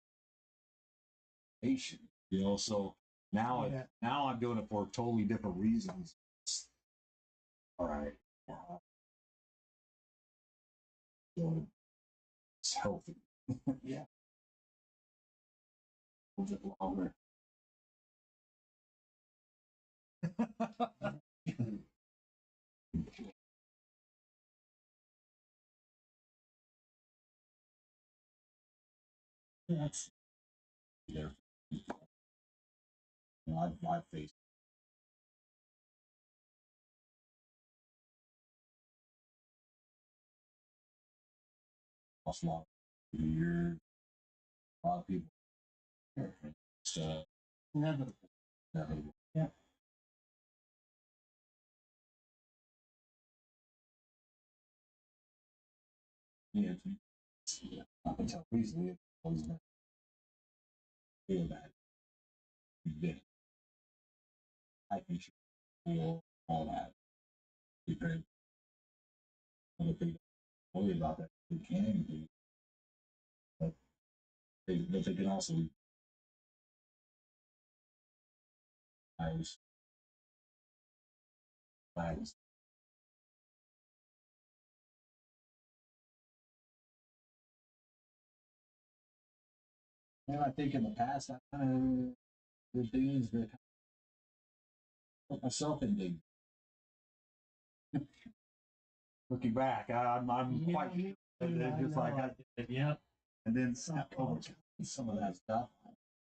patient. You know, so now now I'm doing it for totally different reasons. All right. It's healthy. Yeah. A little bit longer. That's There. I've faced lost a lot of years, a lot of people. It's inevitable. inevitable. Yeah. Yeah, I can tell recently it's always been feel that event. I think you feel all that. Because if they don't worry about that, they can do, but they can also I was and I think in the past I kind of did things that put myself in big. Looking back, I'm Yeah, quite me and too. then I just know like I did. Yeah. and then over some of that stuff. I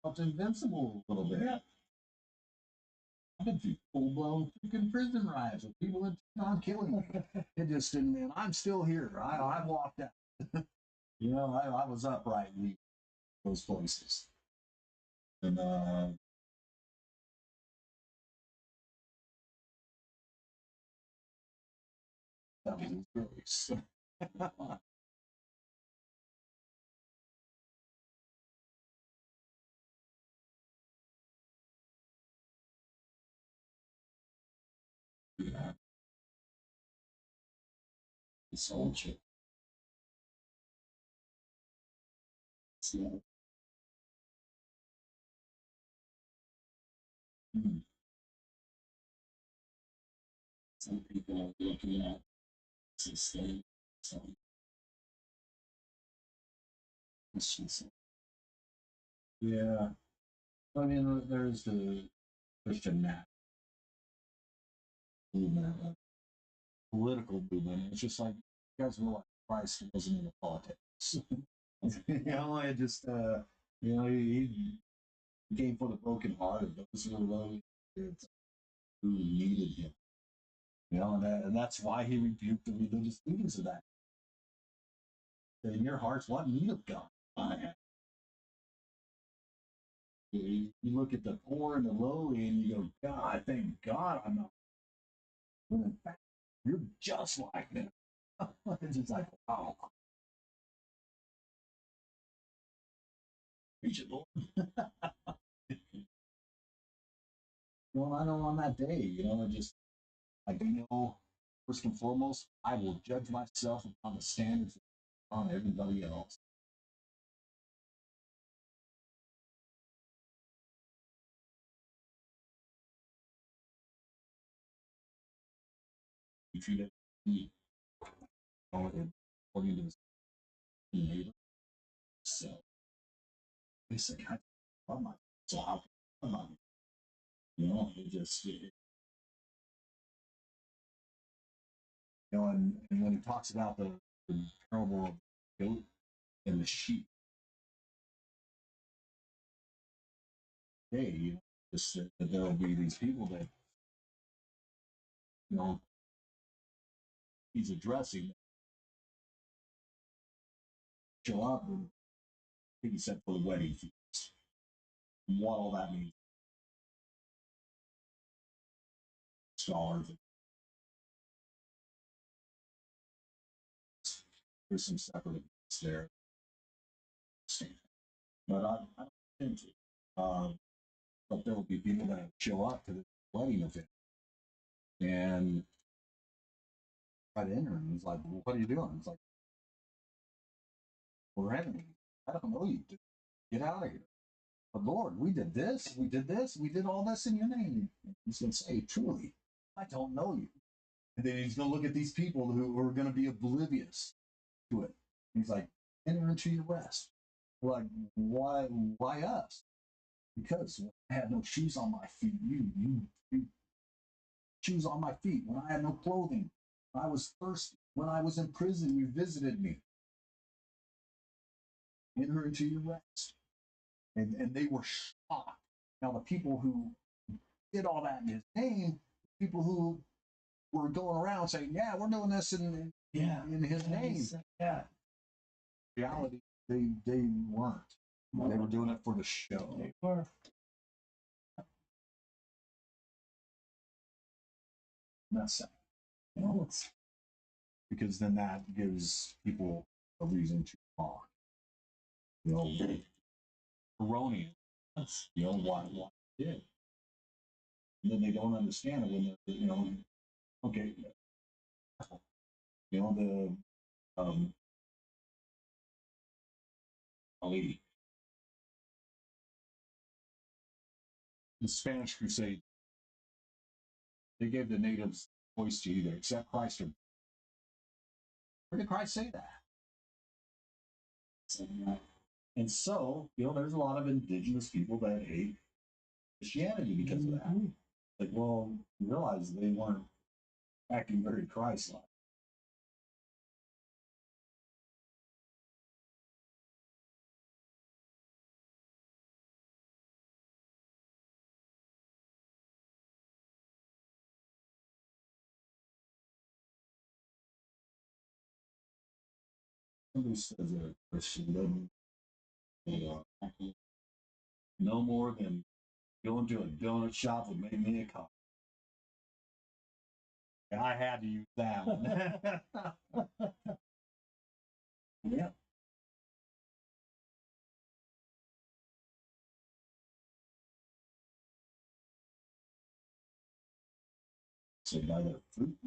felt invincible a little bit. Yeah. I've been through full blown freaking prison riots with people that on killing me. It just didn't, and I'm still here. I walked out. You know, I was upright in those places. And that was his grace. Yeah, the soldier. So, some people are looking at sustain some Christians. Yeah, I mean, there's the Christian movement, political movement. It's just like you guys realize Christ wasn't into politics. You know, I just you know, he came for the broken hearted, those who were low, who needed him. You know, and that's why he rebuked the religious leaders of that. In your hearts, what need of God? You look at the poor and the lowly, and you go, God, thank God I'm not. When in fact, you're just like them. It's just like, wow, preach it, Lord. Well, I know on that day, you know, I just I do know first and foremost, I will judge myself upon the standards on everybody else. If you don't eat, you know, according to the neighbor, so it's like I'm not so how come I'm you know, it just you know, and when he talks about the parable of the goat and the sheep, hey, you know, just that there will be these people that you know he's addressing show up and I think he said for the wedding feast. And what all that means, scholars. There's some separate events there, but I don't think but there will be people that show up to the wedding event and try to enter, and he's like, well, "What are you doing?" It's like, "We're enemies. I don't know you. Get out of here." But Lord, we did this, we did all this in your name. He's going to say, truly, I don't know you. And then he's going to look at these people who are going to be oblivious to it. He's like, enter into your rest. We're like, why us? Because I had no shoes on my feet. You shoes on my feet. When I had no clothing, when I was thirsty, when I was in prison, you visited me. Enter into your rest. And they were shocked. Now, the people who did all that in his name, people who were going around saying, yeah, we're doing this in his name. Yeah. Reality, they weren't. They were doing it for the show. They were. That's sad. You know, because then that gives people a reason to mock. You know, erroneous. You know, why did. And then they don't understand it when they're, you know, okay, you know, Ali, the Spanish Crusade, they gave the natives choice to either accept Christ or. Where did Christ say that? And so, you know, there's a lot of indigenous people that hate Christianity because of that. Like, well, you realize they weren't acting very Christ-like. Somebody says a Christian doesn't, you know, no more than going to a donut shop and make me a coffee. And I had to use that one. Yeah. So by their fruit.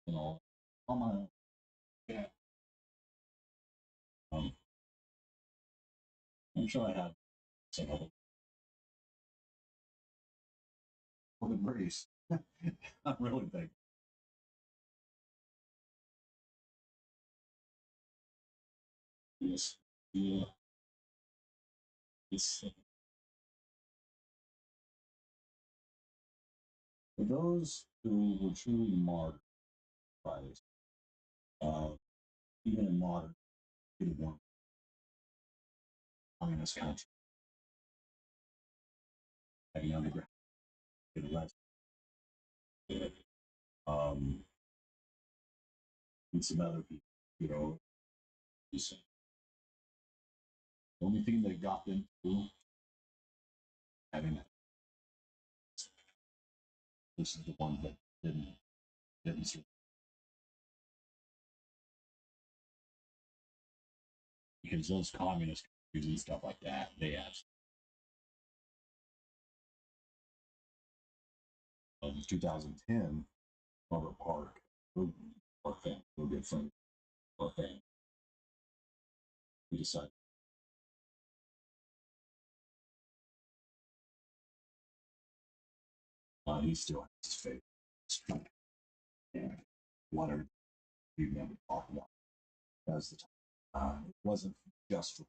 You know, on my own. Yeah. I'm sure I have some other for the breeze. I'm really thinking. Yes. Yeah. It's for those who were truly martyred by this, uh, even in modern, one communist country, having underground, get arrested, um, and some other people, you know, just, the only thing that got them through having that, this is the one that didn't survive. Because those communist countries and stuff like that, they have 2010, Robert Park, our family, we're good friends, our family, we decided he still has his faith. Yeah. Whatever we never talked about as the time. It wasn't just for,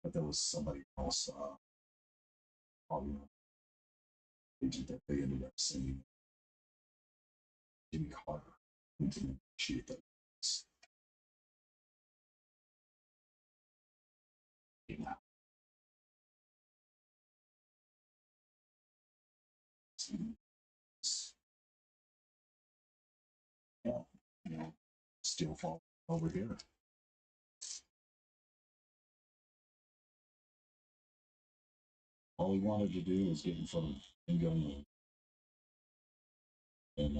but there was somebody else, probably an agent that they ended up sending Jimmy Carter into the shit that came out. Yeah, you know, still fall over here. All he wanted to do was get in front of him going, And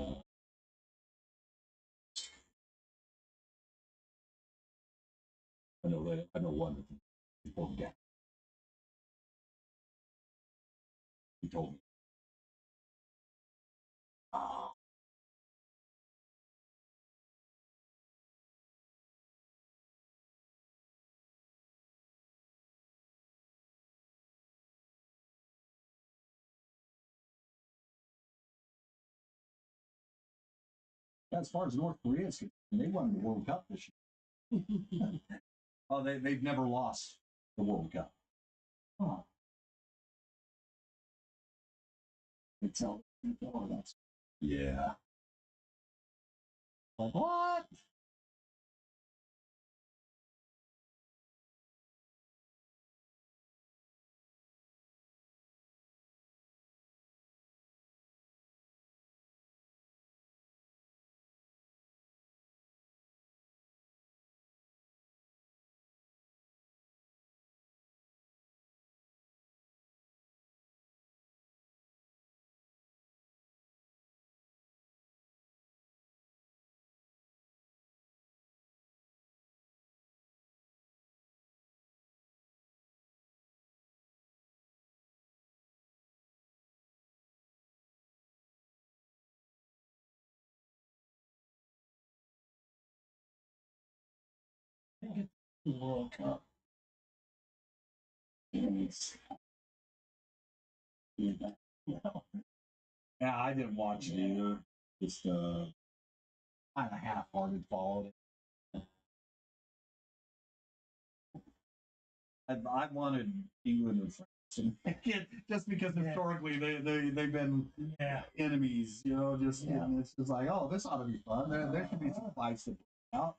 I know one of them before he got. He told me. Oh, as far as North Korea is concerned, they won the World Cup this year. Oh, they've never lost the World Cup. Oh, it's all that's yeah. Like what? I think it's the World Cup. It's, no. Yeah, I didn't watch it either. Just kind of half-hearted followed it. I wanted England and France to make it just because historically they've been enemies, you know. Just and it's just like, oh, this ought to be fun. There should be some fights to break out.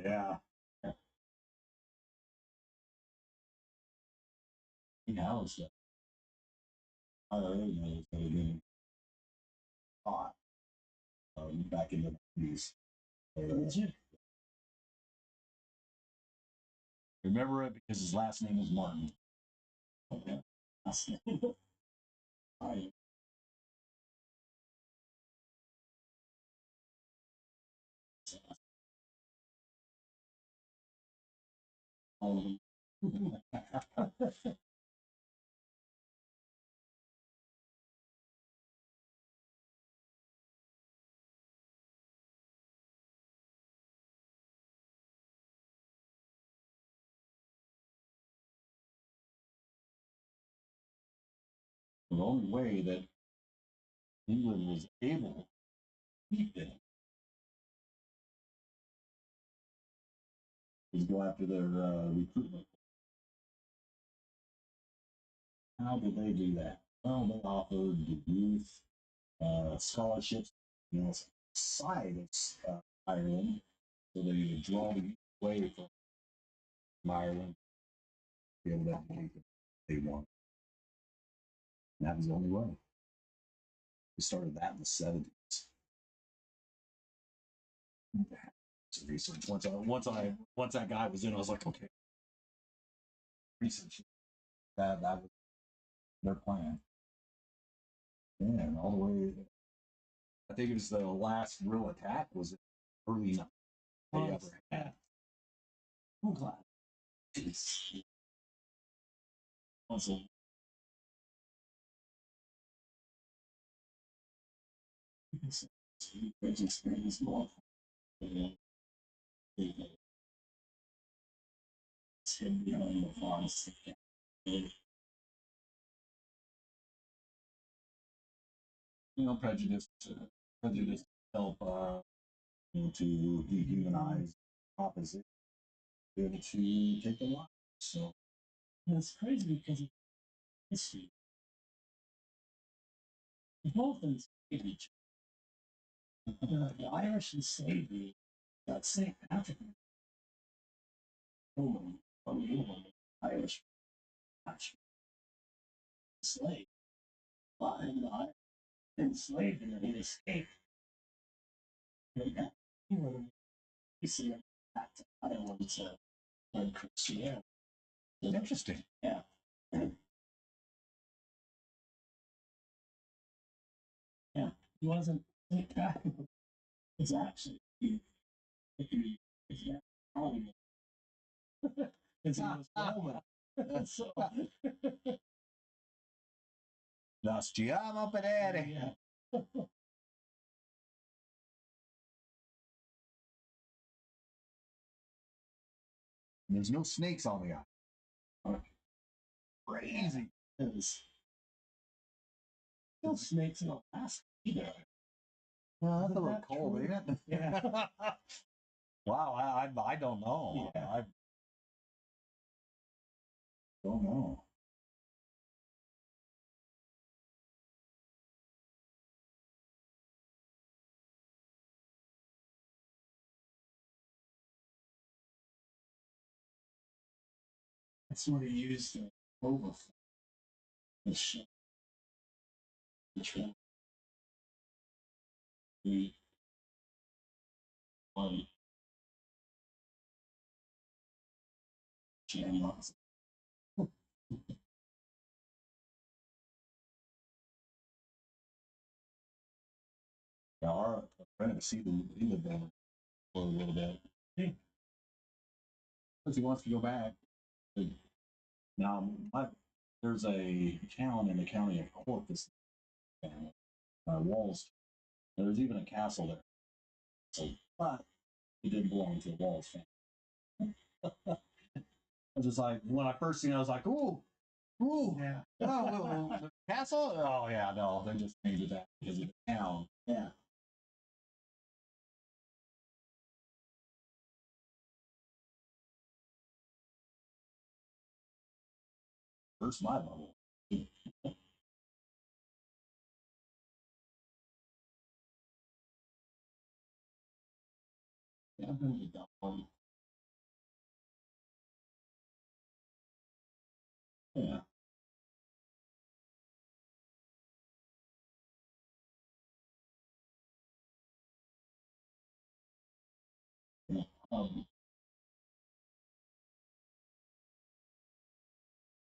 Yeah. Yeah, I already know it's going to be hot back in the 90s. Remember it because his last name was Martin. Okay. I, the only way that England was able to beat them was go after their recruitment. How did they do that? Well, they offered the youth scholarships, you know, outside of Ireland, so they would draw the youth away from Ireland to be able to educate them they want. And that was the only way. We started that in the 70s. So research. Once that guy was in, I was like, okay, research. That was their plan. Yeah, and all the way. I think it was the last real attack was early 90s. They ever had. I'm glad. Also, bridge experience more. It's hidden behind the forest. You know, prejudice help you know, to dehumanize opposite, be able to take the line. So And it's crazy because of history. The both enslaved each other. The Irish enslaved me. That St. Patrick woman from England, Irish slave, and the Irish enslaved him and he escaped. And that England, he sent him back to Ireland to and Christianity. Interesting. Yeah. Yeah. He wasn't practical. It's actually it's Roman. Because he was Roman. So Nos chiamo pedere. yeah. There's no snakes on the island. Crazy. There's no snakes in Alaska either. Well, that's a Isn't little that cold, true? ain't it? Yeah. Wow, I don't know. Yeah. I don't know. That's what he used to overflow the ship. The one channels. Yeah, our friend of Steve, he lived there for a little bit. Because he wants to go back. Now, there's a town in the county of Corpus, Walls. There's even a castle there. So, but it didn't belong to the Walls family. I was just like, when I first seen it, I was like, ooh, ooh, Yeah. oh, the castle? Oh, yeah, no, they just named it that because of the town. Yeah. First, my level. Yeah, I've been to Dublin. Yeah. Um,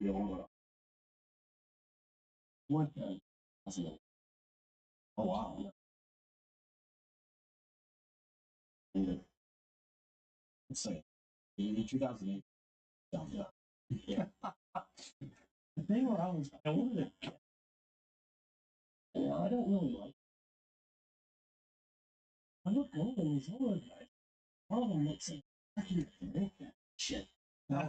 The old, went to Oslo. oh, wow. Yeah. Let's say, in 2008. Yeah. The thing where I wanted to, I don't really like. I look over and these older guys. One of them looks like I can drink that shit. And I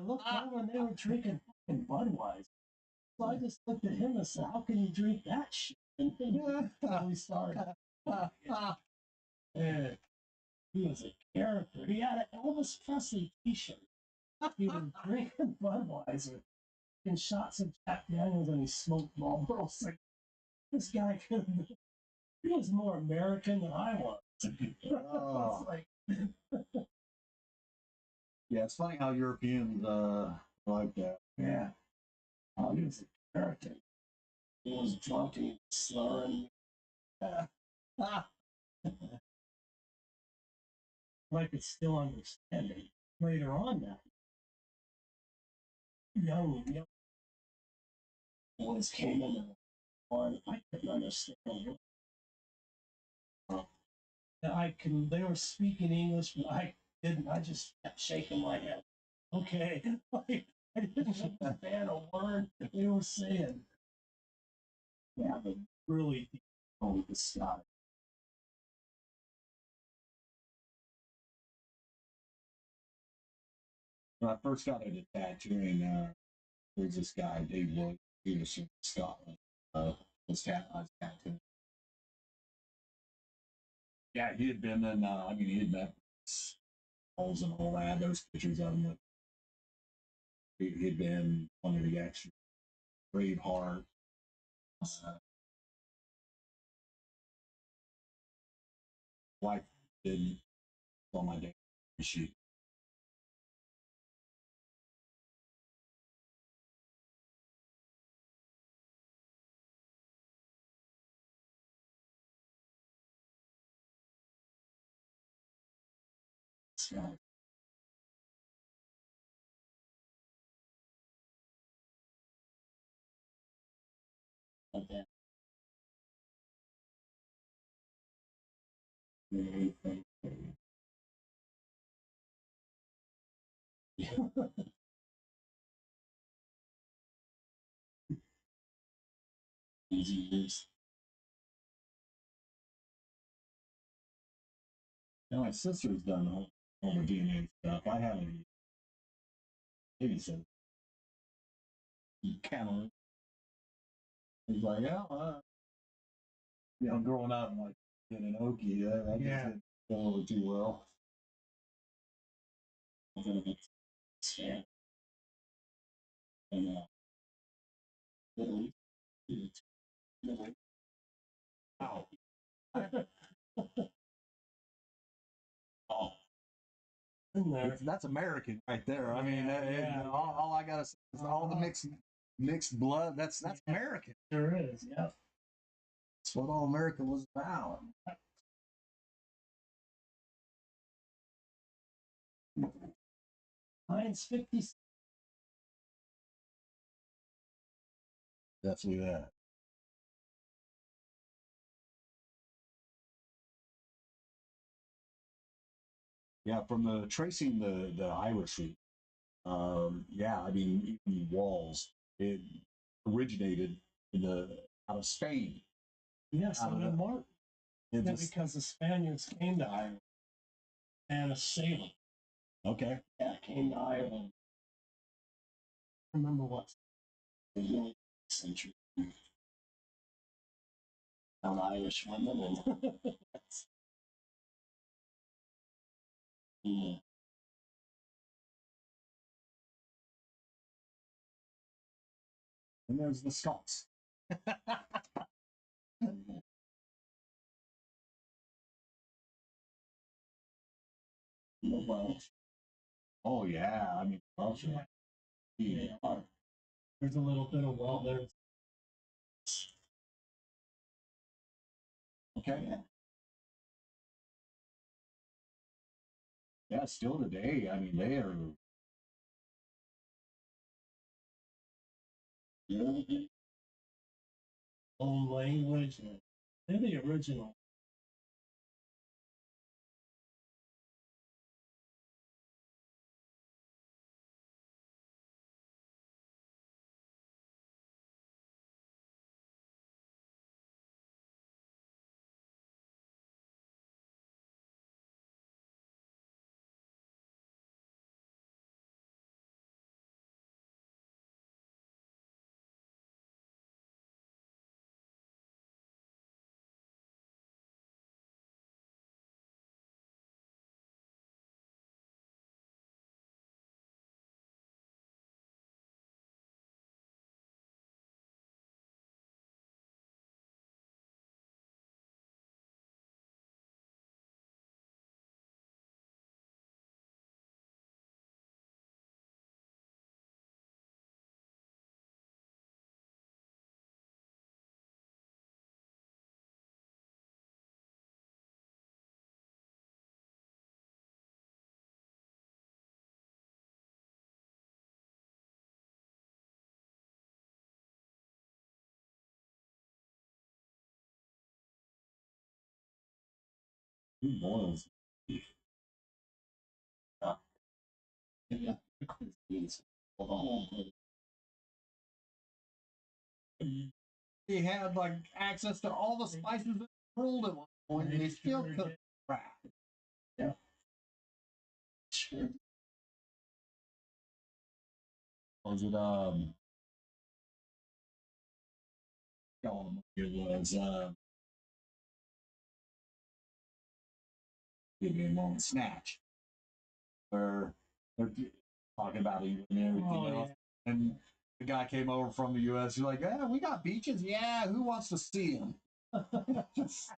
looked over and they were drinking fucking Budweiser. So I just looked at him and said, "How can you drink that shit?" And then we started. And he was a character. He had an Elvis Presley T-shirt. He was drinking Budweiser and shots of Jack Daniels, and he smoked Marlboro cigarettes. This guy could have been, he was more American than I was. Oh. It's like, Yeah, it's funny how Europeans like that. yeah. Oh, he was a character. He was drunk and he was slurring. I could still understand it. Later on, that young boys came in the bar, and I couldn't understand it. They were speaking English, but I didn't. I just kept shaking my head. Okay. Like, I didn't understand a word they were saying. Yeah, but really, oh, the Scottish. When I first got into tattooing, there's this guy, Dave Williams, he was from Scotland. I was tattooing. Yeah, he had been in, he had met holes and all that. Those pictures of him. He'd been one of the extra Braveheart. Wife did on my day. She Scottish. Okay. Easy use. You know, my sister's done all the DNA stuff. I haven't babysat. Camera. He's like, yeah, you know, growing up like in an Okie, that just didn't go over too well. Yeah. And Italy. Wow. Oh, that's American right there. I mean, all I gotta say is all the mixed blood. That's American. Sure is. Yeah. That's what all America was about. Mine's 50. Definitely that. Yeah, from the tracing the Irish route. Yeah, I mean, even walls. It originated in the out of Spain. Yes, Out of and the, Mark. it Yeah, just, because the Spaniards came to Ireland and a sailor. okay. Yeah, came to Ireland. I remember what? The century. Found Irish women and yeah. And there's the Scots. The Welsh. Oh yeah, I mean Welsh. Yeah. There's a little bit of Welsh there. Okay. Yeah, still today. I mean, they are. Yeah. Own language. They're the original. Who boils? Yeah. They had like access to all the spices in the world at one point, and they still cook crap. Yeah. Sure. Was it it was give me a moment, Snatch, where they're talking about it and everything else. Yeah. And the guy came over from the U.S. He's like, "Yeah, we got beaches. Yeah, who wants to see them?" It's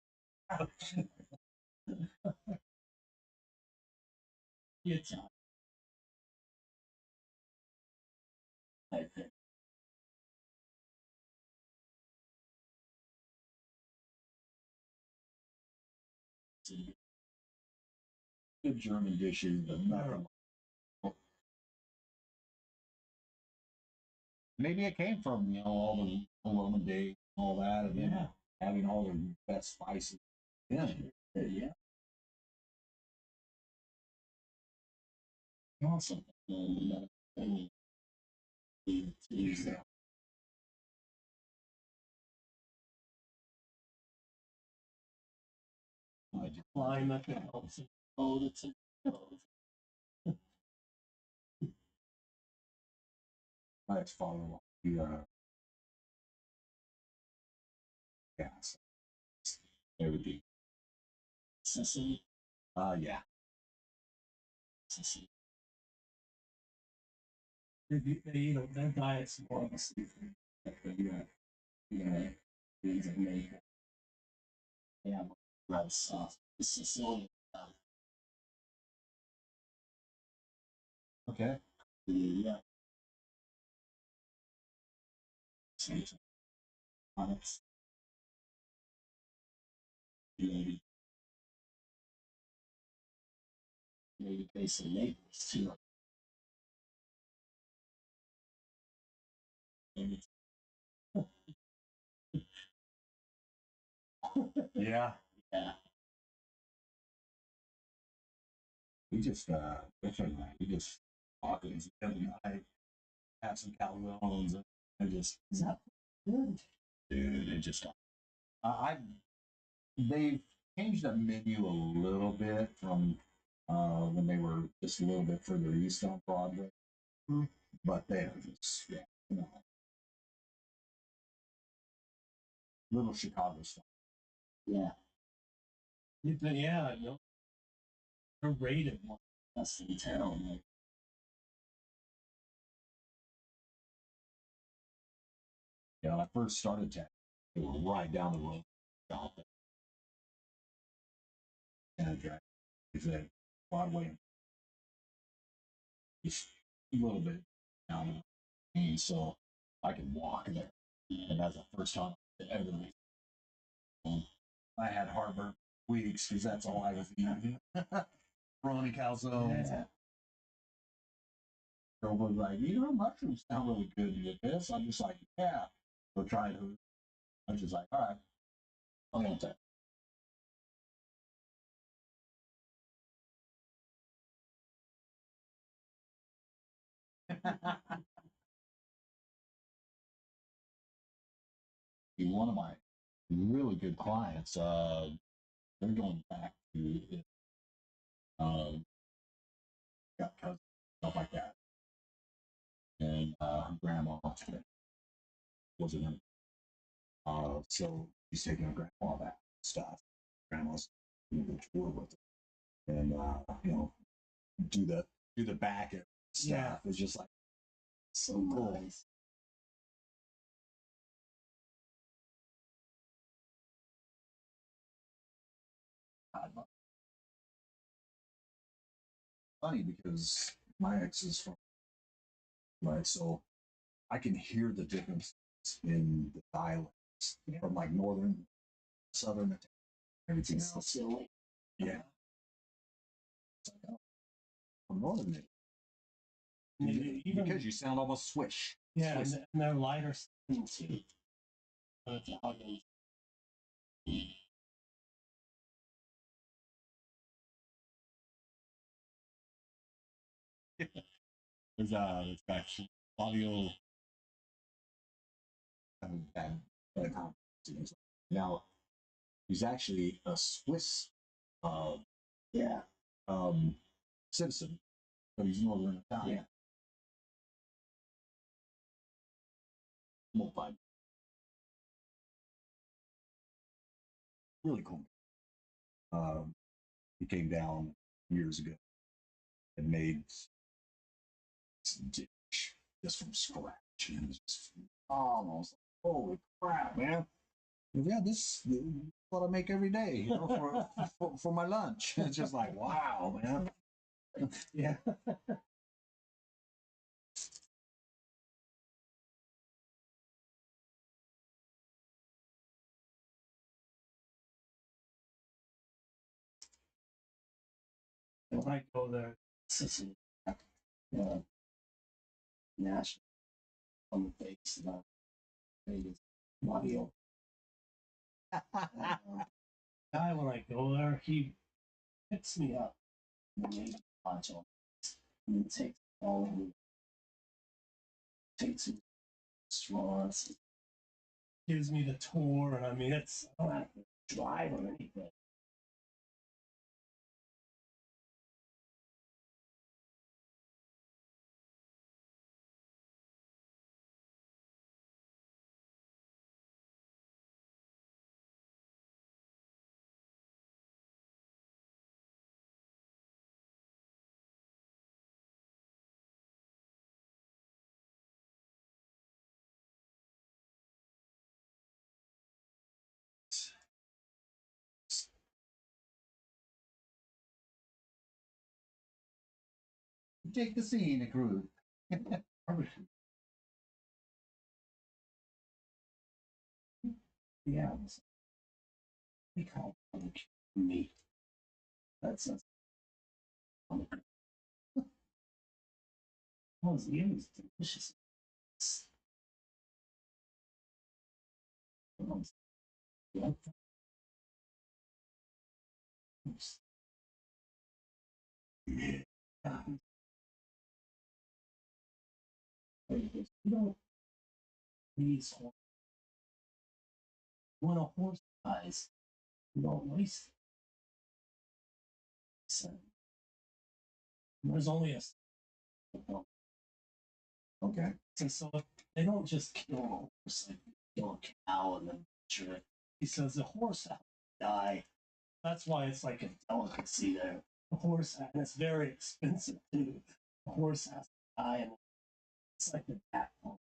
I think. Good German dishes, but nothing. Maybe it came from all the Roman days. all that, and then Yeah. having all their best spices. Yeah, Yeah. Awesome. Another thing is climate that helps it hold its my ex-father, he gas, everything. Sicily. Yeah. Sicily. Their diet's more of a seafood. Yeah, things that make it. They have a lot of sauce. The Sicilian stuff. Okay. Yeah. Sometimes honest. Maybe based in Naples too. And Yeah. yeah. We just we just talking the other night, had some calzones, and I just Is that good? dude, it just I they've changed the menu a little bit from when they were just a little bit further east on Broadway, Mm. but they're just little Chicago stuff. Yeah. Yeah, no. They're rated one of the best in town. Like, Yeah, when I first started tech, they were right down the road. Stop it. And is that Broadway just a little bit down, and so I can walk there. And that's the first time I ever I had heartburn weeks because that's all I was eating. Ronnie calzones. yeah. Girl was like, mushrooms sound really good with this. I'm just like, yeah. So try it. I'm just like, all right, I'll get that. One of my really good clients, they're going back to it. Got cousins, stuff like that. And her grandma wasn't in. So she's taking her grandma back stuff. Grandma's going to tour with her. And do the back end stuff. Yeah. It's just like so So cool. nice. Funny because my ex is from right, so I can hear the difference in the dialects from like northern, southern, everything It's else. silly. Yeah, it's like, oh, I'm northern Even, because you sound almost swish. yeah, Swiss. and they're lighter skin too. Italian. There's this guy Flavio. Bad, bad now he's actually a Swiss uh, Yeah. citizen, but he's Northern Italian. Multi. Really cool. He came down years ago and made this dish just from scratch. And it was just almost like, holy crap, man. Yeah, this is what I make every day, for my lunch. It's just like, wow, man. Yeah. When I go there, Sicily, national on the base that Vegas, Mario. Guy, when I go there, he picks me up and maybe watch all this, and then takes all of me, takes me to restaurants, gives me the tour, and I mean, it's I don't have to drive or anything. Take the scenic route. Yeah, we call it meat. That's a oh, it was delicious. Yeah. You don't these when a horse dies, you don't waste it. So, there's only a Okay. and so they don't just kill a horse like they kill a cow and then butcher it. He says the horse has to die. That's why it's like a delicacy there. The horse and it's very expensive too. The horse has to die and it's like the back or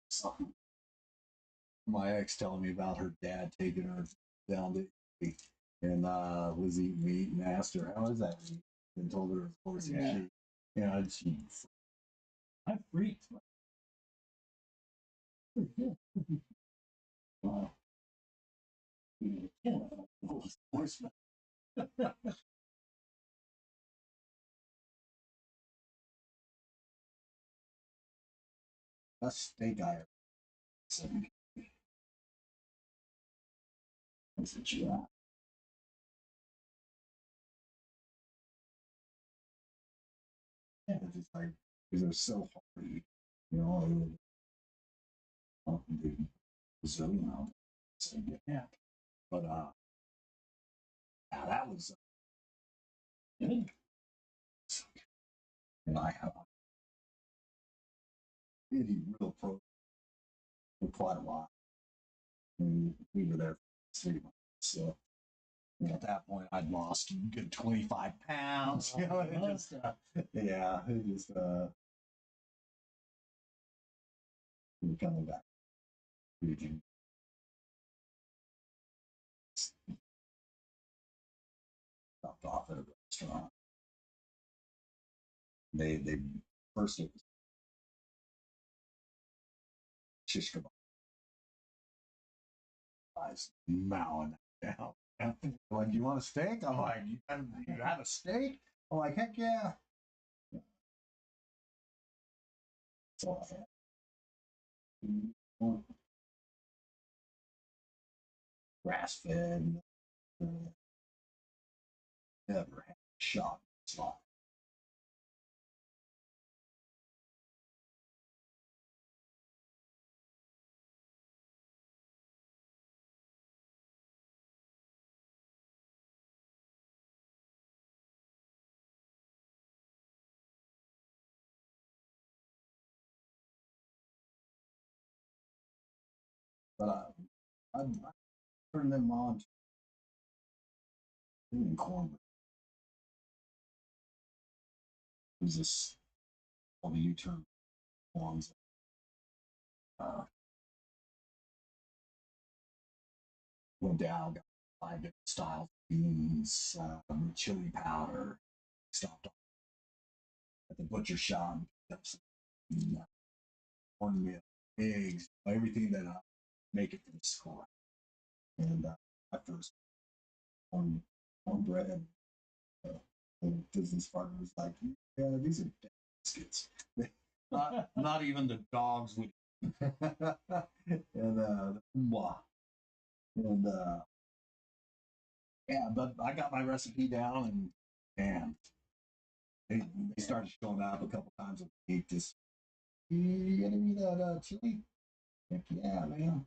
something. My ex telling me about her dad taking her down to eat and was eating meat and asked her, "How is that meat?" And told her, of course, Yeah. she I freaked. Wow. Yeah. Horseman. best steak I ever So, that's what you are. had. It's just like because it was so hard to eat, you know. The Brazilian out. So Yeah. but yeah, that was Good. and I have really real pro for quite a while. And we were there for 3 months. So at that point I'd lost a good 25 pounds. You know, it just yeah, it just we're coming back. Region. Stopped off at a restaurant. They first it was shish kebab. I was mowing that down. And like, you want a steak? I'm like, you have a steak? I'm like, heck yeah. So grass fed, never had a shot slot. But I turned them on to cornbread. It was this all the U-turn ones. Uh, went down, got 5 different styles of beans, chili powder, stopped off at the butcher shop, picked up some cornmeal, eggs, everything that I make it from scratch. And my first cornbread, the business partner was like, "Yeah, these are biscuits." Not even the dogs would. And wow. And yeah, but I got my recipe down, and they started showing up a couple times a week. Just you gonna do that chili? Heck yeah, man.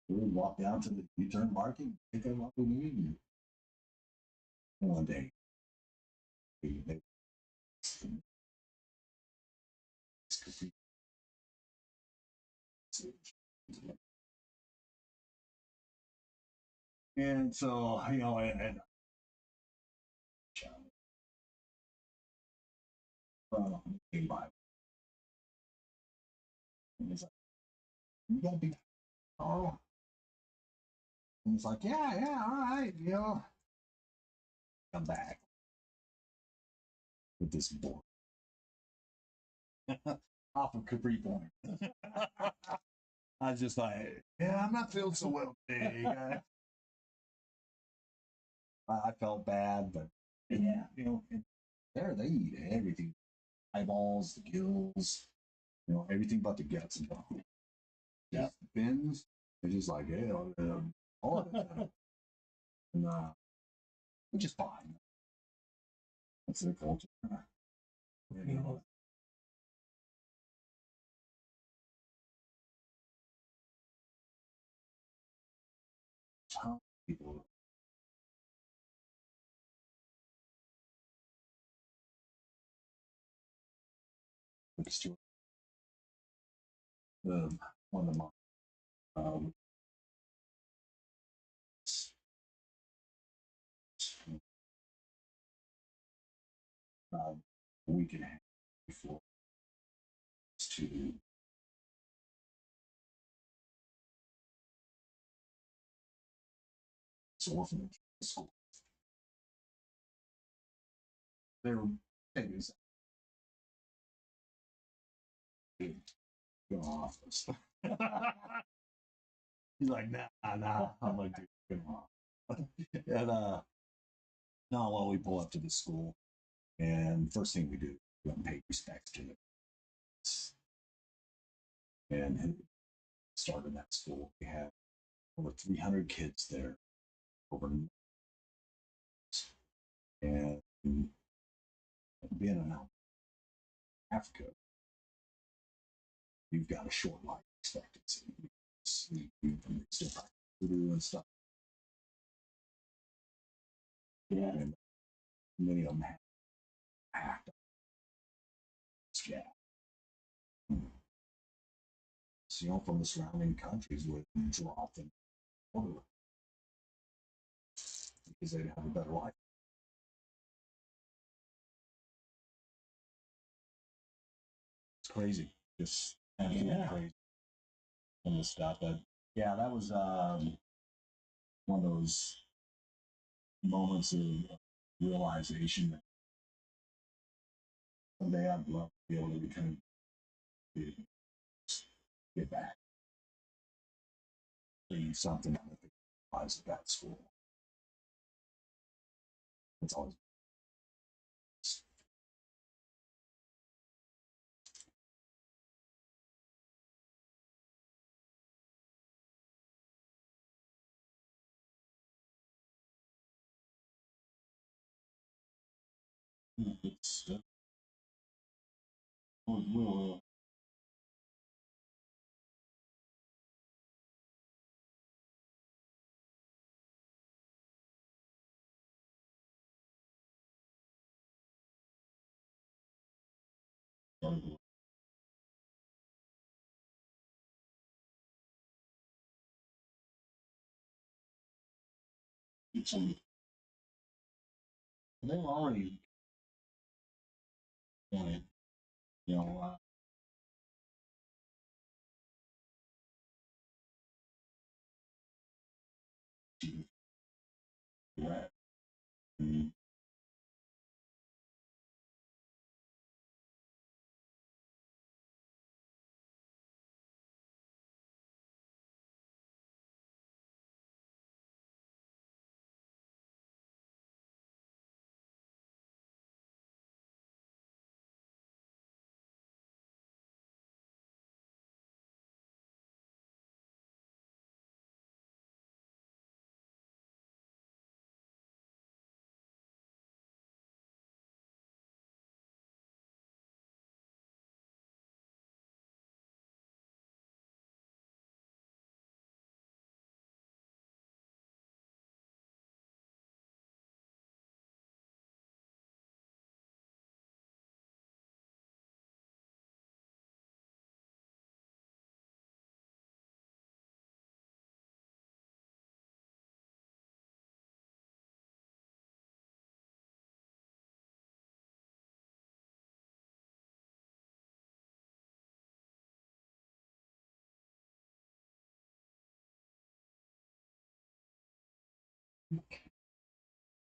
We would walk down to the U-turn market, pick up what we need, and one day they and so and came by, and he's like, "You got a big car?" And he's like, "Yeah, yeah, all right, come back with this board off of Capri Point." I was just like, "Yeah, I'm not feeling so well today." I felt bad, but yeah, and there they eat everything: eyeballs, the gills, everything but the guts and all. Yeah, fins. It's just like, yeah, all of it, and, which is fine. That's their culture. You know, how people look at one of my um, uh, a week and a half before to this orphanage school. They were taking us to go office. He's like, nah. I'm like, dude, come on. And no, well, we pull up to the school, and first thing we do, we pay respects to it. And started that school. We had over 300 kids there over, and being in Africa, you've got a short life expectancy. You still practice voodoo and stuff. Yeah. And many of them have hacked. Yeah. So, from the surrounding countries would drop them order because they'd have a better life. It's crazy. Just absolutely crazy. And the stuff. But yeah, that was one of those moments of realization that someday I'd love to be able to return to get back. Bringing something that they realize about school. It's always it's we'll some. They were already wanted, you know, to that. And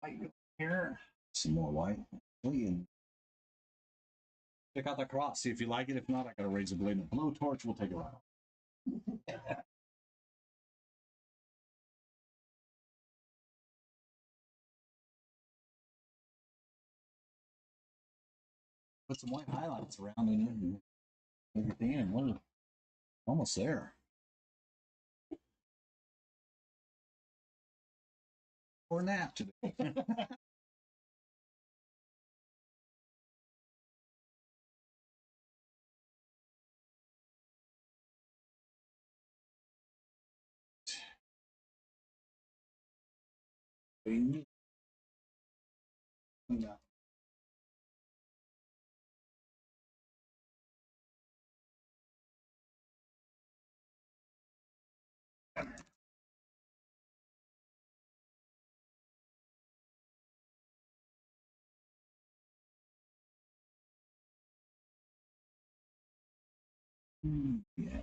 White here. Some more white. And check out that cross. See if you like it. If not, I got to raise a blade and a blowtorch. We'll take it right off. Put some white highlights around in it and everything, and we're almost there. Or nap today. Yeah.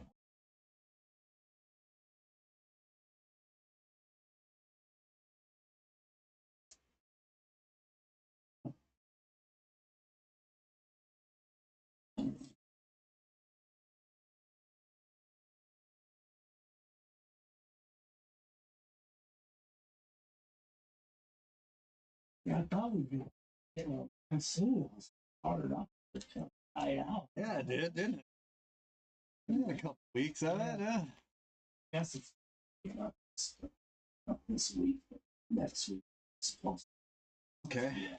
Yeah, I thought we'd be getting soon. Started off to die out. Yeah, it did, didn't it? A couple weeks of it, yeah. Guess it's not this week, but next week. It's supposed Okay.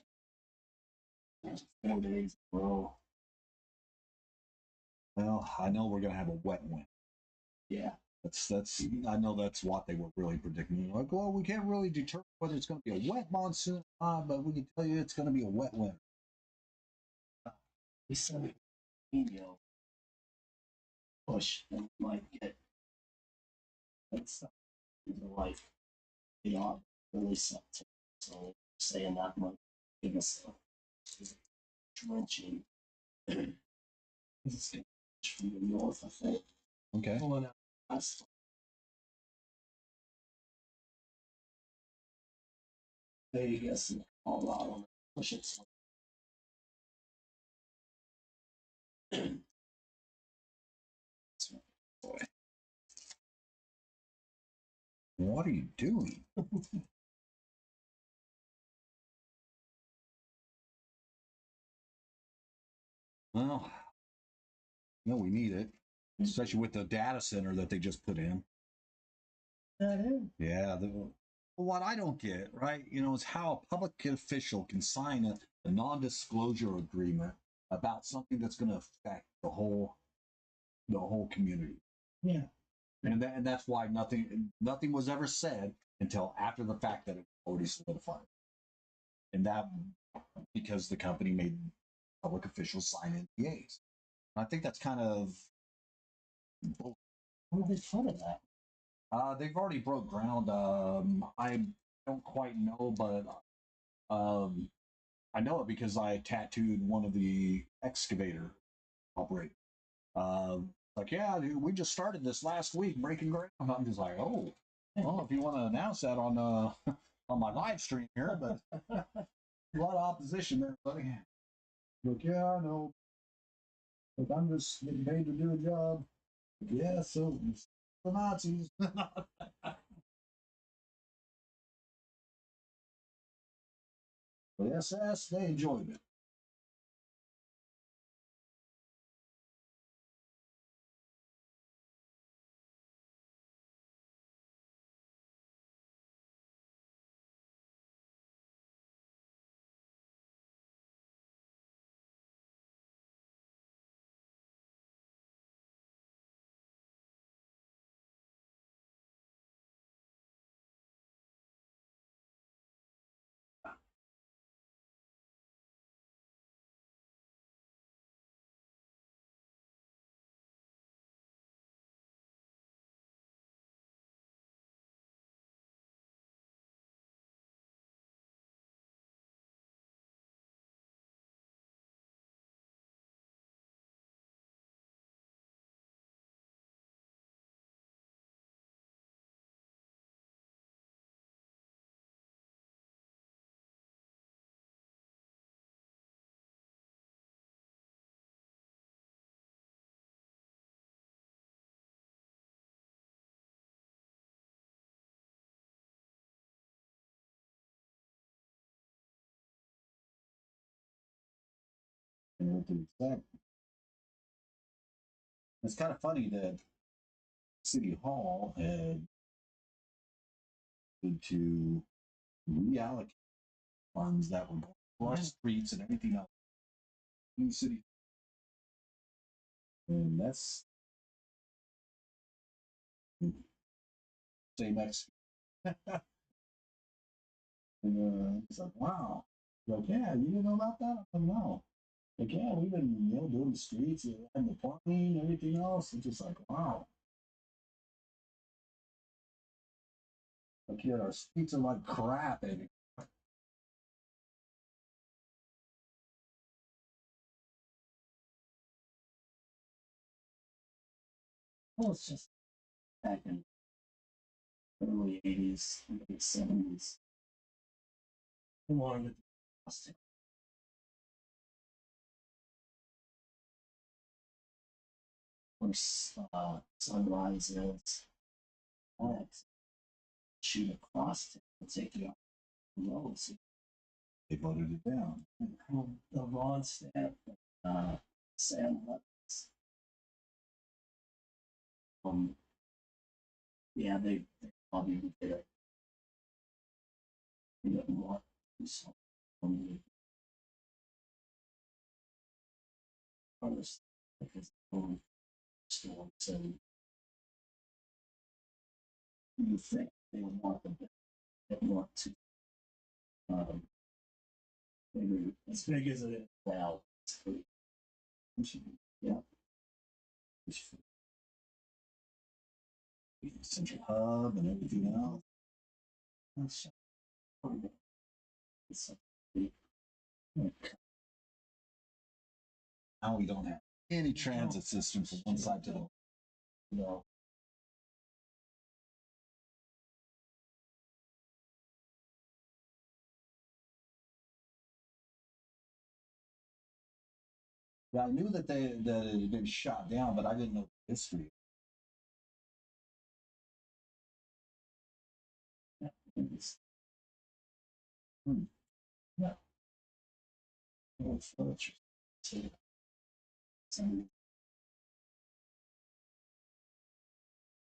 to be 4 days in a row. Well, I know we're gonna have a wet winter. Yeah. That's I know that's what they were really predicting. Like, well, we can't really determine whether it's going to be a wet monsoon, but we can tell you it's going to be a wet winter. We sent an email push and might get that stuff into life, really something. So saying that might give us a drenching. It's from the north, I think. Okay. Pulling out us. Vegas and Colorado push it. Boy. What are you doing? Well, we need it, especially with the data center that they just put in. Yeah. What I don't get, right, is how a public official can sign a non-disclosure agreement about something that's going to affect the whole community. Yeah. And that's why nothing was ever said until after the fact that it already solidified. And that because the company made public officials sign NDAs. I think that's kind of. Where did they put that? They've already broke ground. I don't quite know, but I know it because I tattooed one of the excavator operators. Like, yeah, dude, we just started this last week, breaking ground. I'm just like, oh, well, if you want to announce that on on my live stream here, but a lot of opposition there, buddy. Look, yeah, I know, but I'm just getting paid to do a job. Yeah, so the Nazis. The SS, they enjoyed it. with the exec. It's kind of funny that City Hall had to reallocate funds that were going to our streets and everything else in the city. And that's same ex. And it's like, wow. Like, yeah, you didn't know about that? I'm like, no. Like, yeah, we've been, doing the streets and the plumbing and everything else. It's just like, wow. Like, here, our streets are like crap. And Well, it's just back in the early 80s, late 70s. We wanted to do plastic. Of course, sunrises, shoot across it and take you off the roads. They voted it down. The Ron Stamp, Sam Levins. Yeah, they probably did it. They didn't want to do something. Because storms and you think they want a bit, they want to maybe as big as it is now. Yeah. Central Hub and everything else. Now we don't have any transit system from one side to the no. Yeah, I knew that it had been shot down, but I didn't know the history. Yeah. Yeah. Oh, furniture.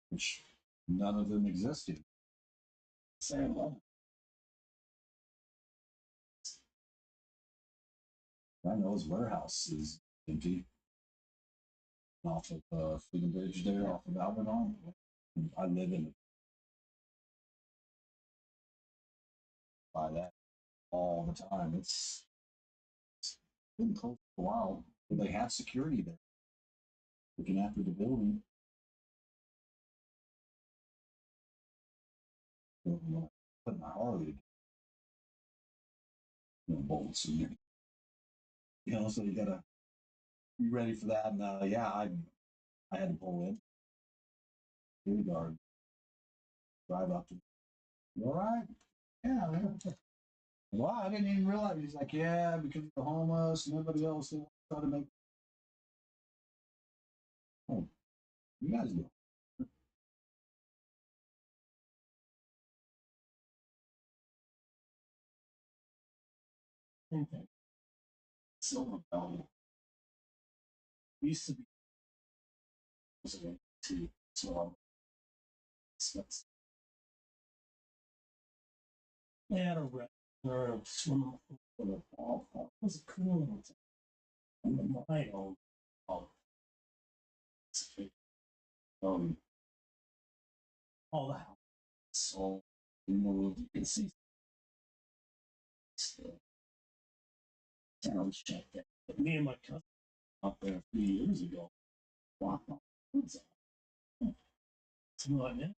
Which none of them existed. Same level. I know his warehouse is empty off of Freedom Bridge there, off of Alberton. I live in by that all the time. It's been closed for a while. They have security there looking after the building. Putting my Harley, bolts in there. So you gotta be ready for that. And yeah, I had to pull in. Security guard, drive up to. You all right? Yeah. Well, I didn't even realize. He's like, yeah, because of the homeless and everybody else, they try to make. Oh, you guys do. Okay. Silver Valley used to be to so they had a restaurant, swimming pool, and a ball park. It was a cool thing. And the mine owned all all the houses. So we moved. You can see still town shut down. But me and my cousin up there a few years ago walked on the woods. So I'm like, man,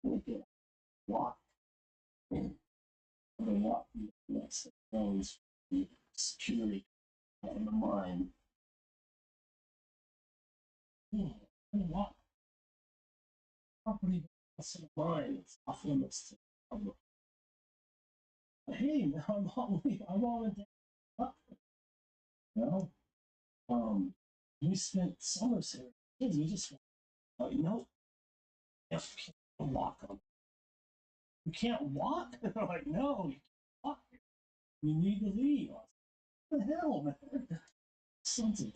we could walk. And I walked next to those security on the mine. Walk property to the mine. It's off limits to the public. Hey, now I'm all in up. You know, we spent summers here. Kids, we just went, you can't walk on. You can't walk. They're like, no, you can't walk. You need to leave. What the hell, man? Sons of,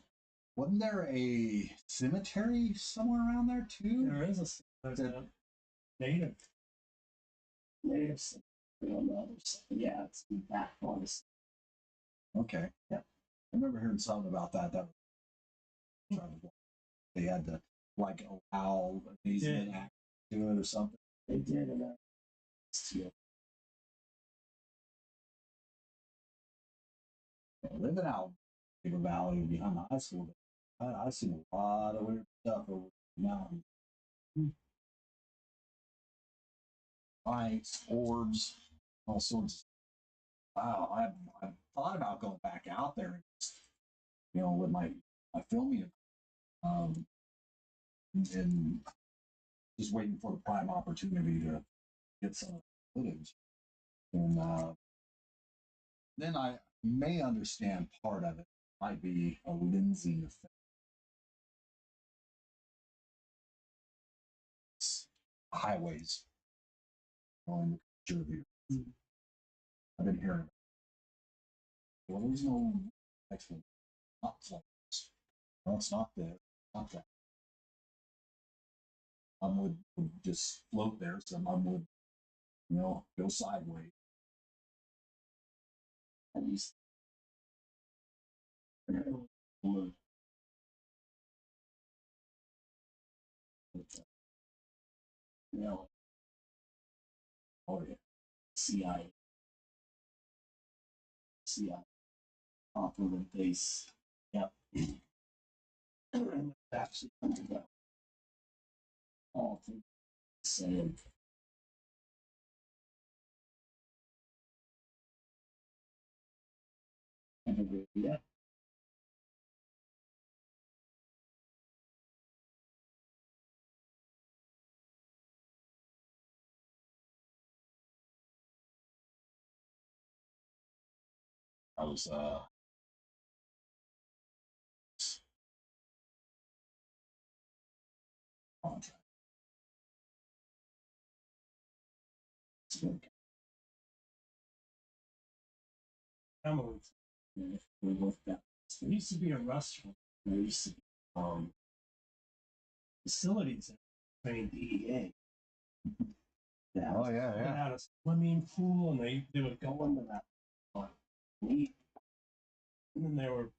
Wasn't there a cemetery somewhere around there too? there is there's a native cemetery on the other side. Yeah, it's in the back part of Okay. Yeah. I remember hearing something about that. That was they had to like allow amazement Yeah. act to it or something. they did, and that's Living out in Beaver Valley behind the high school, I've seen a lot of weird stuff over the mountains. Lights, orbs, all sorts. Wow, I've thought about going back out there, with my filming, um, and just waiting for the prime opportunity to get some footage. And then I may understand part of it. Might be a lensing effect. Highways on the picture view. I've been hearing. Well, there's no actually not flights. No, it's not there. Not that. Would just float there. Some would, go sideways. At least. Oh yeah, CI operative base. Yep. Actually, all things the same. Yeah. I was contract. Emerald. We looked at. There used to be a restaurant. There used to be facilities that trained DEA. Yeah. Oh yeah, They yeah. had a swimming pool, and they would go into that and eat. And then they were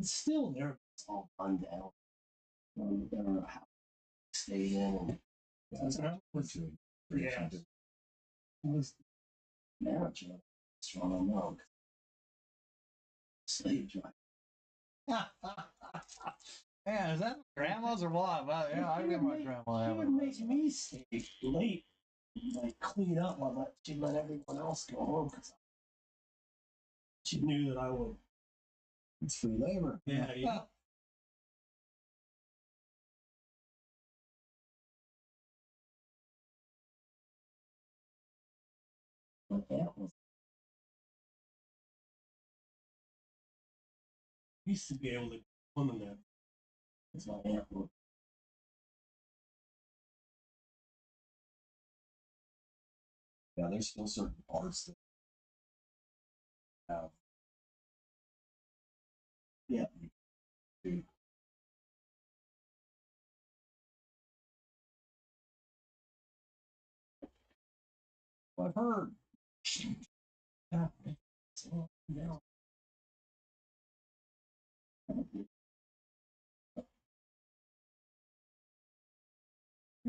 still there. It's all run down. There were a house stayed in, and Yeah, yeah, it was manager of the restaurant. I know. Slave driver. Man, is that grandma's or what? Well, yeah, I remember my grandma. She would make me stay late, like clean up while she'd let everyone else go home because she knew that I would. It's free labor. Yeah, yeah. But that was used to be able to come in there. It's my aunt would. Yeah, there's still certain parts that have. Yeah. Do. I've heard. Yeah. So, yeah.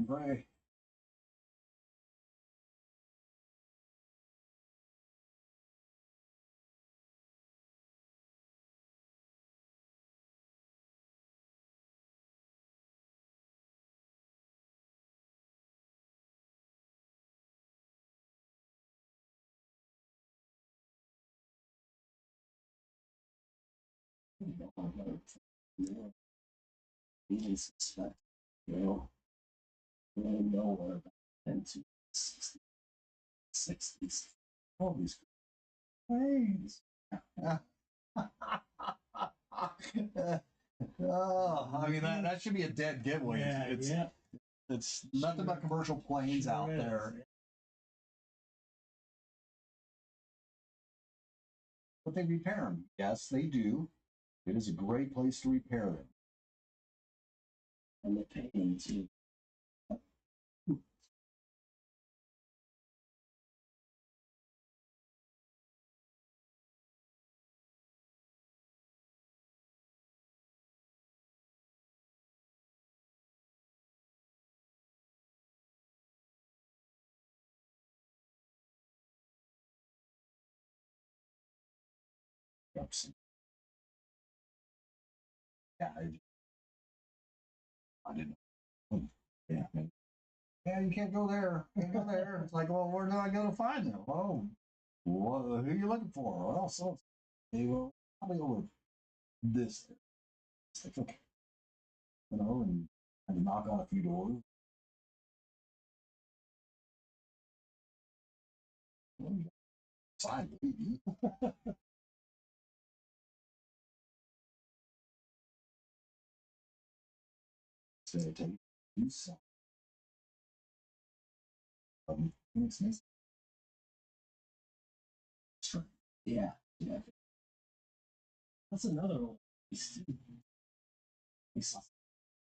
Pray. He didn't suspect, really nowhere back into the 60s. All these ways. Oh, I mean that should be a dead giveaway. Yeah, It's nothing but commercial planes out there. but they repair them. Yes, they do. It is a great place to repair them. And the pain too. Yeah, I didn't know. Yeah. Yeah, you can't go there. Can't go there. It's like, well, where do I go to find them? Oh, who are you looking for? Well, so they will probably go with this. It's like, okay, and I had to knock on a few doors. Well, you got sign, baby. So I take Tucson. It's nice. Sure. Yeah, yeah. That's another one.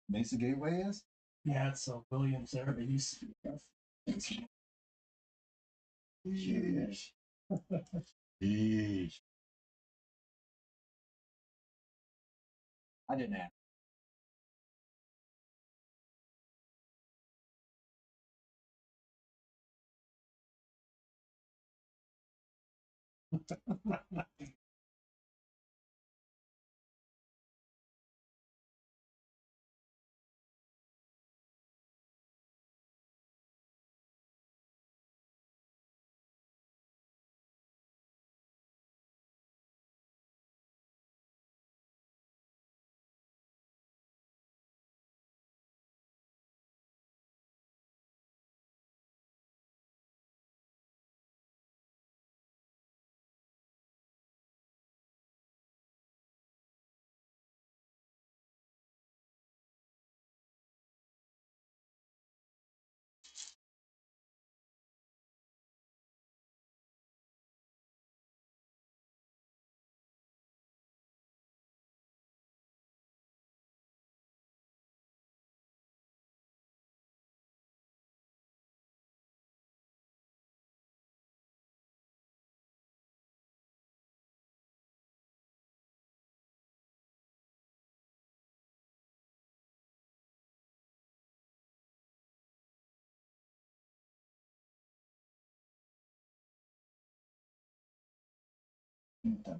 Mesa Gateway is? Yeah, it's Williams there, but used to be graphite. Yeesh. Yeesh. I didn't ask.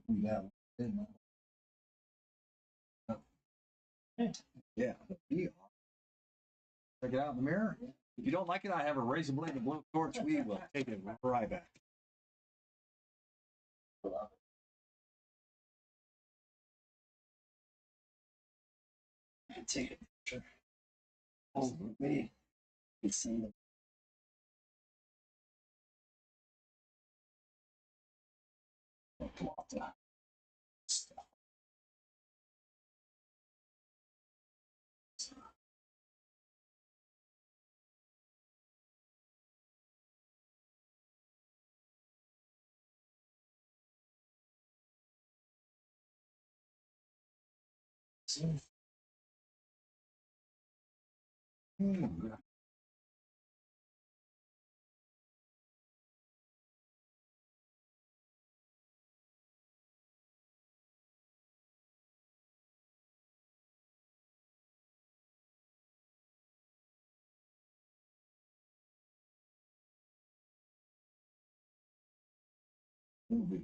Yeah. Yeah. Check it out in the mirror. If you don't like it, I have a razor blade and a blue torch. We will take it right back. Take a picture. Oh, me. It's in the plot. Movie.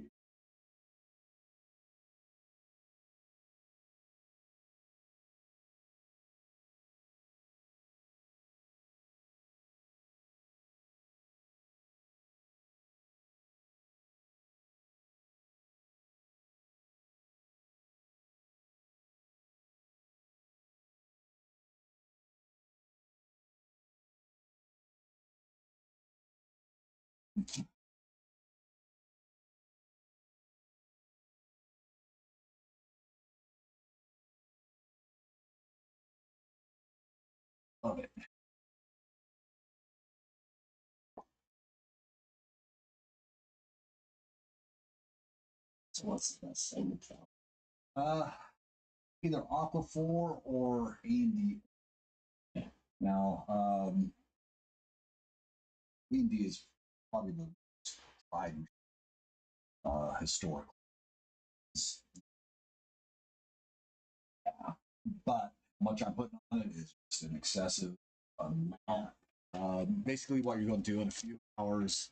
Love it. So what's the best thing to tell? Either Aquaphor or A&D. Yeah. Now, A&D is probably the most tried historical. Yeah. But how much I'm putting on it is just an excessive amount. Basically, what you're going to do in a few hours.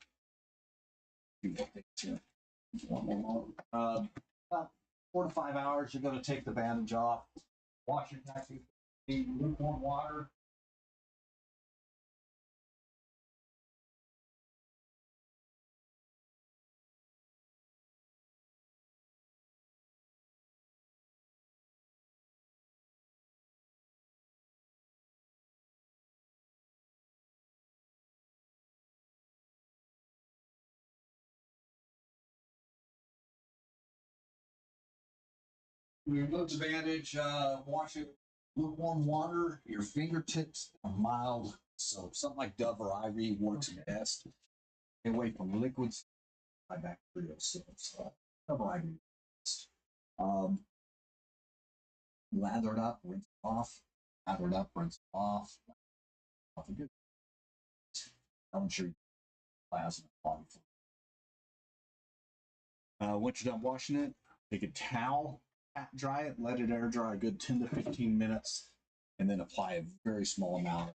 About 4 to 5 hours, you're going to take the bandage off, wash your taxi, lukewarm water. You remove the bandage, wash it with lukewarm water, your fingertips, a mild soap. Something like Dove or Ivory works best. Stay away from liquids, antibacterial soaps. Dove or Ivory. Um, lather it up, rinse it off. Lather it up, rinse it off. Off a good. I'm sure you plasma body. Once you're done washing it, take a towel, pat dry it, let it air dry a good 10 to 15 minutes, and then apply a very small amount.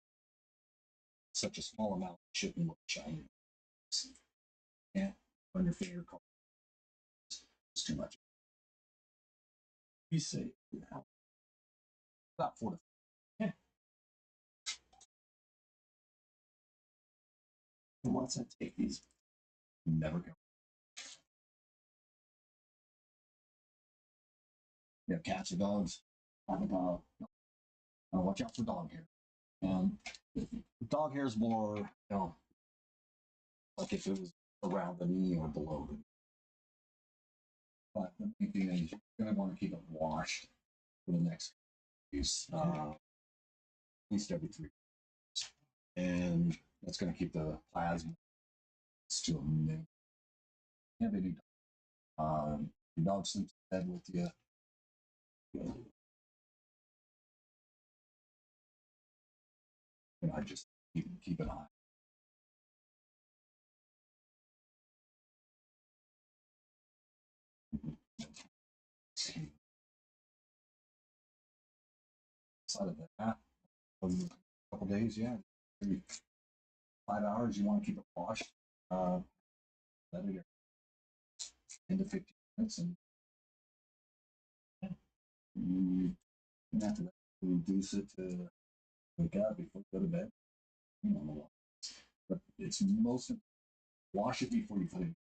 Such a small amount shouldn't look shiny. Yeah, on your finger. It's too much. You say About 4 to 5. yeah. And once I take these, Never go. You have cats or dogs? Watch out for dog hair. Dog hair is more, like if it was around the knee or below the knee. But the main thing is you're going to want to keep it washed for the next use, at least every 3 weeks. And that's going to keep the plasma to a minimum. Have any your dog sleeps in bed with you. I just keep an eye. Outside of that, a couple days, yeah, maybe 5 hours. You want to keep it washed. Let it 10 to 15 minutes, and after that, reduce it to wake up before you go to bed. But it's most wash it before you put it.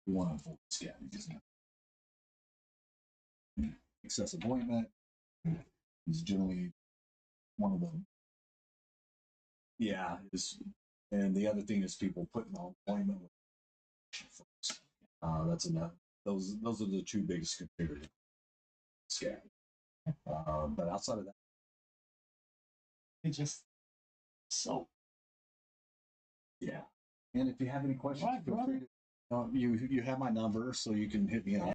You want to avoid scabbing. Excessive ointment is generally one of them. Yeah, and the other thing is people putting on ointment. That's enough. Those are the 2 biggest contributors to scab. But outside of that, it just so. Yeah. And if you have any questions, Right, feel free to. You have my number, so you can hit me up.